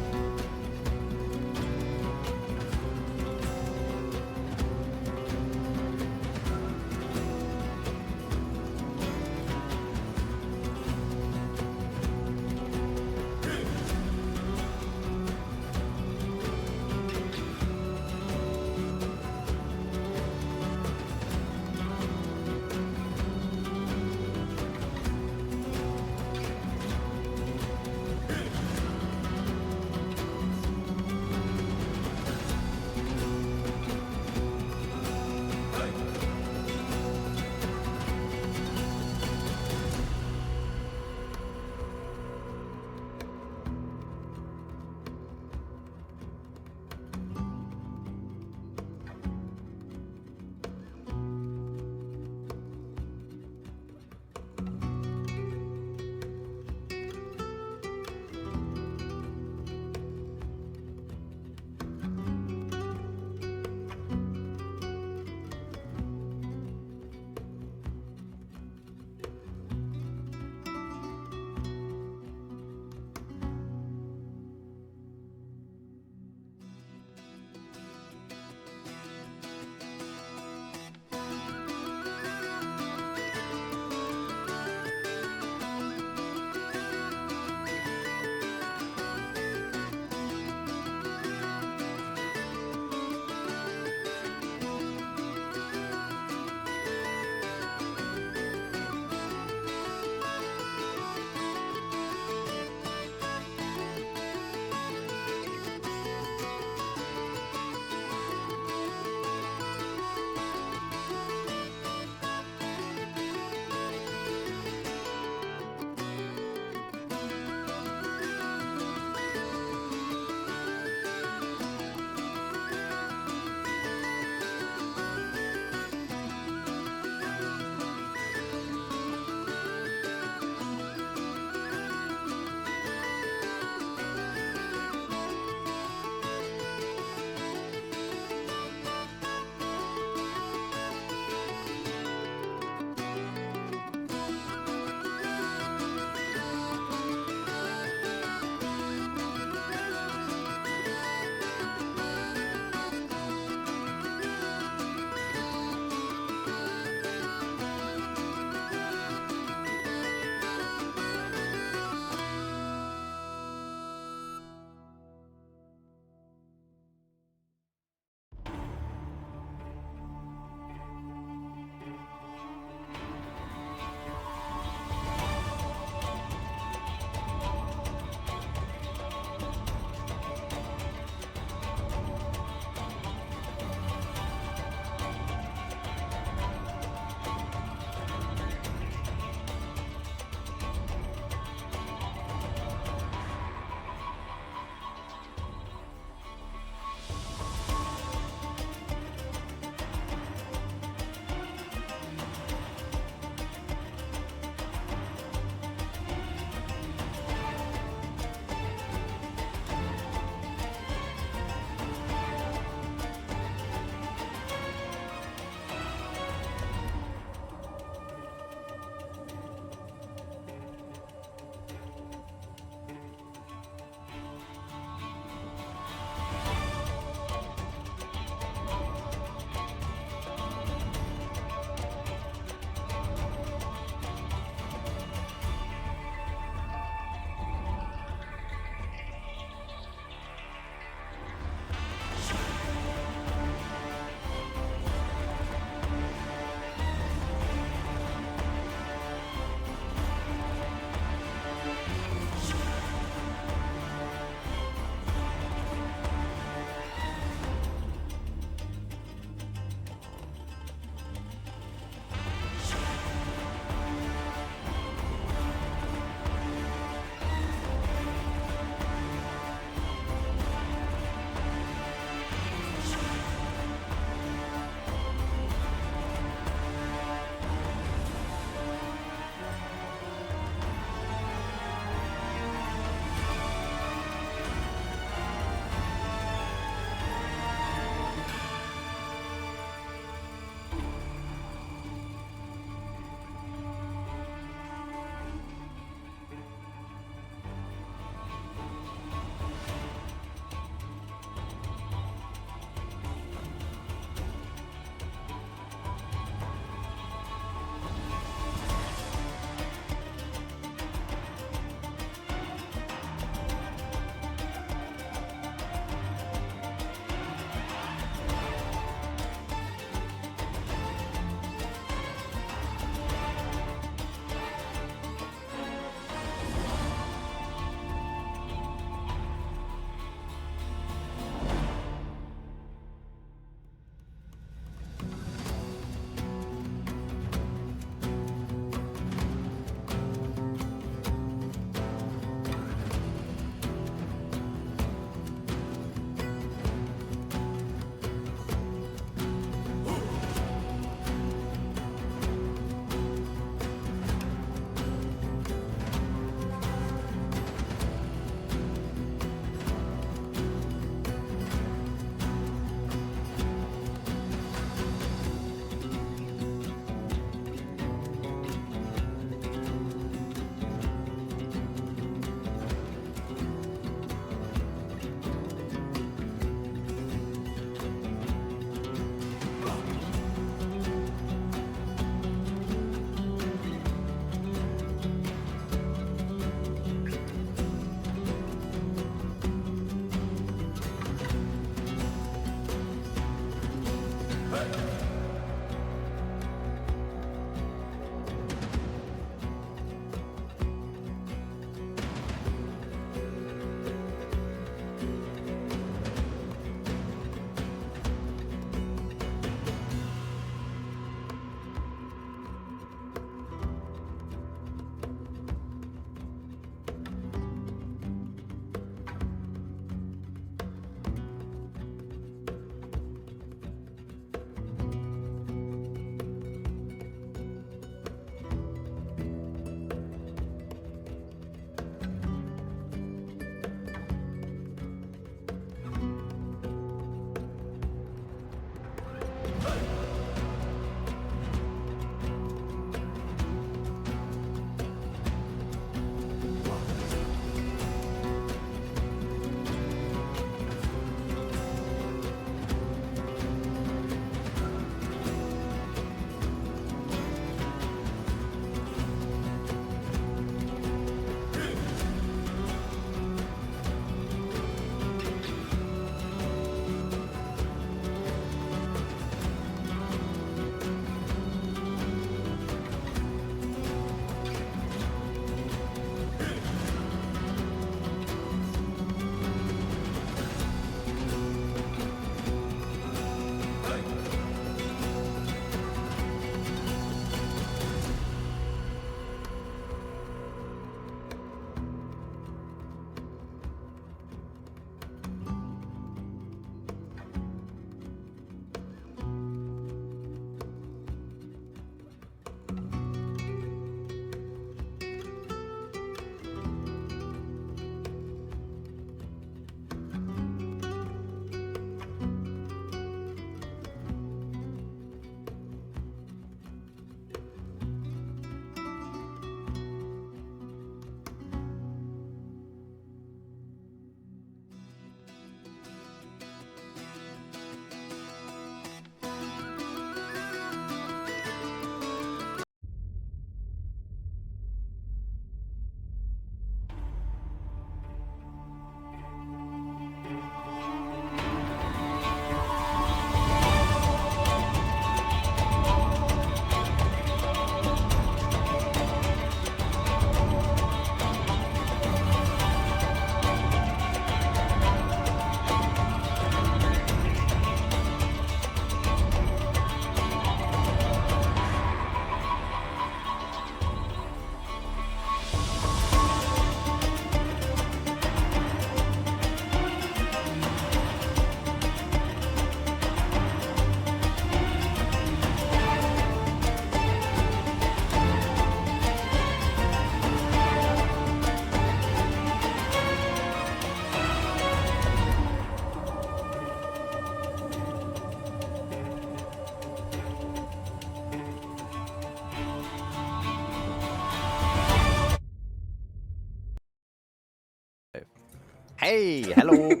Hey, hello.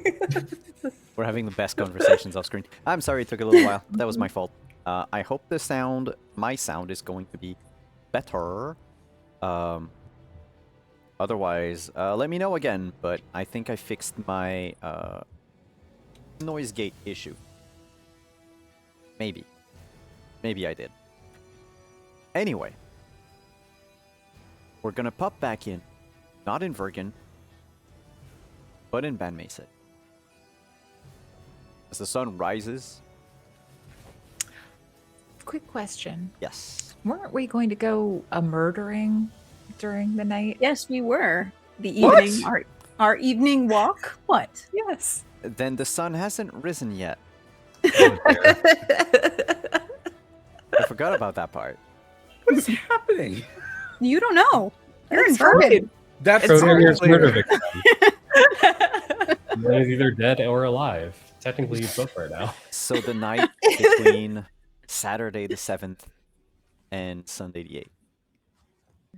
We're having the best conversations off screen. I'm sorry it took a little while. That was my fault. I hope my sound is going to be better. Otherwise, let me know again, but I think I fixed my noise gate issue. Maybe. Maybe I did. Anyway. We're gonna pop back in. Not in Vergen, but in Ban Mesa. As the sun rises. Quick question. Yes. Weren't we going to go a murdering during the night? Yes, we were. The What? evening, our evening walk. What? Yes. Then the sun hasn't risen yet. Oh, dear. I forgot about that part. What is happening? You don't know. You're in That's fine. Vergen. That's It's totally Protagonist clear. murder victim. One is either dead or alive. Technically, he's both right now. So the night between Saturday the 7th and Sunday the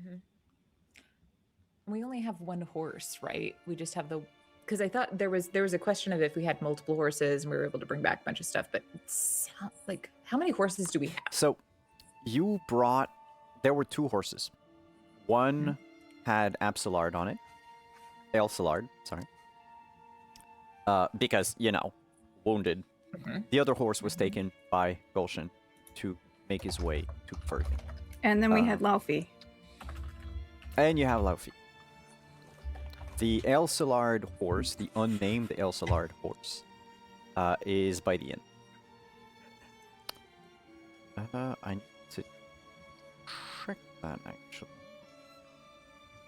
8th. We only have one horse, right? We just have the because I thought there was a question of if we had multiple horses and we were able to bring back a bunch of stuff, but like how many horses do we have? So you brought there were 2 horses. One had Absalard on it. Elsalard, sorry. Because, wounded. The other horse was taken by Gulshan to make his way to Fergan. And then we had Laufey. And you have Laufey. The Elsalard horse, the unnamed Elsalard horse, is by the inn. I need to check that actually.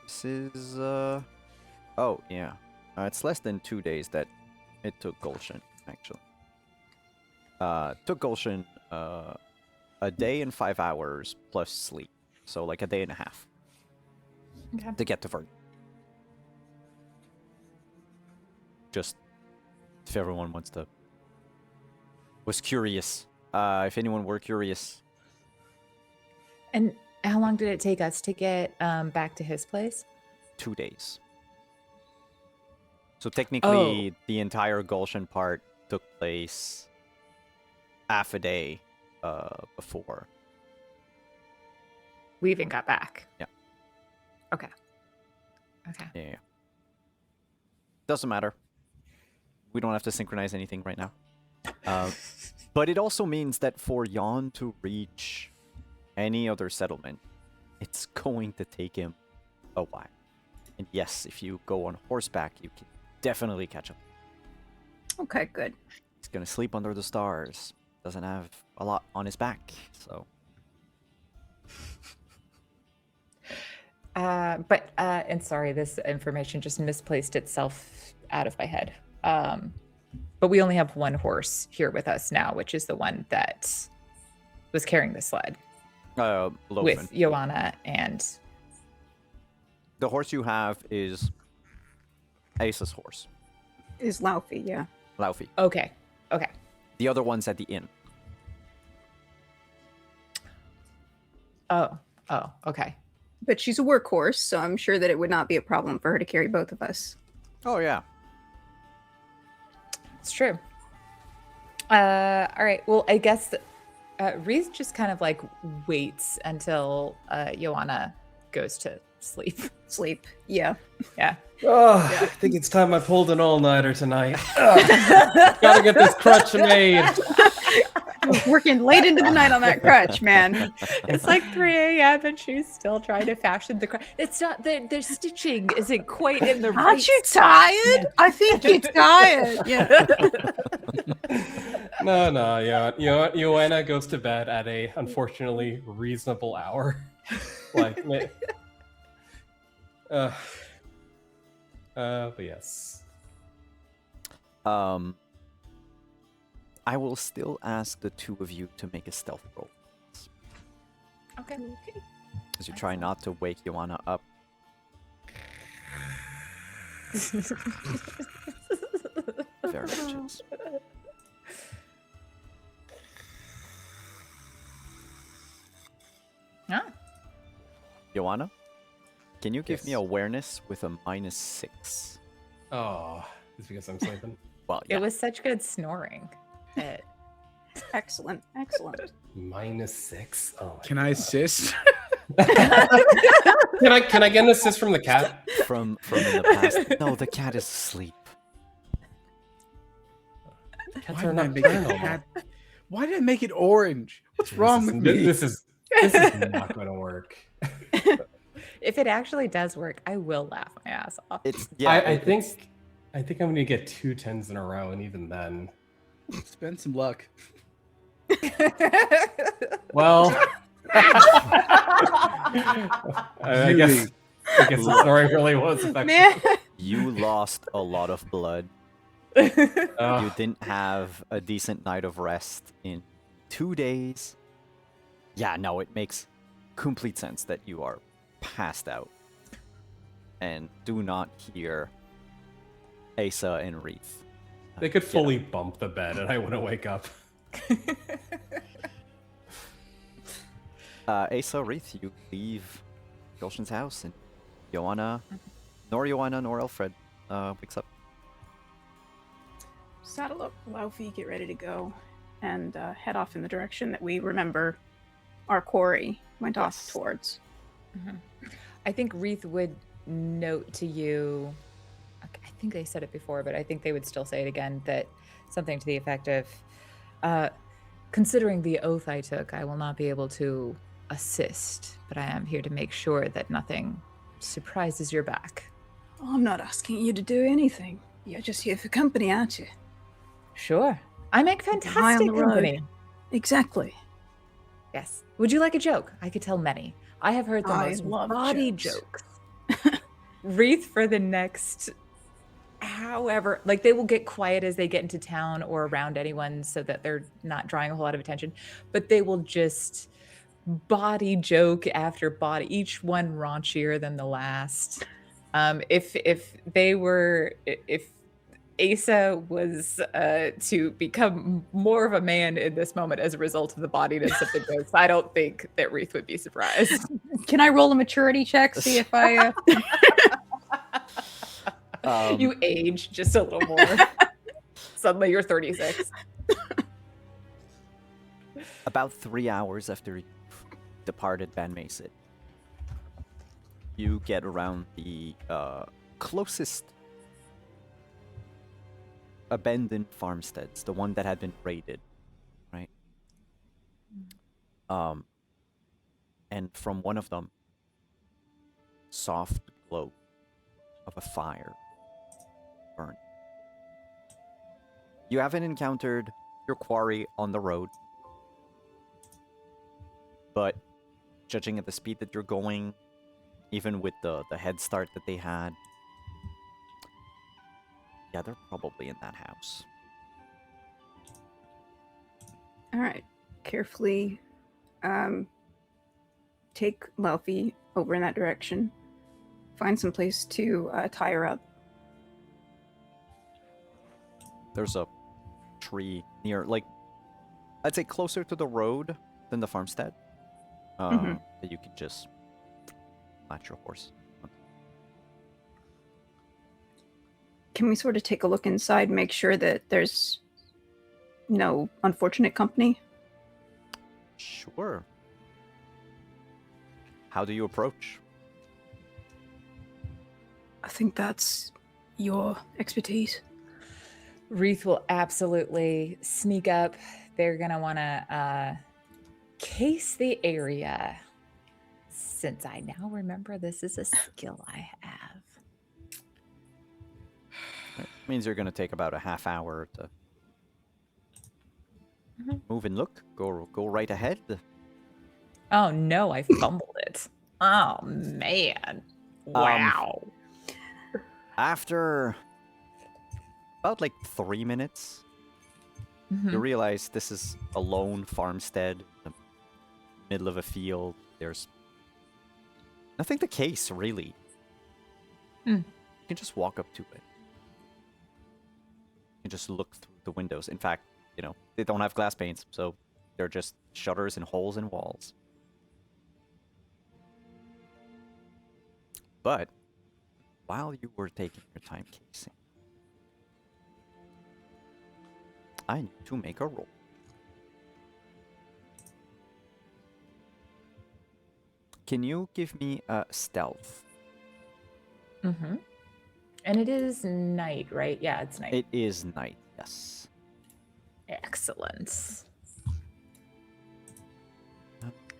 This is oh yeah, it's less than 2 days that it took Gulshan actually. Took Gulshan a day and 5 hours plus sleep, so like a day and a half to get to Vern. Just if everyone was curious. If anyone were curious. And how long did it take us to get back to his place? 2 days. So technically, the entire Gulshan part took place half a day before. We even got back. Yeah. Okay. Yeah. Doesn't matter. We don't have to synchronize anything right now. But it also means that for Jan to reach any other settlement, it's going to take him a while. And yes, if you go on horseback, you can definitely catch up. Okay, good. He's gonna sleep under the stars. Doesn't have a lot on his back, so. And sorry, this information just misplaced itself out of my head. But we only have one horse here with us now, which is the one that was carrying the sled Lofen. with Joanna and. The horse you have is Ace's horse, Is Laufey, yeah. Laufey. Okay. The other one's at the inn. Oh, okay. But she's a workhorse, so I'm sure that it would not be a problem for her to carry both of us. Oh yeah. It's true. All right. Well, I guess Reese just kind of like waits until Joanna goes to sleep. Sleep, yeah. Yeah. Oh, I think it's time I pulled an all-nighter tonight. Gotta get this crutch made. Working late into the night on that crutch, man. It's like 3 a.m. and she's still trying to fashion the crutch. It's not the stitching isn't quite in the right. Aren't you tired? I think you're tired. Yeah. No, yeah. Joanna goes to bed at a unfortunately reasonable hour. But yes. I will still ask the 2 of you to make a stealth roll. Okay. As you try not to wake Joanna up. Very much is. Ah. Joanna, can you give me Yes. awareness with a -6? Oh, It's because I'm sleeping. Well, It was such good snoring. that- Excellent, excellent. -6. Oh my Can I assist? Can I get an assist from the cat? from in the past. No, the cat is asleep. Cats Why are did I make it nocturnal. cat? Why did I make it orange? What's wrong with me? This is not going to work. If it actually does work, I will laugh my ass off. It's I it's- think I'm going to get 2 10s in a row, and even then, Spend some luck. well, I guess the snoring really was effective. Man, you lost a lot of blood. Uh, You didn't have a decent night of rest in 2 days. Yeah, no, it makes complete sense that you are passed out and do not hear Asa and Reef. they could fully bump the bed, and I wouldn't wake up. Asa, Reef, you leave Goshen's house, and Joanna, nor Alfred wakes up. saddle up Laufey, get ready to go, and head off in the direction that we remember our quarry went off Yes. towards. I think Reeth would note to you, I think they said it before, but I think they would still say it again, that something to the effect of, considering the oath I took, I will not be able to assist, but I am here to make sure that nothing surprises your back. Oh, I'm not asking you to do anything. You're just here for company, aren't you? Sure. I make high on fantastic the road. company. Exactly. Yes. Would you like a joke? I could tell many. I have heard the I most love body jokes. jokes. Wreath for the next however, like they will get quiet as they get into town or around anyone so that they're not drawing a whole lot of attention, but they will just body joke after body, each one raunchier than the last. If Asa was to become more of a man in this moment as a result of the bodiness of the jokes, I don't think that Wreath would be surprised. Can I roll a maturity check? See if I. You age just a little more. Suddenly you're 36. About 3 hours after you departed Ban Masid, you get around the closest abandoned farmsteads, the one that had been raided, right? And from one of them, soft glow of a fire burn. You haven't encountered your quarry on the road, but judging at the speed that you're going, even with the head start that they had, yeah, they're probably in that house. All right. Carefully take Laufey over in that direction. Find some place to tie her up. There's a tree near, like, I'd say closer to the road than the farmstead, Mhm. that you could just latch your horse. Can we sort of take a look inside, make sure that there's no unfortunate company? Sure. How do you approach? I think that's your expertise. Wreath will absolutely sneak up. They're going to want to case the area. Since I now remember this is a skill I have. It means you're going to take about a half hour to Mhm. move and look. Go right ahead. Oh no, I fumbled it. Oh man. Wow. After about like 3 minutes, Mhm. you realize this is a lone farmstead, in the middle of a field. There's nothing to case, really. Hmm. You can just walk up to it. You can just look through the windows. In fact, you know, they don't have glass panes, so they're just shutters and holes in walls. But while you were taking your time casing, I need to make a roll. Can you give me a stealth? Mm-hmm. And it is night, right? Yeah, it's night. It is night, yes. Excellent.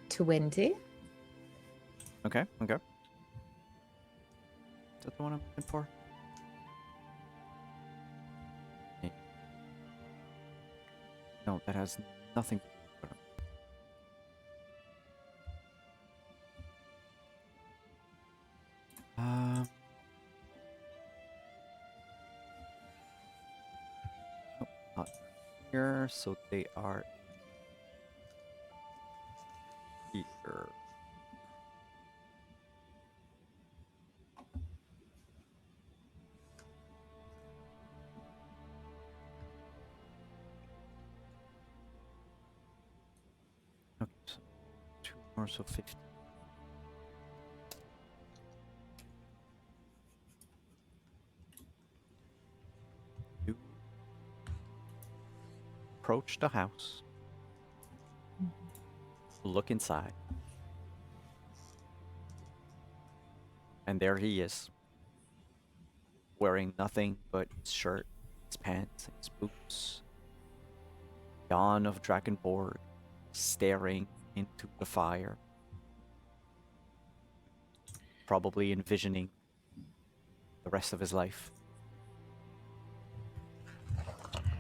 20. Okay. Is that the one I'm looking for? Okay. No, that has nothing. Nope, not here. So they are here. Okay, so 2 more, so 50. You approach the house, look inside, and there he is, wearing nothing but his shirt, his pants, and his boots. Dawn of Dragonborn, staring into the fire, probably envisioning the rest of his life.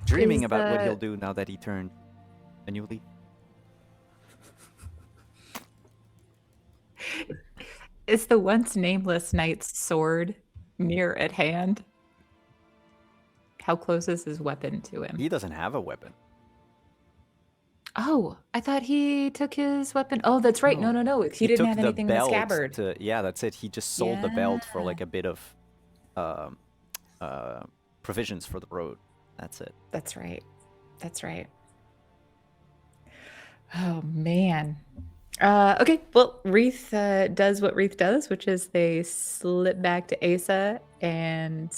Dreaming about what he'll do now that he turned a new leaf. Is the once nameless knight's sword near at hand? How close is his weapon to him? He doesn't have a weapon. Oh, I thought he took his weapon. Oh, that's right. No. He didn't took have the anything in the belt scabbard. Yeah, that's it. He just sold the belt for like a bit of provisions for the road. That's it. That's right. Oh, man. Okay, well, Wreath does what Wreath does, which is they slip back to Asa and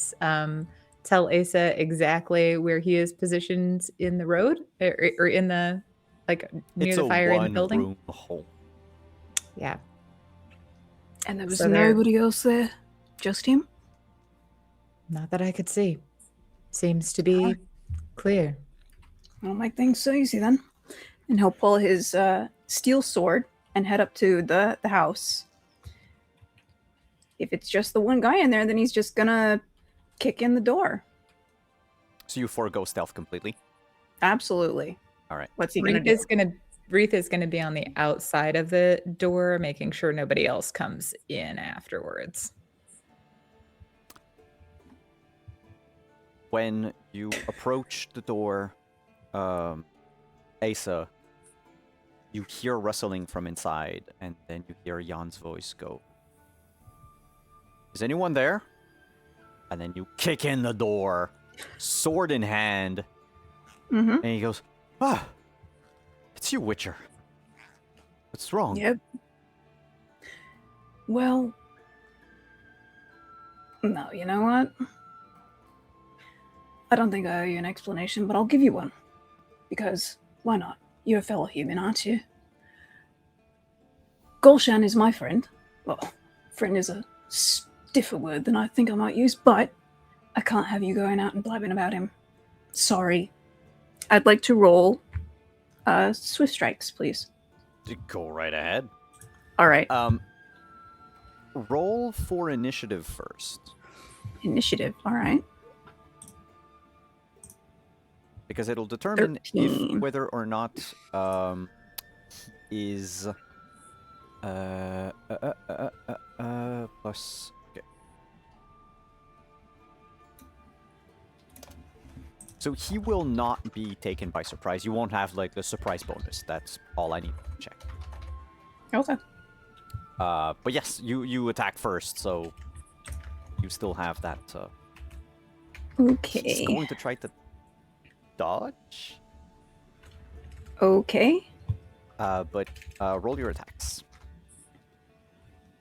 tell Asa exactly where he is positioned in the road or in the, like, near the fire in the building. It's a one-room home. Yeah. And there was So they're- nobody else there? Just him? Not that I could see. Seems to be clear. I'll make things so easy then. And he'll pull his steel sword and head up to the house. If it's just the one guy in there, then he's just gonna kick in the door. So you forego stealth completely? Absolutely. All right. What's he gonna do? Wreath is gonna be on the outside of the door, making sure nobody else comes in afterwards. When you approach the door, Asa, you hear rustling from inside, and then you hear Jan's voice go, "Is anyone there?" And then you kick in the door, sword in hand, Mm-hmm. and he goes, "Ah, it's you, Witcher. What's wrong?" Yep. Well, no, you know what? I don't think I owe you an explanation, but I'll give you one. Because, why not? You're a fellow human, aren't you? Golshan is my friend. Well, friend is a stiffer word than I think I might use, but I can't have you going out and blabbing about him. Sorry. I'd like to roll Swift Strikes, please. Go right ahead. All right. Roll for initiative first. Initiative, all right. Because it'll determine 13. if whether or not is plus. Okay. So he will not be taken by surprise. You won't have like the surprise bonus. That's all I need to check. Okay. But yes, you attack first, so you still have that. Okay. He's going to try to dodge. Okay. But roll your attacks.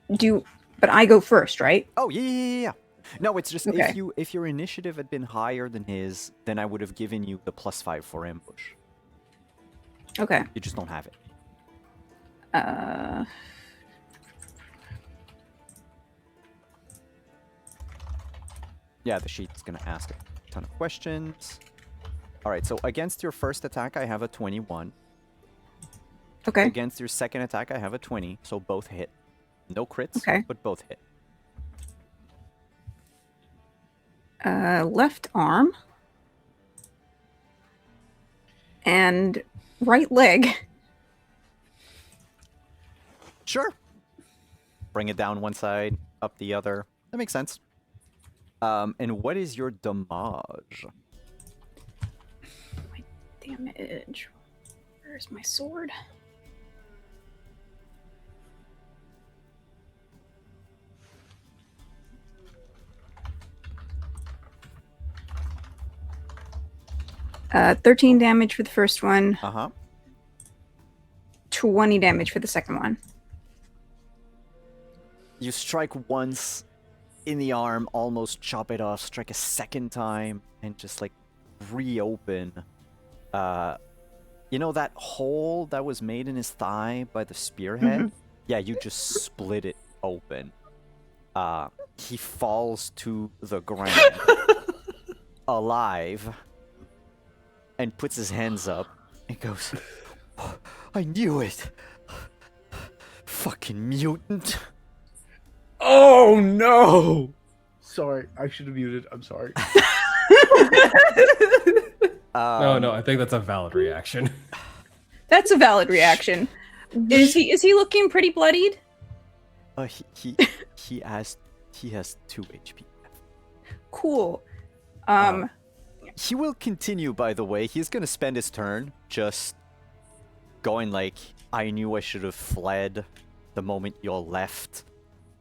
But I go first, right? Oh yeah. No, it's just Okay. if your initiative had been higher than his, then I would have given you the +5 for ambush. Okay. You just don't have it. Yeah, the sheet's gonna ask a ton of questions. All right, so against your first attack, I have a 21. Okay. Against your second attack, I have a 20, so both hit. No crits, Okay. but both hit. Left arm. And right leg. Sure. Bring it down one side, up the other. That makes sense. And what is your damage? My damage. Where's my sword? Uh, 13 damage for the first one. Uh-huh. 20 damage for the second one. You strike once in the arm, almost chop it off, strike a second time, and just like reopen. You know that hole that was made in his thigh by the spearhead? Mhm. Yeah, you just split it open. He falls to the ground alive and puts his hands up and goes, "Oh, I knew it. Fucking mutant." Oh no! Sorry, I should have muted. I'm sorry. No, I think that's a valid reaction. That's a valid reaction. Is he looking pretty bloodied? He has 2 HP left. Cool. He will continue, by the way. He's gonna spend his turn just going like, I knew I should have fled the moment you all left.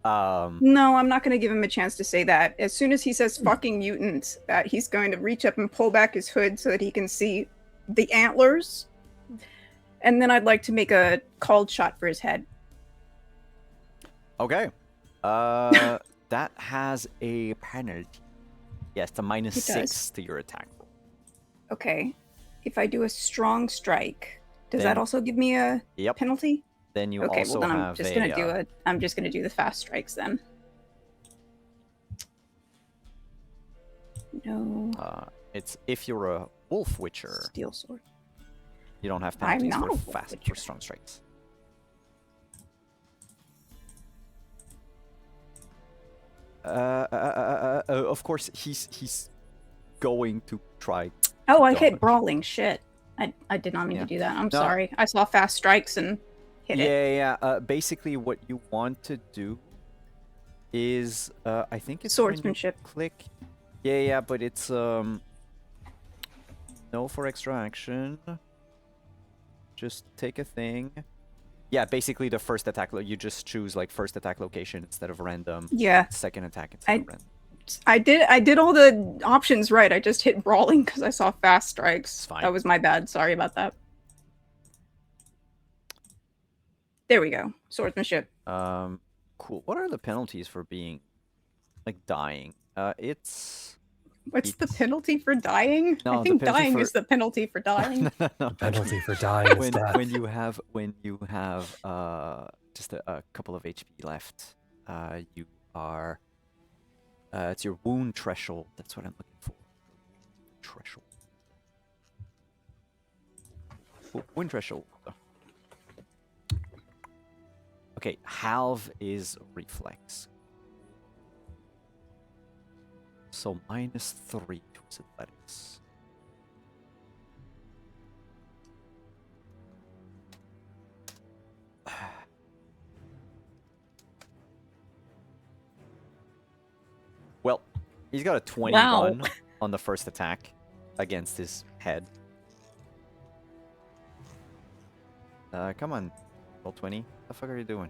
No, I'm not going to give him a chance to say that. As soon as he says fucking mutants, that he's going to reach up and pull back his hood so that he can see the antlers. And then I'd like to make a called shot for his head. Okay. That has a penalty. Yes, it's a It -6 does. to your attack roll. Okay. If I do a strong strike, does Then- that also give me a Yep. penalty? Then you Okay, also well then I'm have just a, gonna do it. I'm just gonna do the fast strikes then. No. It's if you're a wolf witcher, Steel sword. you don't have I'm penalties not a for wolf fast witcher. for strong strikes. Of course, he's going to try. Oh, I dodge. hit brawling. Shit. I did not mean Yeah. to do that. I'm No. sorry. I saw fast strikes and hit it. Yeah. Basically, what you want to do is, I think it's when you Swordsmanship. click. Yeah, but it's no for extra action. Just take a thing. Yeah, basically the first attack. You just choose like first attack location instead of random. Yeah, Second attack instead of random. I did all the options right. I just hit brawling because I saw fast strikes. It's fine. That was my bad. Sorry about that. There we go. Swordsmanship. Cool. What are the penalties for being like dying? It's What's the It's- penalty for dying? No, I the think penalty dying for- is the penalty for dying. no, Penalty for dying is when death. when you have just a couple of HP left, you are it's your wound threshold. That's what I'm looking for. Threshold. Wound threshold. Okay, halve is reflex. So -3 to his athletics. Well, he's got a 21 on the first attack against his head. Come on, roll 20. What the fuck are you doing?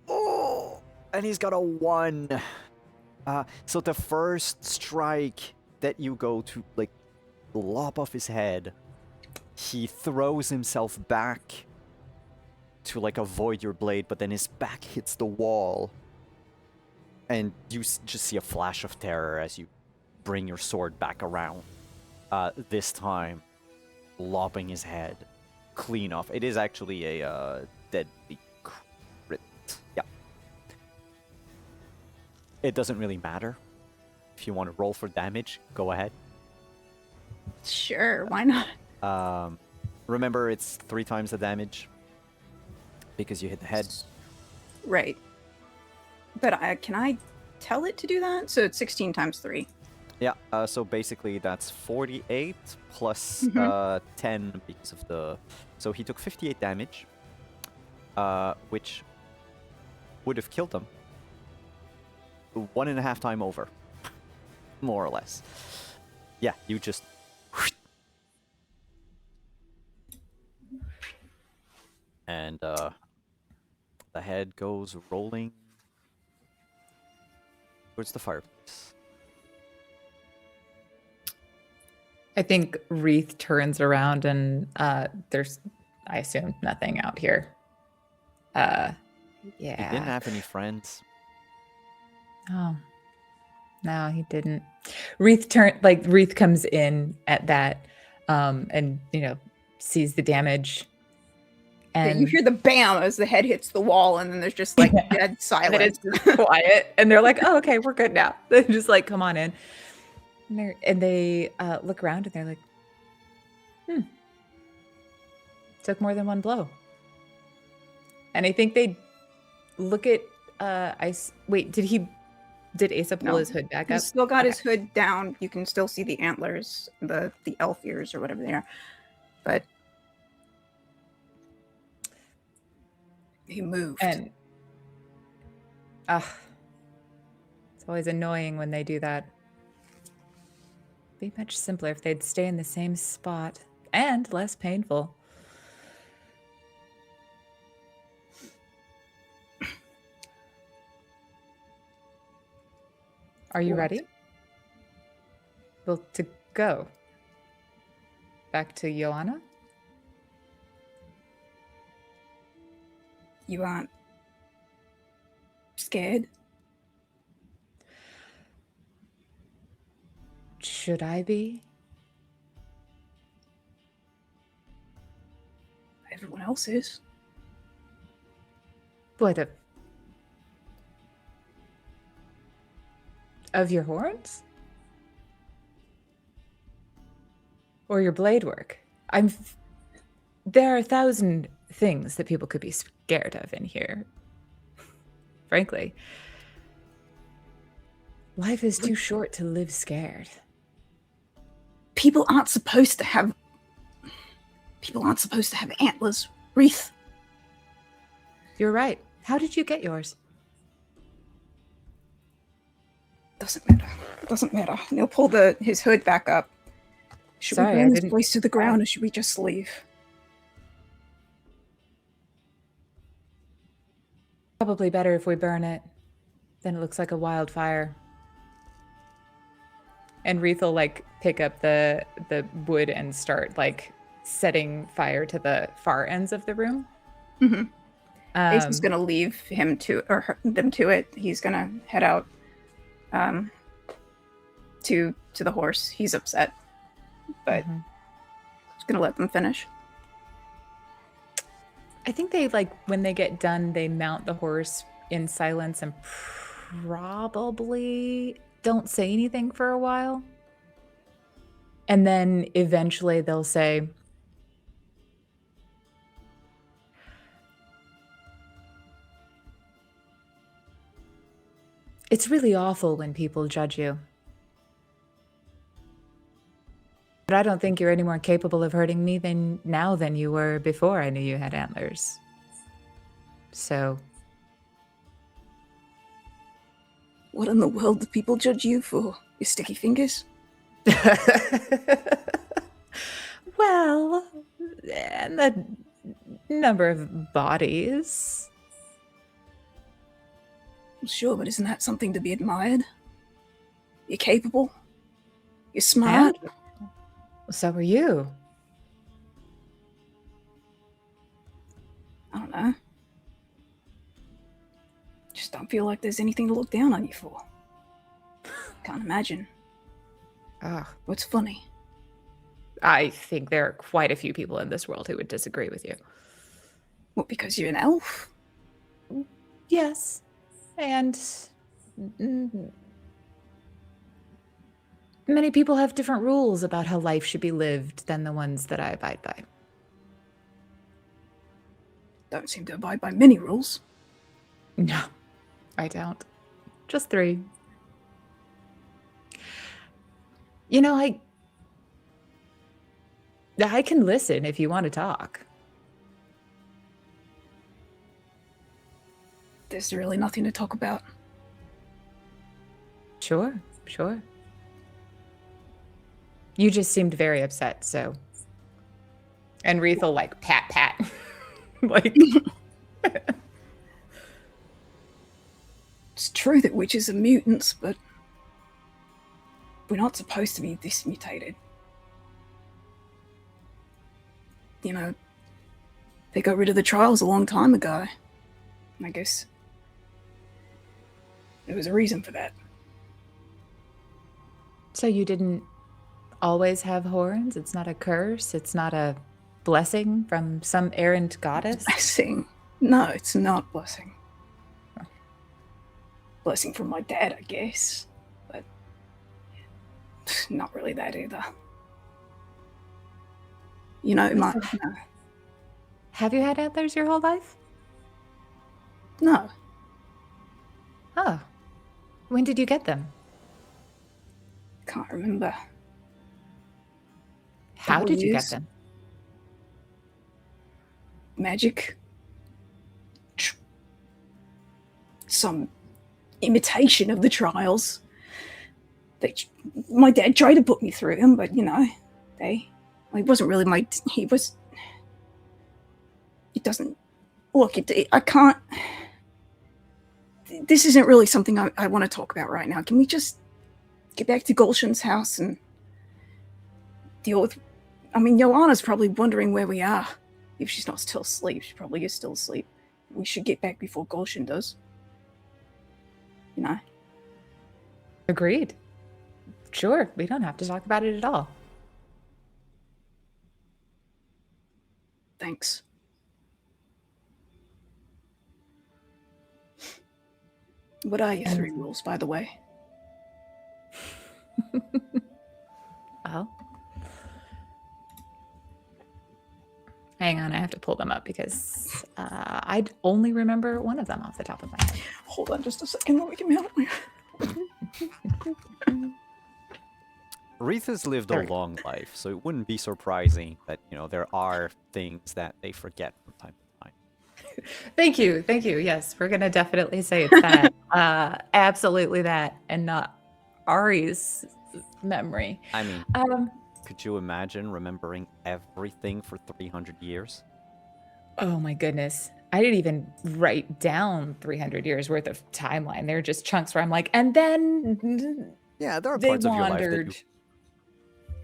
Oh, and he's got a 1. So the first strike that you go to, like, lop off his head, he throws himself back to like avoid your blade, but then his back hits the wall, and you just see a flash of terror as you bring your sword back around. This time, lopping his head clean off. It is actually a deadly crit. Yeah. It doesn't really matter. If you want to roll for damage, go ahead. Sure, why not? Remember, it's 3 times the damage because you hit the head. Right. But can I tell it to do that? So it's 16 times 3. Yeah, so basically that's 48 plus 10 because of the... So he took 58 damage, which would have killed him 1.5 times over, more or less. Yeah, you just... And the head goes rolling towards the fireplace. I think Wreath turns around and there's, I assume, nothing out here. Yeah. He didn't have any friends. Oh, no, he didn't. Wreath comes in at that, and sees the damage. And you hear the bam as the head hits the wall, and then there's just like dead silence. And it's just quiet, and they're like, "Oh, okay, we're good now." They just like, "Come on in," and they look around, and they're like, took more than one blow. And I think they look at Wait, did Asa pull his hood back up? He's still got his hood down. You can still see the antlers, the elf ears or whatever they are. But he moved. And it's always annoying when they do that. Be much simpler if they'd stay in the same spot and less painful. Are you ready? Well, to go back to Joanna? You aren't scared? Should I be? Everyone else is. What, of your horns? Or your blade work? There are 1,000 things that people could be scared of in here. Frankly. Life is too short to live scared. People aren't supposed to have antlers, Wreath. You're right. How did you get yours? Doesn't matter. And he'll pull his hood back up. Should we burn this place to the ground, or should we just leave? Probably better if we burn it. Then it looks like a wildfire. And Wreath will pick up the wood and start setting fire to the far ends of the room. Mm-hmm. Ace's gonna leave them to it. He's gonna head out to the horse. He's upset, but he's gonna let them finish. I think they when they get done, they mount the horse in silence and probably don't say anything for a while. And then eventually they'll say, "It's really awful when people judge you. But I don't think you're any more capable of hurting me now than you were before I knew you had antlers. So..." What in the world do people judge you for? Your sticky fingers? Well, and the number of bodies. Sure, but isn't that something to be admired? You're capable. You're smart. And so are you. I don't know. Just don't feel like there's anything to look down on you for. Can't imagine. What's funny? I think there are quite a few people in this world who would disagree with you. What, because you're an elf? Yes. And many people have different rules about how life should be lived than the ones that I abide by. Don't seem to abide by many rules. No, I don't. Just 3. You know, I can listen if you want to talk. There's really nothing to talk about. Sure. You just seemed very upset, so. And Wreath will like pat. Like. It's true that witches are mutants, but we're not supposed to be this mutated. You know, they got rid of the trials a long time ago. I guess there was a reason for that. So you didn't always have horns? It's not a curse? It's not a blessing from some errant goddess? Blessing? No, it's not blessing. Blessing from my dad, I guess. But not really that either. You know, no. Have you had antlers your whole life? No. Oh. When did you get them? Can't remember. How Couple did you get years. them? Magic. Some imitation of the trials. My dad tried to put me through them, but you know, he wasn't really he was. It doesn't look. I can't. This isn't really something I want to talk about right now. Can we just get back to Gulshan's house and deal with? I mean, Joanna's probably wondering where we are. If she's not still asleep, she probably is still asleep. We should get back before Gulshan does. You know? Agreed. Sure, we don't have to talk about it at all. Thanks. What are your 3 rules, by the way? Oh. Hang on, I have to pull them up because I'd only remember one of them off the top of my head. Hold on just a second, let me get me out. Wreath has lived There a we go. long life, so it wouldn't be surprising that, there are things that they forget from time to time. Thank you. Yes, we're gonna definitely say it's that. Absolutely that, and not Ari's memory. I mean, Um, could you imagine remembering everything for 300 years? oh my goodness. I didn't even write down 300 years worth of timeline. They're just chunks where I'm like, and then Yeah, there are they parts of your life wandered.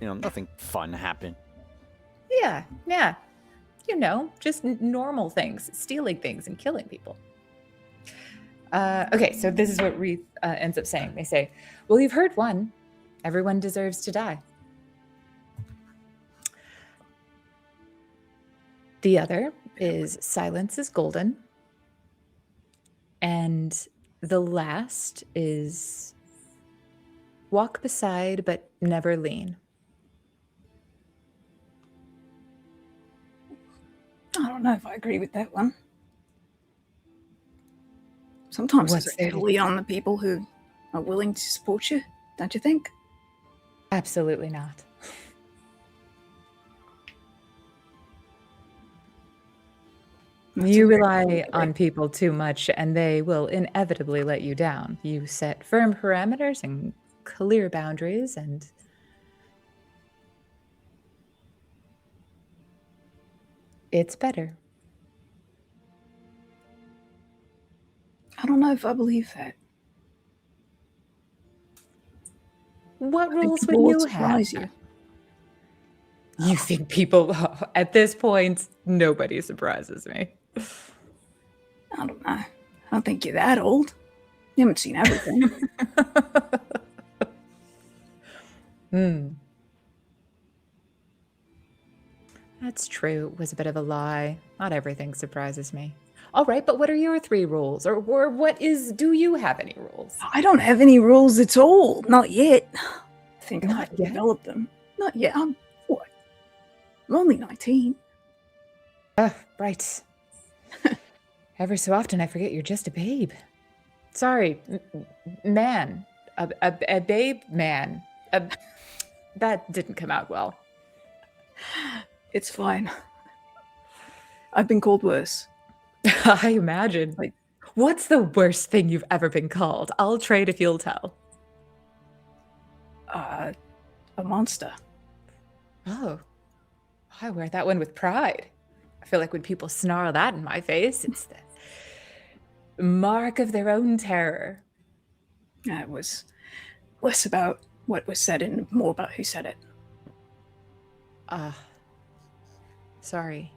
that nothing fun happened. Yeah. Just normal things, stealing things and killing people. Okay, so this is what Wreath ends up saying. They say, well, you've heard one. Everyone deserves to die. The other is silence is golden. And the last is walk beside but never lean. I don't know if I agree with that one. Sometimes What's it's there to- heavily on the people who are willing to support you, don't you think? Absolutely not. That's You a very rely good on point. people too much and they will inevitably let you down. You set firm parameters and clear boundaries, and it's better. I don't know if I believe that. What I think rules people would would you have? surprise you. You think people, at this point, nobody surprises me. I don't know. I don't think you're that old. You haven't seen everything. That's true. It was a bit of a lie. Not everything surprises me. All right, but what are your 3 rules? Or do you have any rules? I don't have any rules at all. Not yet. I think I'll Not have to yet? develop them. Not yet. I'm only 19. Right. Every so often I forget you're just a babe. Sorry, man. A babe man. That didn't come out well. It's fine. I've been called worse. I imagine. What's the worst thing you've ever been called? I'll trade if you'll tell. A monster. Oh, I wear that one with pride. I feel like when people snarl that in my face, it's the mark of their own terror. It was less about what was said and more about who said it. Sorry.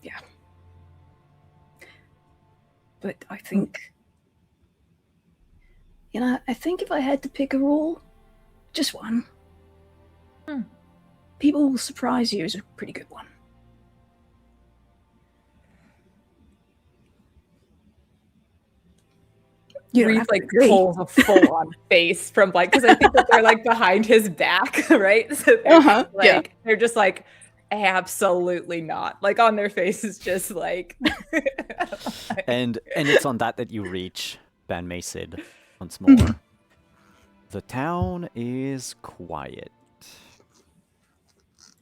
Yeah. But I think, I think if I had to pick a rule, just one. People will surprise you is a pretty good one. You don't Reed have to like agree. pulls a full-on face from because I think that they're like behind his back, right? So they're just, yeah. they're just like absolutely not. Like on their faces, just like. And it's on that you reach Ban Masid once more. The town is quiet.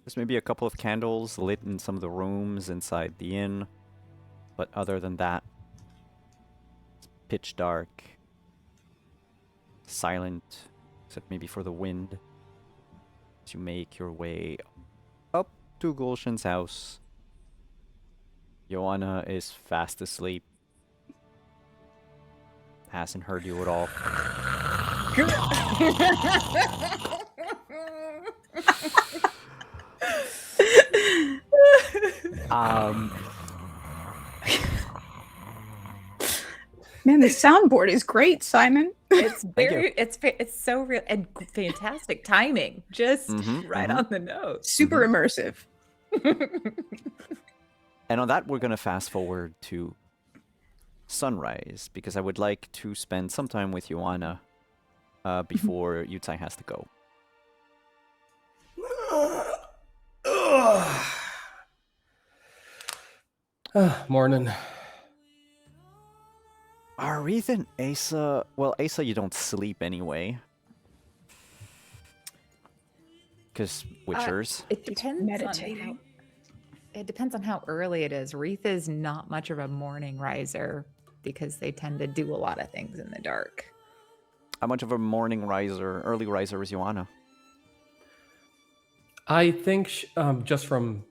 There's maybe a couple of candles lit in some of the rooms inside the inn, but other than that, it's pitch dark, silent, except maybe for the wind. As you make your way up to Gulshan's house, Joanna is fast asleep. Hasn't heard you at all. Man, the soundboard is great, Simon. It's it's so real and fantastic timing. Just right on the nose. Super immersive. And on that, we're going to fast forward to sunrise, because I would like to spend some time with Joanna before Yutsai has to go. Morning. Are Ethan, Asa... Well, Asa, you don't sleep anyway. Because Witchers. It depends meditating. It depends on how early it is. Reith is not much of a morning riser because they tend to do a lot of things in the dark. How much of a morning riser, early riser is Joanna? I think just from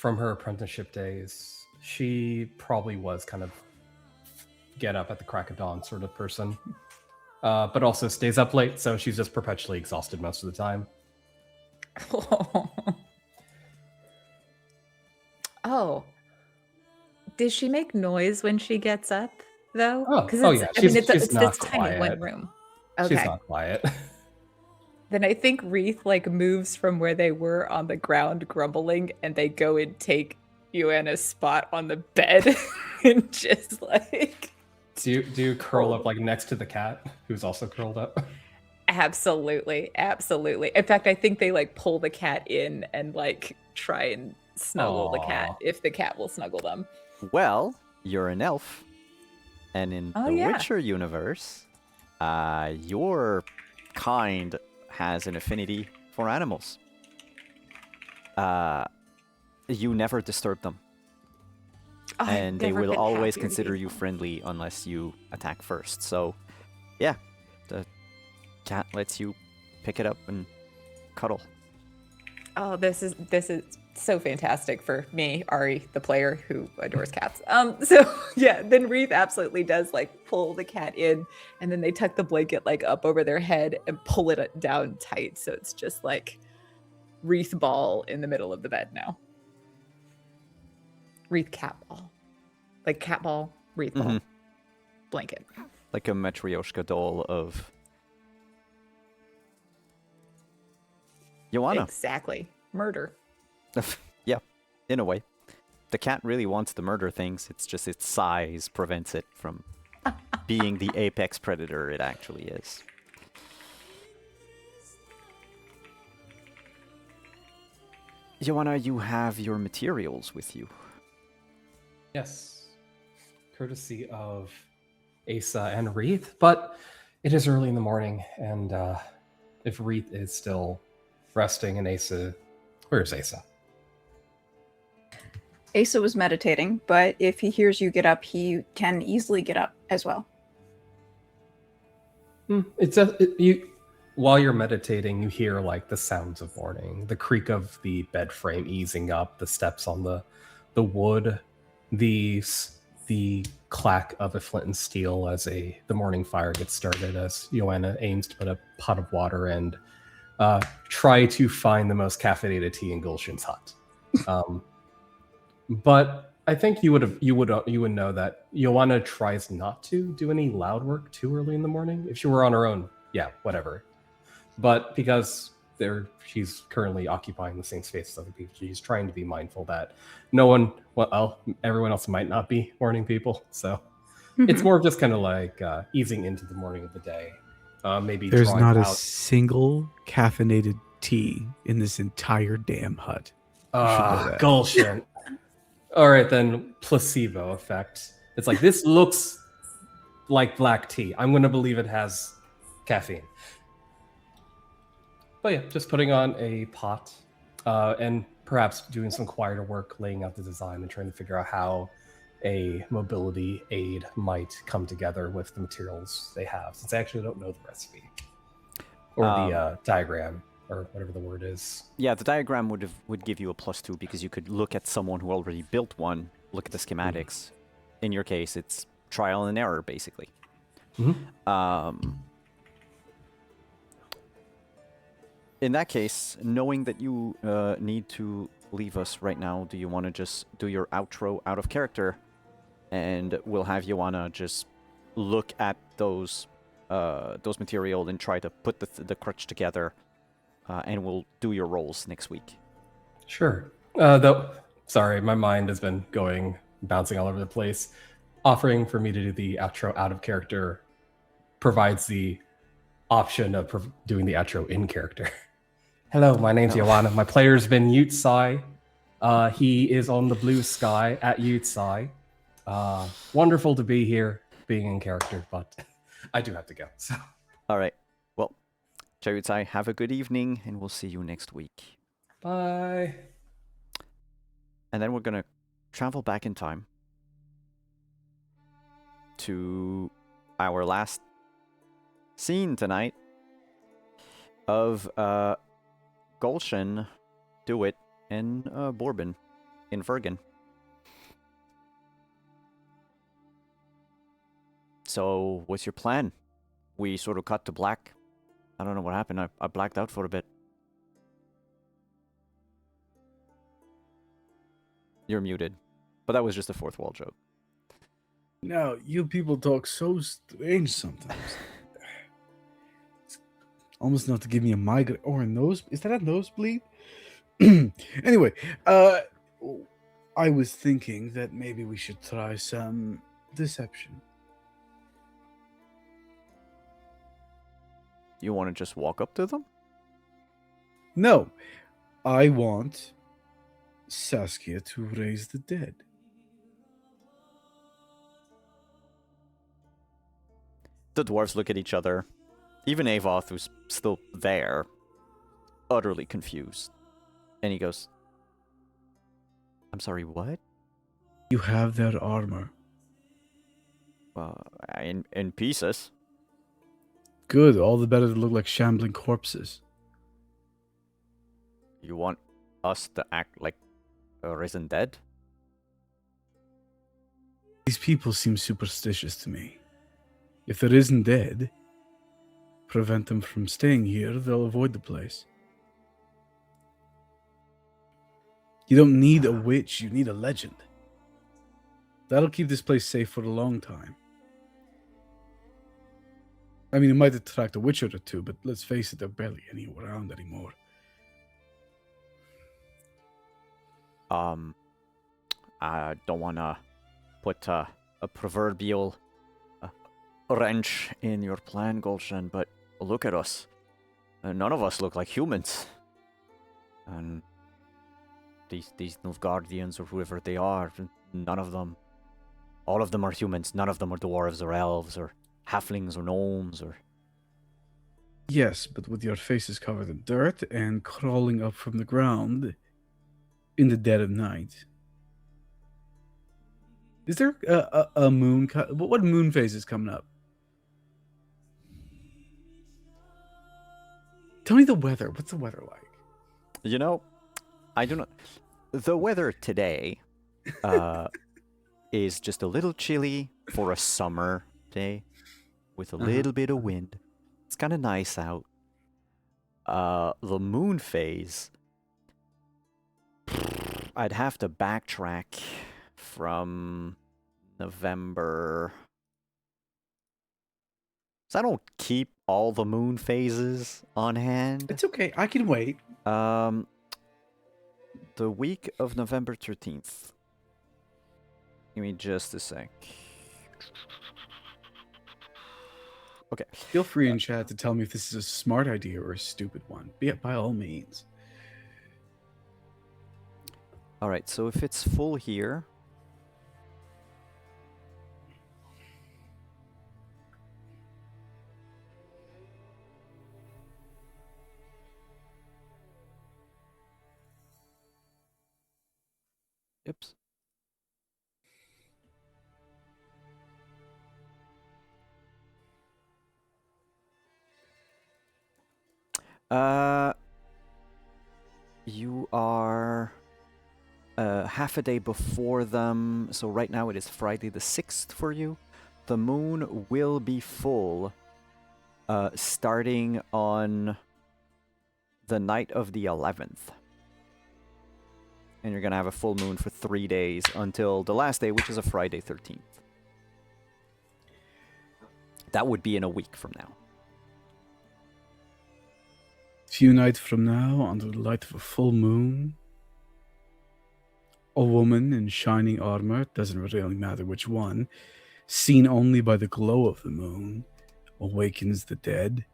her apprenticeship days, she probably was kind of get up at the crack of dawn sort of person, but also stays up late, so she's just perpetually exhausted most of the time. Oh, does she make noise when she gets up though? Oh yeah, it's not tiny one quiet. room. Okay. She's not quiet. Then I think Reith like moves from where they were on the ground grumbling, and they go and take Joanna's spot on the bed and just like. Do you curl up like next to the cat, who's also curled up? Absolutely. In fact, I think they like pull the cat in and like try and snuggle the cat if the cat will snuggle them. Well, you're an elf. And in the Witcher universe, your kind has an affinity for animals. You never disturb them. And they will always consider you friendly unless you attack first. So, yeah, the cat lets you pick it up and cuddle. Oh, this is so fantastic for me, Ari, the player who adores cats. So yeah, then Reith absolutely does like pull the cat in, and then they tuck the blanket like up over their head and pull it down tight, so it's just like Reith ball in the middle of the bed now. wreath cat ball. Like cat ball, wreath ball, Mhm. blanket. Like a Matryoshka doll of Joanna. Exactly. Murder. Yeah, in a way. The cat really wants to murder things. It's just its size prevents it from being the apex predator it actually is. Joanna, you have your materials with you. Yes, courtesy of Asa and Wreath, but it is early in the morning, and if Wreath is still resting and Asa, where's Asa? Asa was meditating, but if he hears you get up, he can easily get up as well. You while you're meditating, you hear like the sounds of morning, the creak of the bed frame easing up, the steps on the wood, the clack of a flint and steel as the morning fire gets started, as Joanna aims to put a pot of water and try to find the most caffeinated tea in Gulshan's hut. But I think you would know that Joanna tries not to do any loud work too early in the morning. If she were on her own, yeah, whatever. But because she's currently occupying the same space as other people, she's trying to be mindful that everyone else might not be morning people. So it's more just kind of like easing into the morning of the day. Maybe There's drawing not a out. single caffeinated tea in this entire damn hut. You should know that. Gulshan. All right, then placebo effect. It's like, this looks like black tea. I'm going to believe it has caffeine. But yeah, just putting on a pot and perhaps doing some quieter work, laying out the design and trying to figure out how a mobility aid might come together with the materials they have, since I actually don't know the recipe or the diagram or whatever the word is. Yeah, the diagram would give you a +2 because you could look at someone who already built one, look at the schematics. In your case, it's trial and error, basically. In that case, knowing that you need to leave us right now, do you want to just do your outro out of character? And we'll have Joanna just look at those material and try to put the crutch together, and we'll do your rolls next week. Sure. Sorry, my mind has been bouncing all over the place. Offering for me to do the outro out of character provides the option of doing the outro in character. Hello, my name's Joanna. My player's been Yutsai. He is on the blue sky at Yutsai. Wonderful to be here, being in character, but I do have to go. So, all right. Well, Chayutsai, have a good evening, and we'll see you next week. Bye. And then we're gonna travel back in time to our last scene tonight of Gulshan, Dewitt, and Bourbon in Vergen. So, what's your plan? We sort of cut to black. I don't know what happened. I blacked out for a bit. You're muted. But that was just a fourth wall joke. Now, you people talk so strange sometimes. It's almost enough to give me a migraine or a nose. Is that a nosebleed? Anyway, I was thinking that maybe we should try some deception. You want to just walk up to them? No, I want Saskia to raise the dead. The dwarves look at each other. Even Avoth, who's still there, utterly confused. And he goes, I'm sorry, what? You have their armor. In pieces. Good, all the better to look like shambling corpses. You want us to act like a risen dead? These people seem superstitious to me. If there isn't dead, prevent them from staying here, they'll avoid the place. You don't need a witch, you need a legend. That'll keep this place safe for a long time. I mean, it might attract a witch or two, but let's face it, there are barely any around anymore. I don't want to put a proverbial wrench in your plan, Gulshan, but look at us. None of us look like humans. And these Nilfgaardians or whoever they are, none of them, all of them are humans. None of them are dwarves or elves or halflings or gnomes or... Yes, but with your faces covered in dirt and crawling up from the ground in the dead of night. Is there a moon? What moon phase is coming up? Tell me the weather. What's the weather like? You know, I do not... The weather today is just a little chilly for a summer day with a little bit of wind. It's kind of nice out. The moon phase... I'd have to backtrack from November. So I don't keep all the moon phases on hand. It's okay. I can wait. The week of November 13th. Give me just a sec. Okay. Feel free in chat to tell me if this is a smart idea or a stupid one. By all means. All right, so if it's full here... Oops. You are half a day before them, so right now it is Friday the 6th for you. The moon will be full starting on the night of the 11th. And you're going to have a full moon for 3 days until the last day, which is a Friday 13th. That would be in a week from now. Few nights from now, under the light of a full moon, a woman in shining armor, doesn't really matter which one, seen only by the glow of the moon, awakens the dead.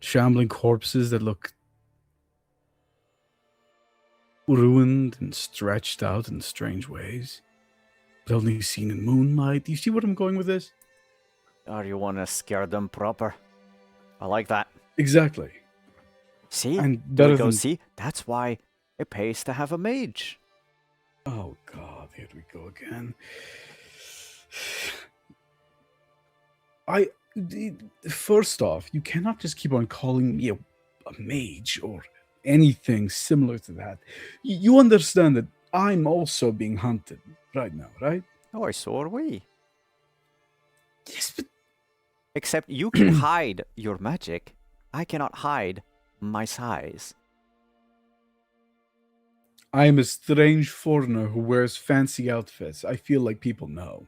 Shambling corpses that look ruined and stretched out in strange ways, but only seen in moonlight. Do you see where I'm going with this? Oh, you want to scare them proper? I like that. Exactly. See? And There we better go. than... See? That's why it pays to have a mage. Oh God, here we go again. First off, you cannot just keep on calling me a mage or anything similar to that. You understand that I'm also being hunted right now, right? Oh, so are we. Yes, but Except you can hide your magic. I cannot hide my size. I am a strange foreigner who wears fancy outfits. I feel like people know.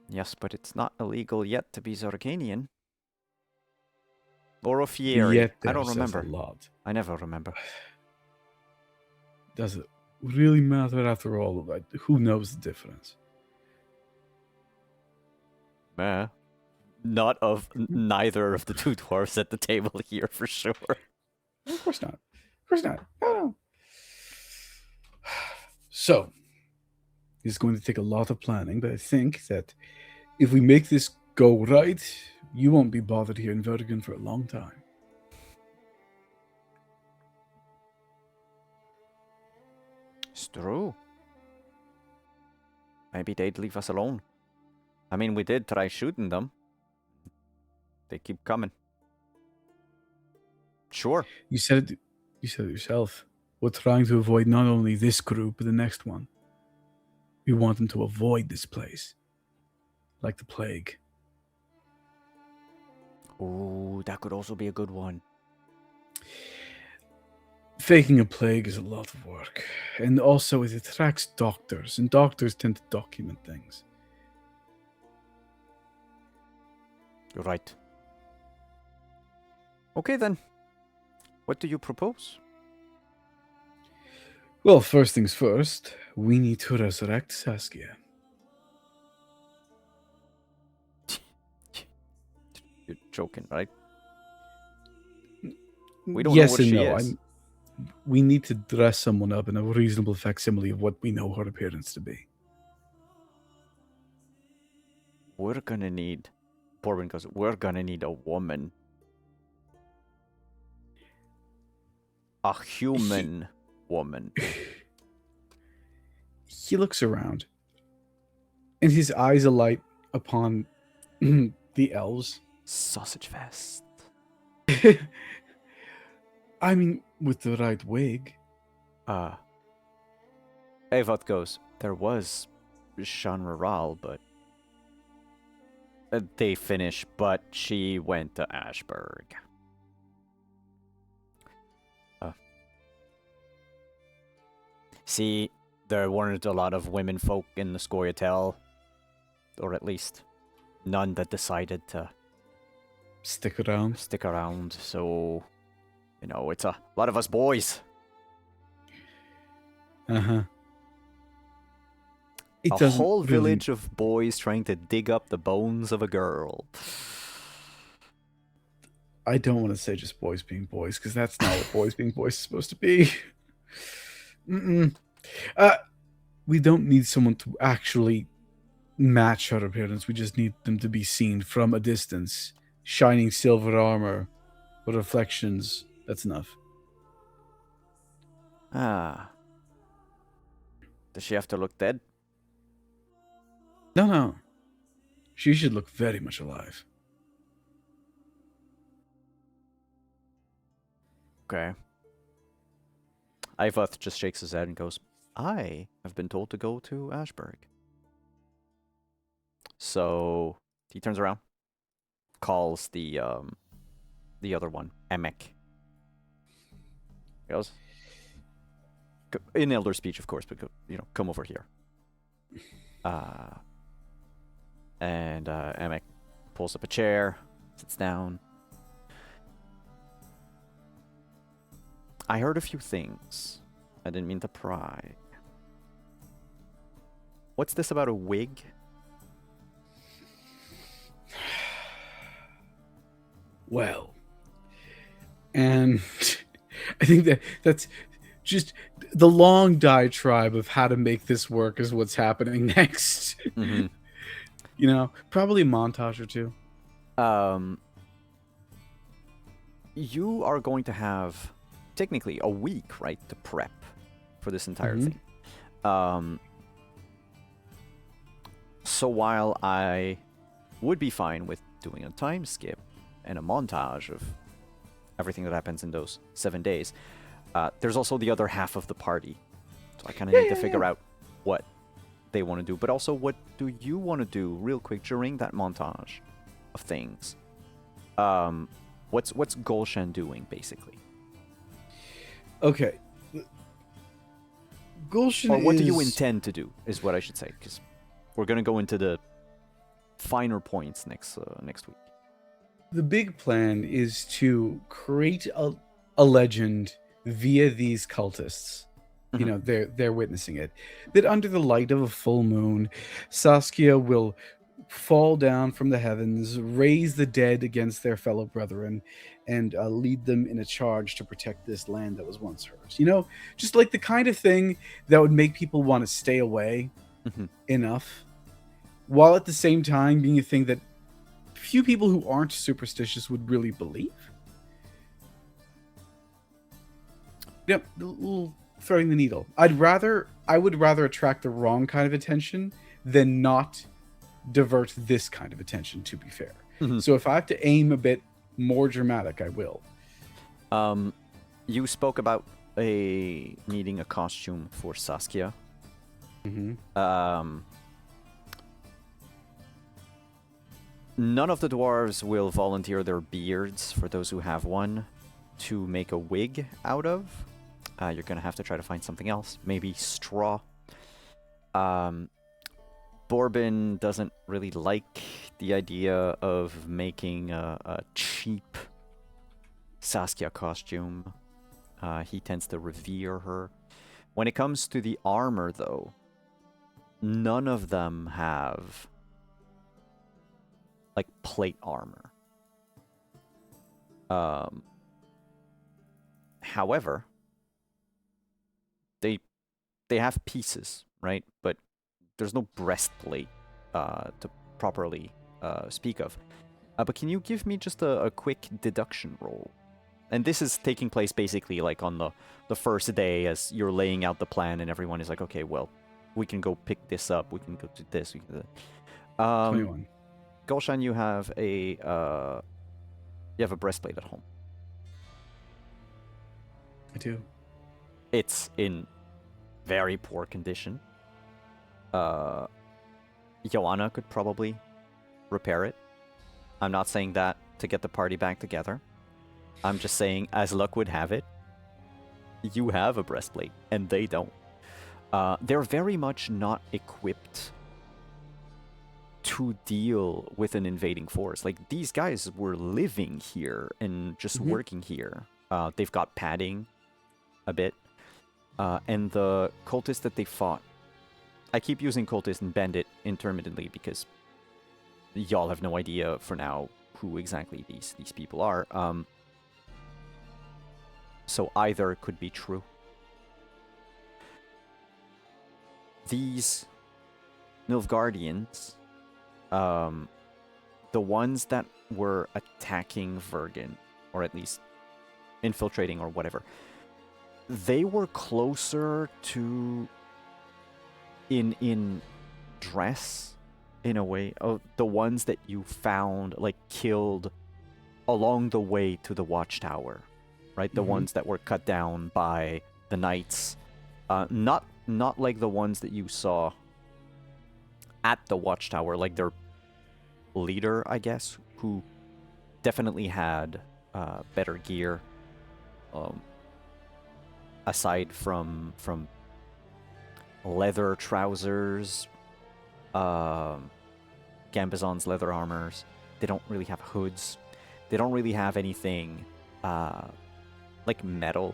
Yes, but it's not illegal yet to be Zorganian. Or a Fieri. Yet I don't says remember. a lot. I never remember. Does it really matter after all? Like, who knows the difference? Not of neither of the two dwarves at the table here, for sure. Of course not. Of course not. No. So, it's going to take a lot of planning, but I think that if we make this go right, you won't be bothered here in Vertigan for a long time. It's true. Maybe they'd leave us alone. I mean, we did try shooting them. They keep coming. Sure. You said it yourself. We're trying to avoid not only this group, but the next one. We want them to avoid this place. Like the plague. Ooh, that could also be a good one. Faking a plague is a lot of work. And also, it attracts doctors, and doctors tend to document things. You're right. Okay, then. What do you propose? Well, first things first, we need to resurrect Saskia. You're joking, right? We don't know Yes what and she no. is. We need to dress someone up in a reasonable facsimile of what we know her appearance to be. We're gonna need... Borbin goes, we're gonna need a woman. A human woman. He looks around, and his eyes alight upon the elves. Sausage fest. I mean, with the right wig. Evat goes, there was Shanra Ral, but... they finish, but she went to Ashburg. See, there weren't a lot of women folk in the Scoia'tael, or at least none that decided to Stick around. stick around, so, you know, it's a lot of us boys. Uh-huh. A whole village of boys trying to dig up the bones of a girl. I don't want to say just boys being boys, because that's not what boys being boys is supposed to be. Mm-mm. We don't need someone to actually match her appearance. We just need them to be seen from a distance. Shining silver armor, with reflections. That's enough. Ah. Does she have to look dead? No. She should look very much alive. Okay. Ivath just shakes his head and goes, I have been told to go to Ashburg. So he turns around, calls the other one, Emek. He goes, in elder speech, of course, but come over here. And Emek pulls up a chair, sits down. I heard a few things. I didn't mean to pry. What's this about a wig? Well, and I think that's just the long diatribe of how to make this work is what's happening next. Mm-hmm. Probably a montage or two. You are going to have technically a week, right, to prep for this entire thing. So while I would be fine with doing a time skip and a montage of everything that happens in those 7 days, there's also the other half of the party. So I kind of need to figure out what they want to do, but also what do you want to do real quick during that montage of things. What's Gulshan doing, basically? Okay. Gulshan Or what do you intend to do, is what I should say, because we're going to go into the finer points next week. The big plan is to create a legend via these cultists. Mhm. They're witnessing it. That under the light of a full moon, Saskia will fall down from the heavens, raise the dead against their fellow brethren, and lead them in a charge to protect this land that was once hers. Just like the kind of thing that would make people want to stay away enough, while at the same time being a thing that few people who aren't superstitious would really believe. Yep, a little throwing the needle. I would rather attract the wrong kind of attention than not divert this kind of attention, to be fair. So if I have to aim a bit more dramatic, I will. You spoke about needing a costume for Saskia. None of the dwarves will volunteer their beards, for those who have one, to make a wig out of. You're gonna have to try to find something else. Maybe straw. Bourbon doesn't really like the idea of making a cheap Saskia costume. He tends to revere her. When it comes to the armor, though, none of them have like plate armor. However, they have pieces, right? But there's no breastplate to properly speak of. But can you give me just a quick deduction roll? And this is taking place basically like on the first day as you're laying out the plan and everyone is like, okay, well, we can go pick this up. We can go do this. We can do that. 21. Gulshan, you have a breastplate at home. I do. It's in very poor condition. Joanna could probably repair it. I'm not saying that to get the party back together. I'm just saying, as luck would have it, you have a breastplate, and they don't. They're very much not equipped to deal with an invading force. Like, these guys were living here and just working here. They've got padding a bit. And the cultists that they fought, I keep using cultist and bandit intermittently because y'all have no idea for now who exactly these people are. So either could be true. These Nilfgaardians, the ones that were attacking Vergen, or at least infiltrating or whatever, they were closer to in dress in a way of the ones that you found like killed along the way to the watchtower, right? The ones that were cut down by the knights, not like the ones that you saw at the watchtower, like their leader, I guess, who definitely had better gear, aside from leather trousers, Gambazon's leather armors. They don't really have hoods. They don't really have anything like metal.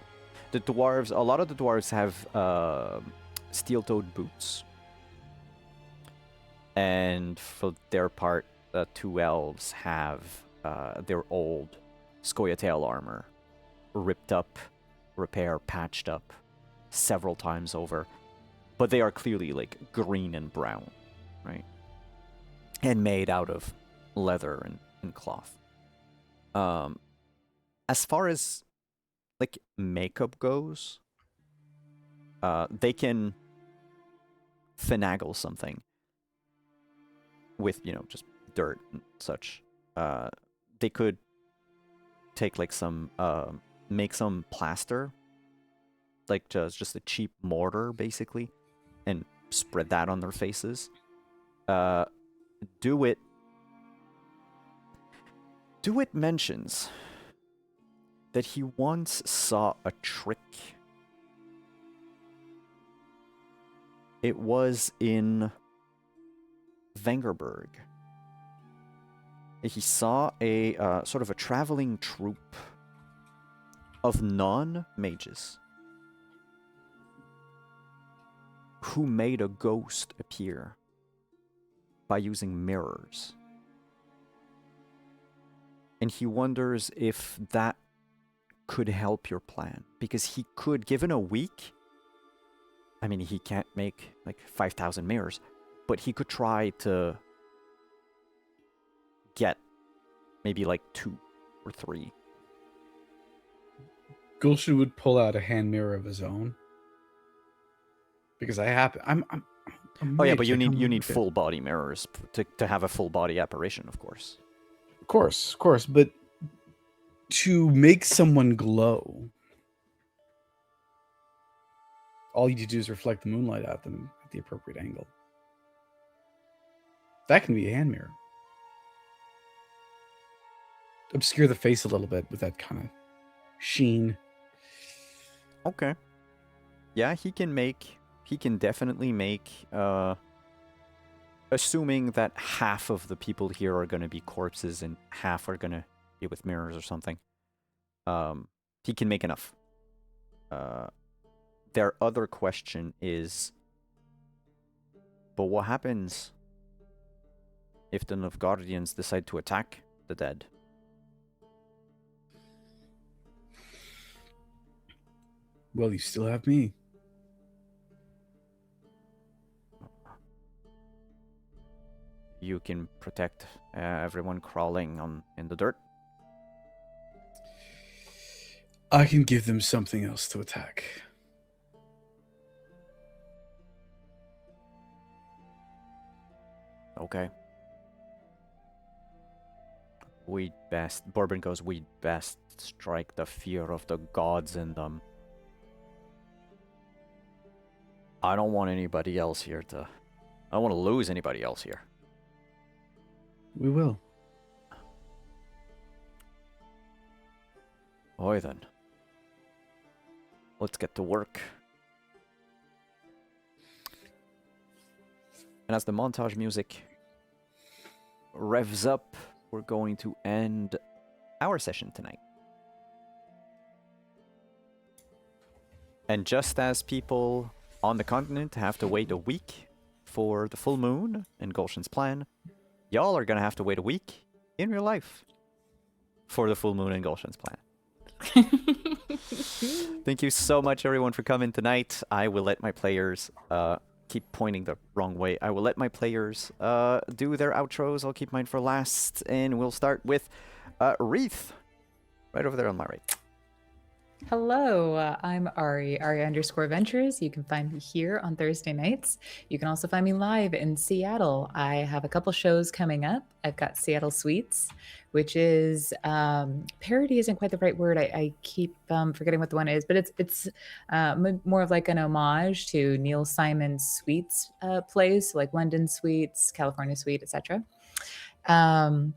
The dwarves, a lot of the dwarves have steel-toed boots. And for their part, two elves have their old Scoia'tael armor ripped up, patched up several times over. But they are clearly like green and brown, right? And made out of leather and cloth. As far as like makeup goes, they can finagle something with, just dirt and such. They could take like some, make some plaster, like just a cheap mortar basically, and spread that on their faces. Do it mentions that he once saw a trick. It was in Vengerberg. He saw a sort of a traveling troupe of non-mages who made a ghost appear by using mirrors. And he wonders if that could help your plan. Because he could, given a week, I mean, he can't make like 5,000 mirrors, but he could try to get maybe like 2 or 3. Gulshan would pull out a hand mirror of his own. Because I'm oh yeah, but you mage, need full body mirrors to have a full body apparition, of course. Of course, but to make someone glow, all you need to do is reflect the moonlight at them at the appropriate angle. That can be a hand mirror. Obscure the face a little bit with that kind of sheen. Okay. Yeah, he can definitely make, assuming that half of the people here are going to be corpses and half are going to be with mirrors or something. He can make enough. Their other question is, but what happens if the Nilfgaardians decide to attack the dead? Well, you still have me. You can protect everyone crawling in the dirt. I can give them something else to attack. Okay. Bourbon goes, we'd best strike the fear of the gods in them. I don't want anybody else here I don't want to lose anybody else here. We will. Boy, then. Let's get to work. And as the montage music revs up, we're going to end our session tonight. And just as people on the continent have to wait a week for the full moon and Gulshan's plan, y'all are going to have to wait a week in real life for the full moon and Gulshan's plan. Thank you so much, everyone, for coming tonight. I will let my players keep pointing the wrong way. I will let my players do their outros. I'll keep mine for last, and we'll start with Wreath, right over there on my right. Hello, I'm Ari _Ventures. You can find me here on Thursday nights. You can also find me live in Seattle. I have a couple shows coming up. I've got Seattle Suites, which is parody isn't quite the right word. I keep forgetting what the one is, but it's more of like an homage to Neil Simon's Suites plays, so like London Suites, California Suite, etc. And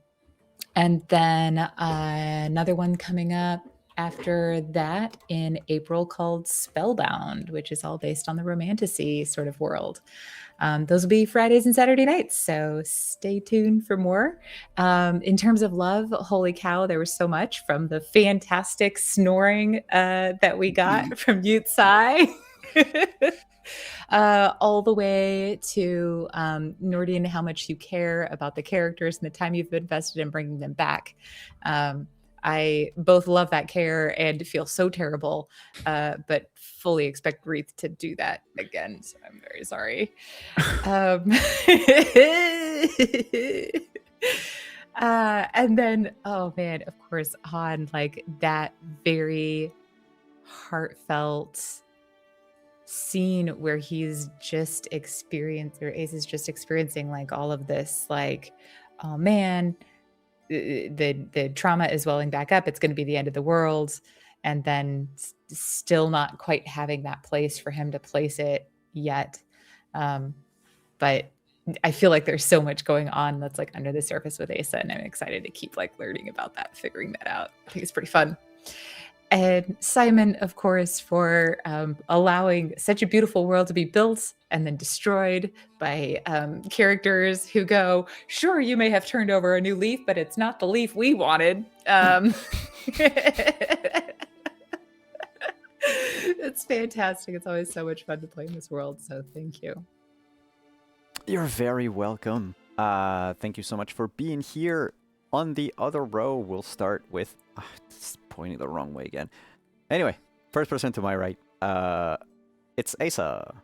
then another one coming up after that in April called Spellbound, which is all based on the romantasy sort of world. Those will be Fridays and Saturday nights, so stay tuned for more. In terms of love, holy cow, there was so much, from the fantastic snoring that we got from Ute Sai. All the way to Nordian, how much you care about the characters and the time you've invested in bringing them back. I both love that care and feel so terrible, but fully expect Wreath to do that again. So I'm very sorry. And then, oh man, of course, Han, like that very heartfelt scene where he's just experienced, or Ace is just experiencing like all of this, like, oh man, the trauma is welling back up. It's going to be the end of the world. And then still not quite having that place for him to place it yet. But I feel like there's so much going on that's like under the surface with Asa, and I'm excited to keep like learning about that, figuring that out. I think it's pretty fun. And Simon, of course, for allowing such a beautiful world to be built and then destroyed by characters who go, sure, you may have turned over a new leaf, but it's not the leaf we wanted. It's fantastic. It's always so much fun to play in this world, so thank you. You're very welcome. Thank you so much for being here. On the other row, we'll start with... it's pointing the wrong way again. Anyway, first person to my right. It's Asa.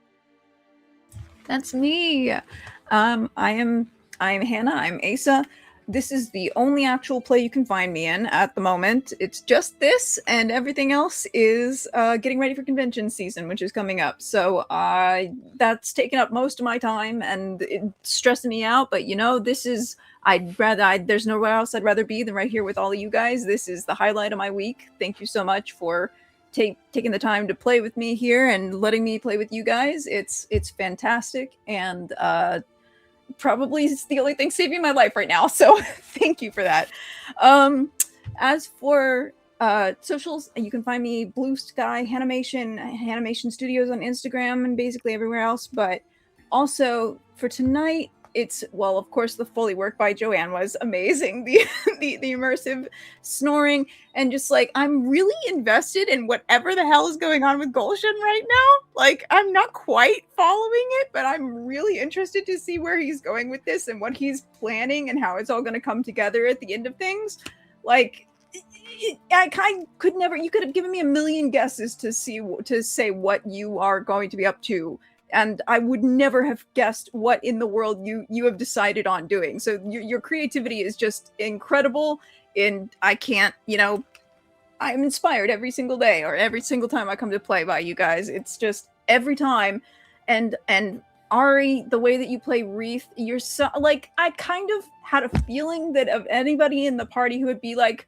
That's me. I am Hannah. I'm Asa. This is the only actual play you can find me in at the moment. It's just this, and everything else is getting ready for convention season, which is coming up. So that's taken up most of my time, and it's stressing me out. But you know, this is... there's nowhere else I'd rather be than right here with all of you guys. This is the highlight of my week. Thank you so much for taking the time to play with me here and letting me play with you guys. It's fantastic, and probably it's the only thing saving my life right now. So thank you for that. As for socials, you can find me Blue Sky Animation Studios on Instagram and basically everywhere else. But also for tonight, it's, well, of course, the Foley work by Joanne was amazing. The immersive snoring, and just like, I'm really invested in whatever the hell is going on with Gulshan right now. Like, I'm not quite following it, but I'm really interested to see where he's going with this and what he's planning and how it's all going to come together at the end of things. Like, I kind of could never. You could have given me a million guesses to say what you are going to be up to, and I would never have guessed what in the world you have decided on doing. So your creativity is just incredible, and I can't, I'm inspired every single day or every single time I come to play by you guys. It's just every time. And Ari, the way that you play Wreath, you're so, like, I kind of had a feeling that of anybody in the party who would be like,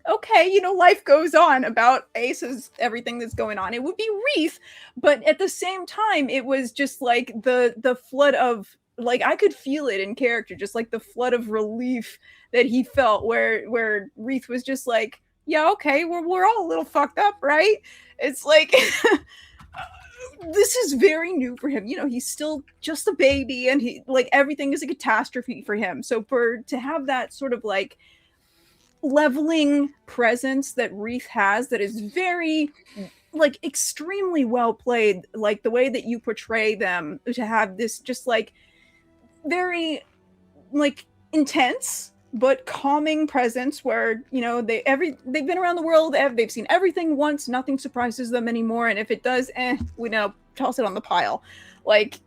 okay, life goes on about Ace's everything that's going on, it would be Wreath. But at the same time, it was just like the flood of, like, I could feel it in character, just like the flood of relief that he felt, where Wreath was just like, yeah, okay, we're all a little fucked up, right? It's like this is very new for him. He's still just a baby, and he, like, everything is a catastrophe for him. So to have that sort of like leveling presence that Wreath has, that is very, like, extremely well played, like the way that you portray them, to have this just like very, like, intense but calming presence, where they've been around the world, they've seen everything once, nothing surprises them anymore, and if it does, we know, toss it on the pile. Like,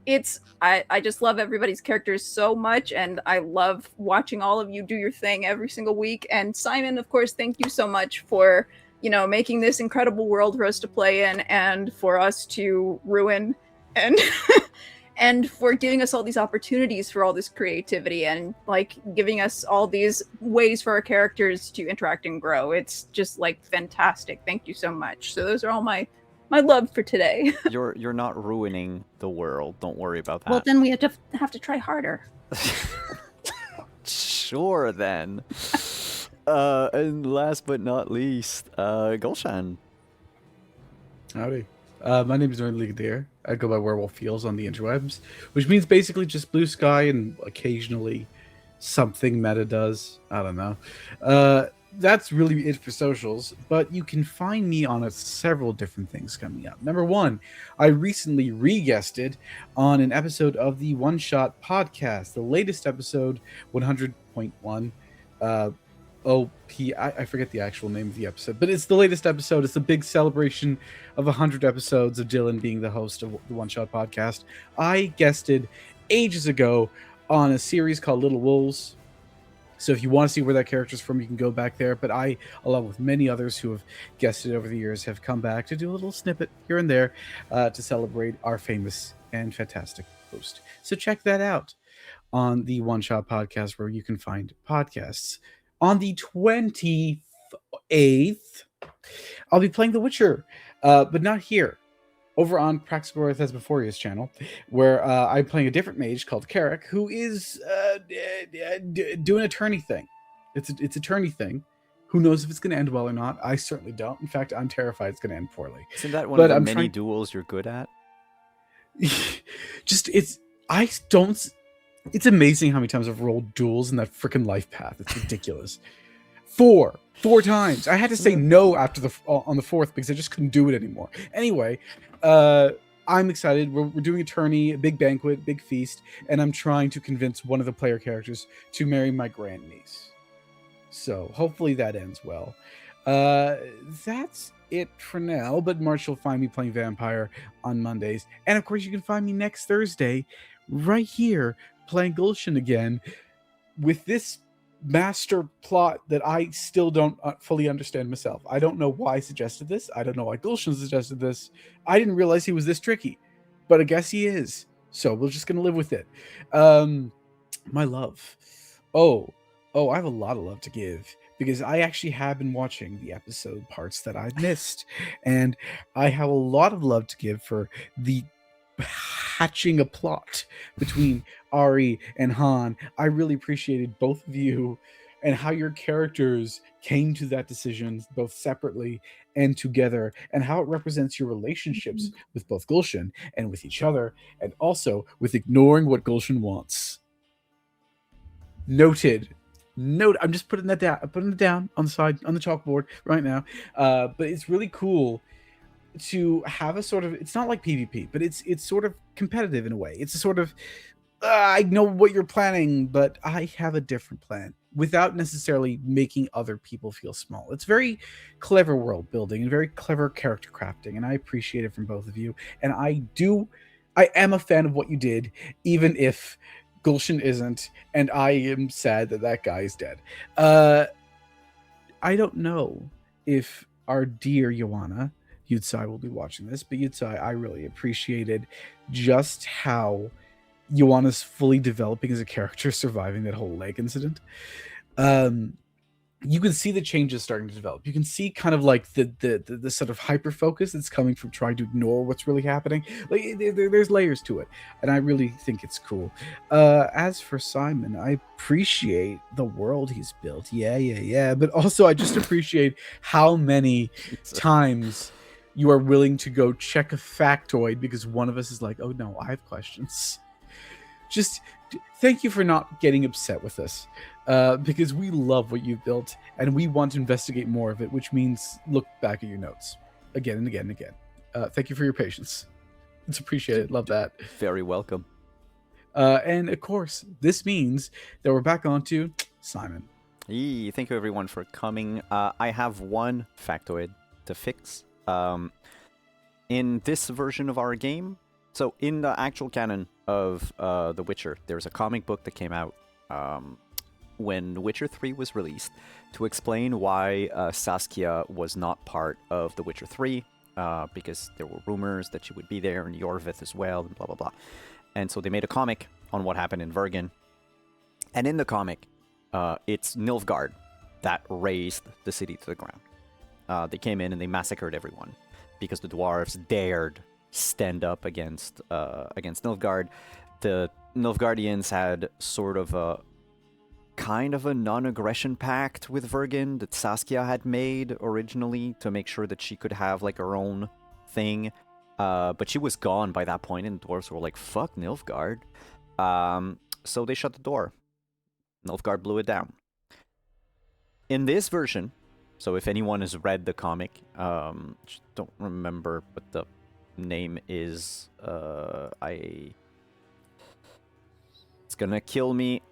I just love everybody's characters so much, and I love watching all of you do your thing every single week. And Simon, of course, thank you so much for making this incredible world for us to play in and for us to ruin, and and for giving us all these opportunities for all this creativity, and like giving us all these ways for our characters to interact and grow. It's just like fantastic. Thank you so much. So those are all my love for today. You're not ruining the world. Don't worry about that. Well, then we have to try harder. Sure, then. And last but not least, Gulshan. Howdy. My name is Northern League Deer. I go by Werewolf Feels on the interwebs, which means basically just blue sky and occasionally something meta does. I don't know. That's really it for socials, but you can find me on several different things coming up. Number one, I recently re-guested on an episode of the One Shot podcast, the latest episode, 100.1. I forget the actual name of the episode, but it's the latest episode. It's a big celebration of 100 episodes of Dylan being the host of the One Shot podcast. I guested ages ago on a series called Little Wolves. So if you want to see where that character's from, you can go back there. But I, along with many others who have guested over the years, have come back to do a little snippet here and there to celebrate our famous and fantastic host. So check that out on the One Shot podcast, where you can find podcasts. On the 28th, I'll be playing The Witcher, but not here. Over on Practical Earth Thesmophoria's channel, where I'm playing a different mage called Carrick, who is doing a tourney thing. It's a tourney thing. Who knows if it's going to end well or not? I certainly don't. In fact, I'm terrified it's going to end poorly. Isn't that one of the many duels you're good at? It's amazing how many times I've rolled duels in that freaking life path. It's ridiculous. Four times. I had to say no after on the fourth because I just couldn't do it anymore. Anyway, I'm excited. We're doing a tourney, a big banquet, big feast, and I'm trying to convince one of the player characters to marry my grandniece. So hopefully that ends well. That's it for now, but March you'll find me playing Vampire on Mondays. And of course you can find me next Thursday right here playing Gulshan again with this master plot that I still don't fully understand myself. I don't know why I suggested this. I don't know why Gulshan suggested this. I didn't realize he was this tricky, but I guess he is. So we're just going to live with it. My love. Oh, I have a lot of love to give because I actually have been watching the episode parts that I've missed. And I have a lot of love to give for the hatching a plot between Ari and Han. I really appreciated both of you and how your characters came to that decision both separately and together, and how it represents your relationships with both Gulshan and with each other, and also with ignoring what Gulshan wants. Noted. Note. I'm just putting that down. I'm putting it down on the side on the chalkboard right now. But it's really cool to have a sort of. It's not like PvP, but it's sort of competitive in a way. It's a sort of. I know what you're planning, but I have a different plan without necessarily making other people feel small. It's very clever world building and very clever character crafting, and I appreciate it from both of you. And I am a fan of what you did, even if Gulshan isn't, and I am sad that guy is dead. I don't know if our dear Joanna Yutsai will be watching this, but Yutsai, I really appreciated just how Joanna's fully developing as a character, surviving that whole leg incident. You can see the changes starting to develop. You can see kind of like the sort of hyper focus that's coming from trying to ignore what's really happening. Like there's layers to it, and I really think it's cool. As for Simon, I appreciate the world he's built. Yeah. But also, I just appreciate how many times you are willing to go check a factoid because one of us is like, "Oh no, I have questions." Just thank you for not getting upset with us, because we love what you've built and we want to investigate more of it, which means look back at your notes again and again and again. Thank you for your patience. It's appreciated. Love that. Very welcome. And of course, this means that we're back on to Simon. Thank you everyone for coming. I have one factoid to fix. In this version of our game, so in the actual canon of The Witcher, there's a comic book that came out when The Witcher 3 was released to explain why Saskia was not part of The Witcher 3, because there were rumors that she would be there, and Yorvith as well, and blah, blah, blah. And so they made a comic on what happened in Vergen. And in the comic, it's Nilfgaard that razed the city to the ground. They came in and they massacred everyone because the dwarves dared stand up against Nilfgaard. The Nilfgaardians had sort of a kind of a non-aggression pact with Vergen that Saskia had made originally to make sure that she could have like her own thing. But she was gone by that point, and the dwarves were like, fuck Nilfgaard. So they shut the door. Nilfgaard blew it down. In this version, so if anyone has read the comic, just don't remember what the name is. It's gonna kill me.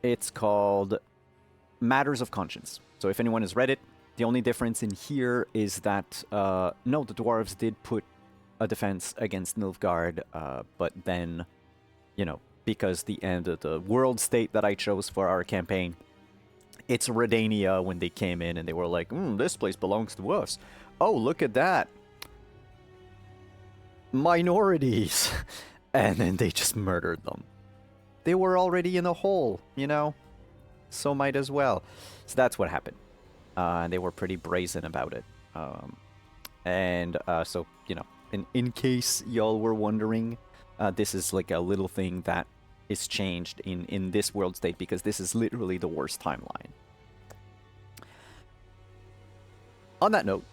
It's called Matters of Conscience. So if anyone has read it, the only difference in here is that no, the dwarves did put a defense against Nilfgaard, but then, you know, because the end of the world state that I chose for our campaign, it's Redania when they came in and they were like, this place belongs to us. Oh, look at that. Minorities. And then they just murdered them. They were already in a hole, you know? So might as well. So that's what happened. And they were pretty brazen about it. So, you know, in case y'all were wondering, this is like a little thing that is changed in this world state, because this is literally the worst timeline. On that note,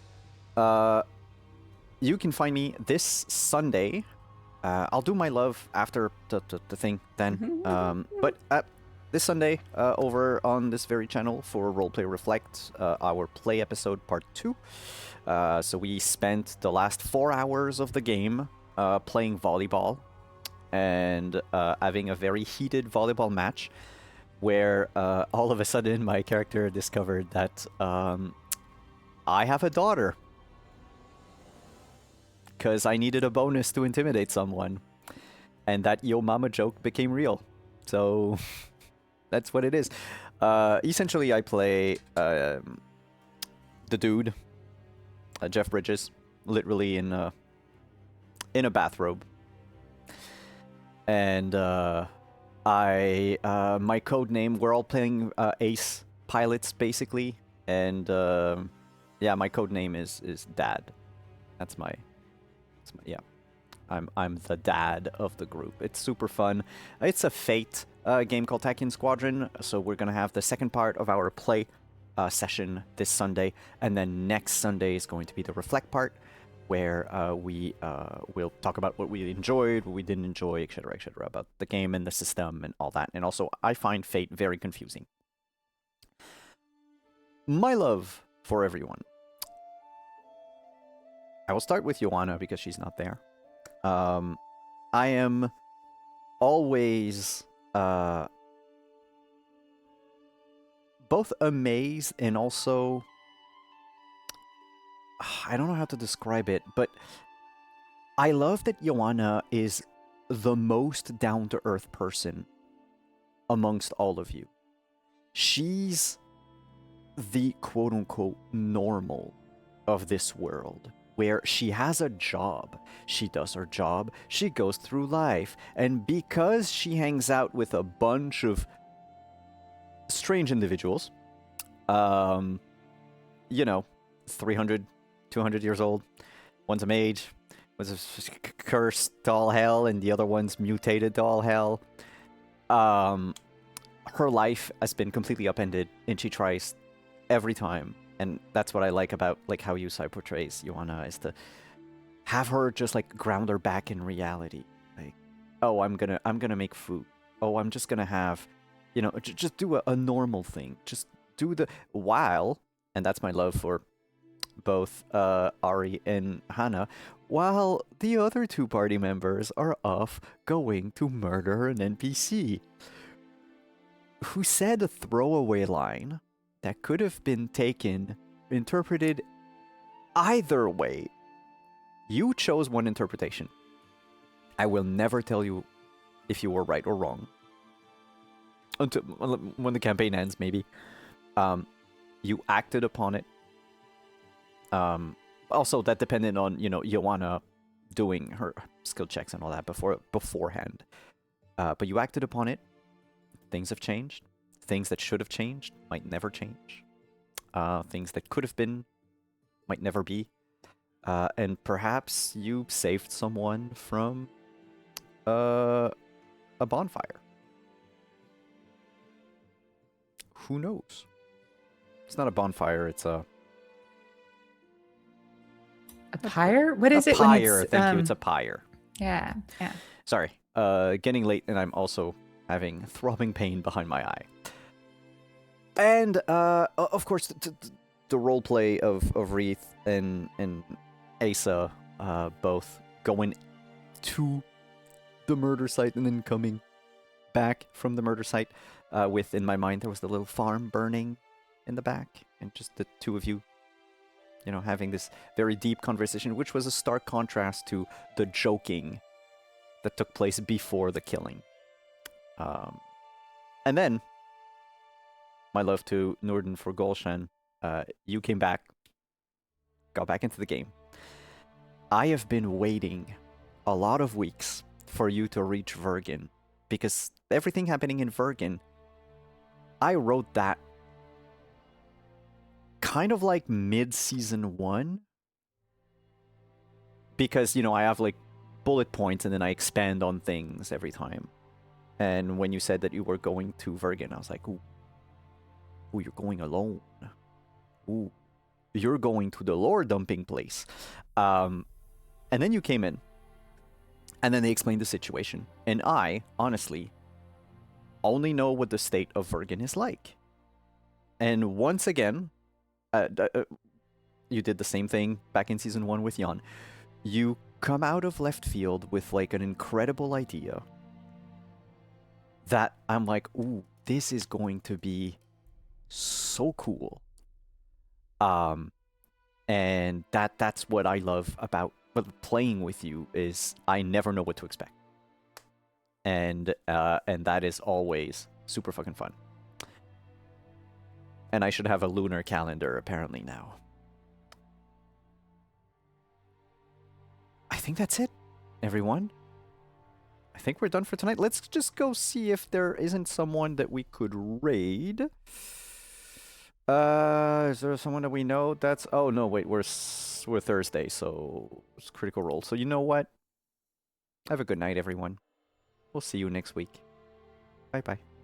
you can find me this Sunday. I'll do my love after the thing then. But this Sunday, over on this very channel for Roleplay Reflect, our play episode part 2. So we spent the last 4 hours of the game playing volleyball and having a very heated volleyball match where all of a sudden my character discovered that I have a daughter. Because I needed a bonus to intimidate someone. And that yo mama joke became real. So that's what it is. Essentially, I play the dude, Jeff Bridges, literally in a bathrobe. And my code name, we're all playing Ace pilots, basically. And yeah, my code name is Dad. That's my yeah. I'm the dad of the group. It's super fun. It's a fate a game called Tachyon Squadron. So we're going to have the second part of our play session this Sunday. And then next Sunday is going to be the reflect part, where we will talk about what we enjoyed, what we didn't enjoy, etc., about the game and the system and all that. And also, I find Fate very confusing. My love for everyone. I will start with Joanna because she's not there. I am always both amazed and also... I don't know how to describe it, but I love that Joanna is the most down-to-earth person amongst all of you. She's the quote-unquote normal of this world, where she has a job, she does her job, she goes through life, and because she hangs out with a bunch of strange individuals, 300, 200 years old, one's a mage, one's cursed to all hell, and the other one's mutated to all hell. Her life has been completely upended, and she tries every time, and that's what I like about how Yusai portrays Joanna, is to have her just ground her back in reality. Oh, I'm gonna make food. Oh, I'm just gonna have, just do a normal thing. Just do and that's my love for both Ari and Hannah, while the other two party members are off going to murder an NPC who said a throwaway line that could have been interpreted either way. You chose one interpretation. I will never tell you if you were right or wrong. Until when the campaign ends, maybe. You acted upon it. Also, that depended on, Joanna doing her skill checks and all that beforehand. But you acted upon it. Things have changed. Things that should have changed might never change. Things that could have been might never be. And perhaps you saved someone from a bonfire. Who knows? It's not a bonfire, it's a pyre? What is it? Pyre, when it's, thank you. It's a pyre. Yeah. Sorry. Getting late, and I'm also having throbbing pain behind my eye. And, of course, the roleplay of Wreath and Asa both going to the murder site and then coming back from the murder site. In my mind, there was the little farm burning in the back, and just the two of you, having this very deep conversation, which was a stark contrast to the joking that took place before the killing. And then, my love to Norden for Golshan, you came back, got back into the game. I have been waiting a lot of weeks for you to reach Vergen, because everything happening in Vergen, I wrote that kind of mid-season 1, because, I have bullet points and then I expand on things every time. And when you said that you were going to Vergen, I was like, ooh, you're going alone. Ooh, you're going to the lore dumping place. And then you came in, and then they explained the situation. And I, honestly, only know what the state of Vergen is like. And once again, you did the same thing back in season 1 with Jan. You come out of left field with an incredible idea that I'm like, ooh, this is going to be so cool. And that's what I love about playing with you, is I never know what to expect. And that is always super fucking fun. And I should have a lunar calendar apparently now. I think that's it, everyone. I think we're done for tonight. Let's just go see if there isn't someone that we could raid. Is there someone that we know? Oh no, wait, we're Thursday, so it's Critical Role. So you know what? Have a good night, everyone. We'll see you next week. Bye bye.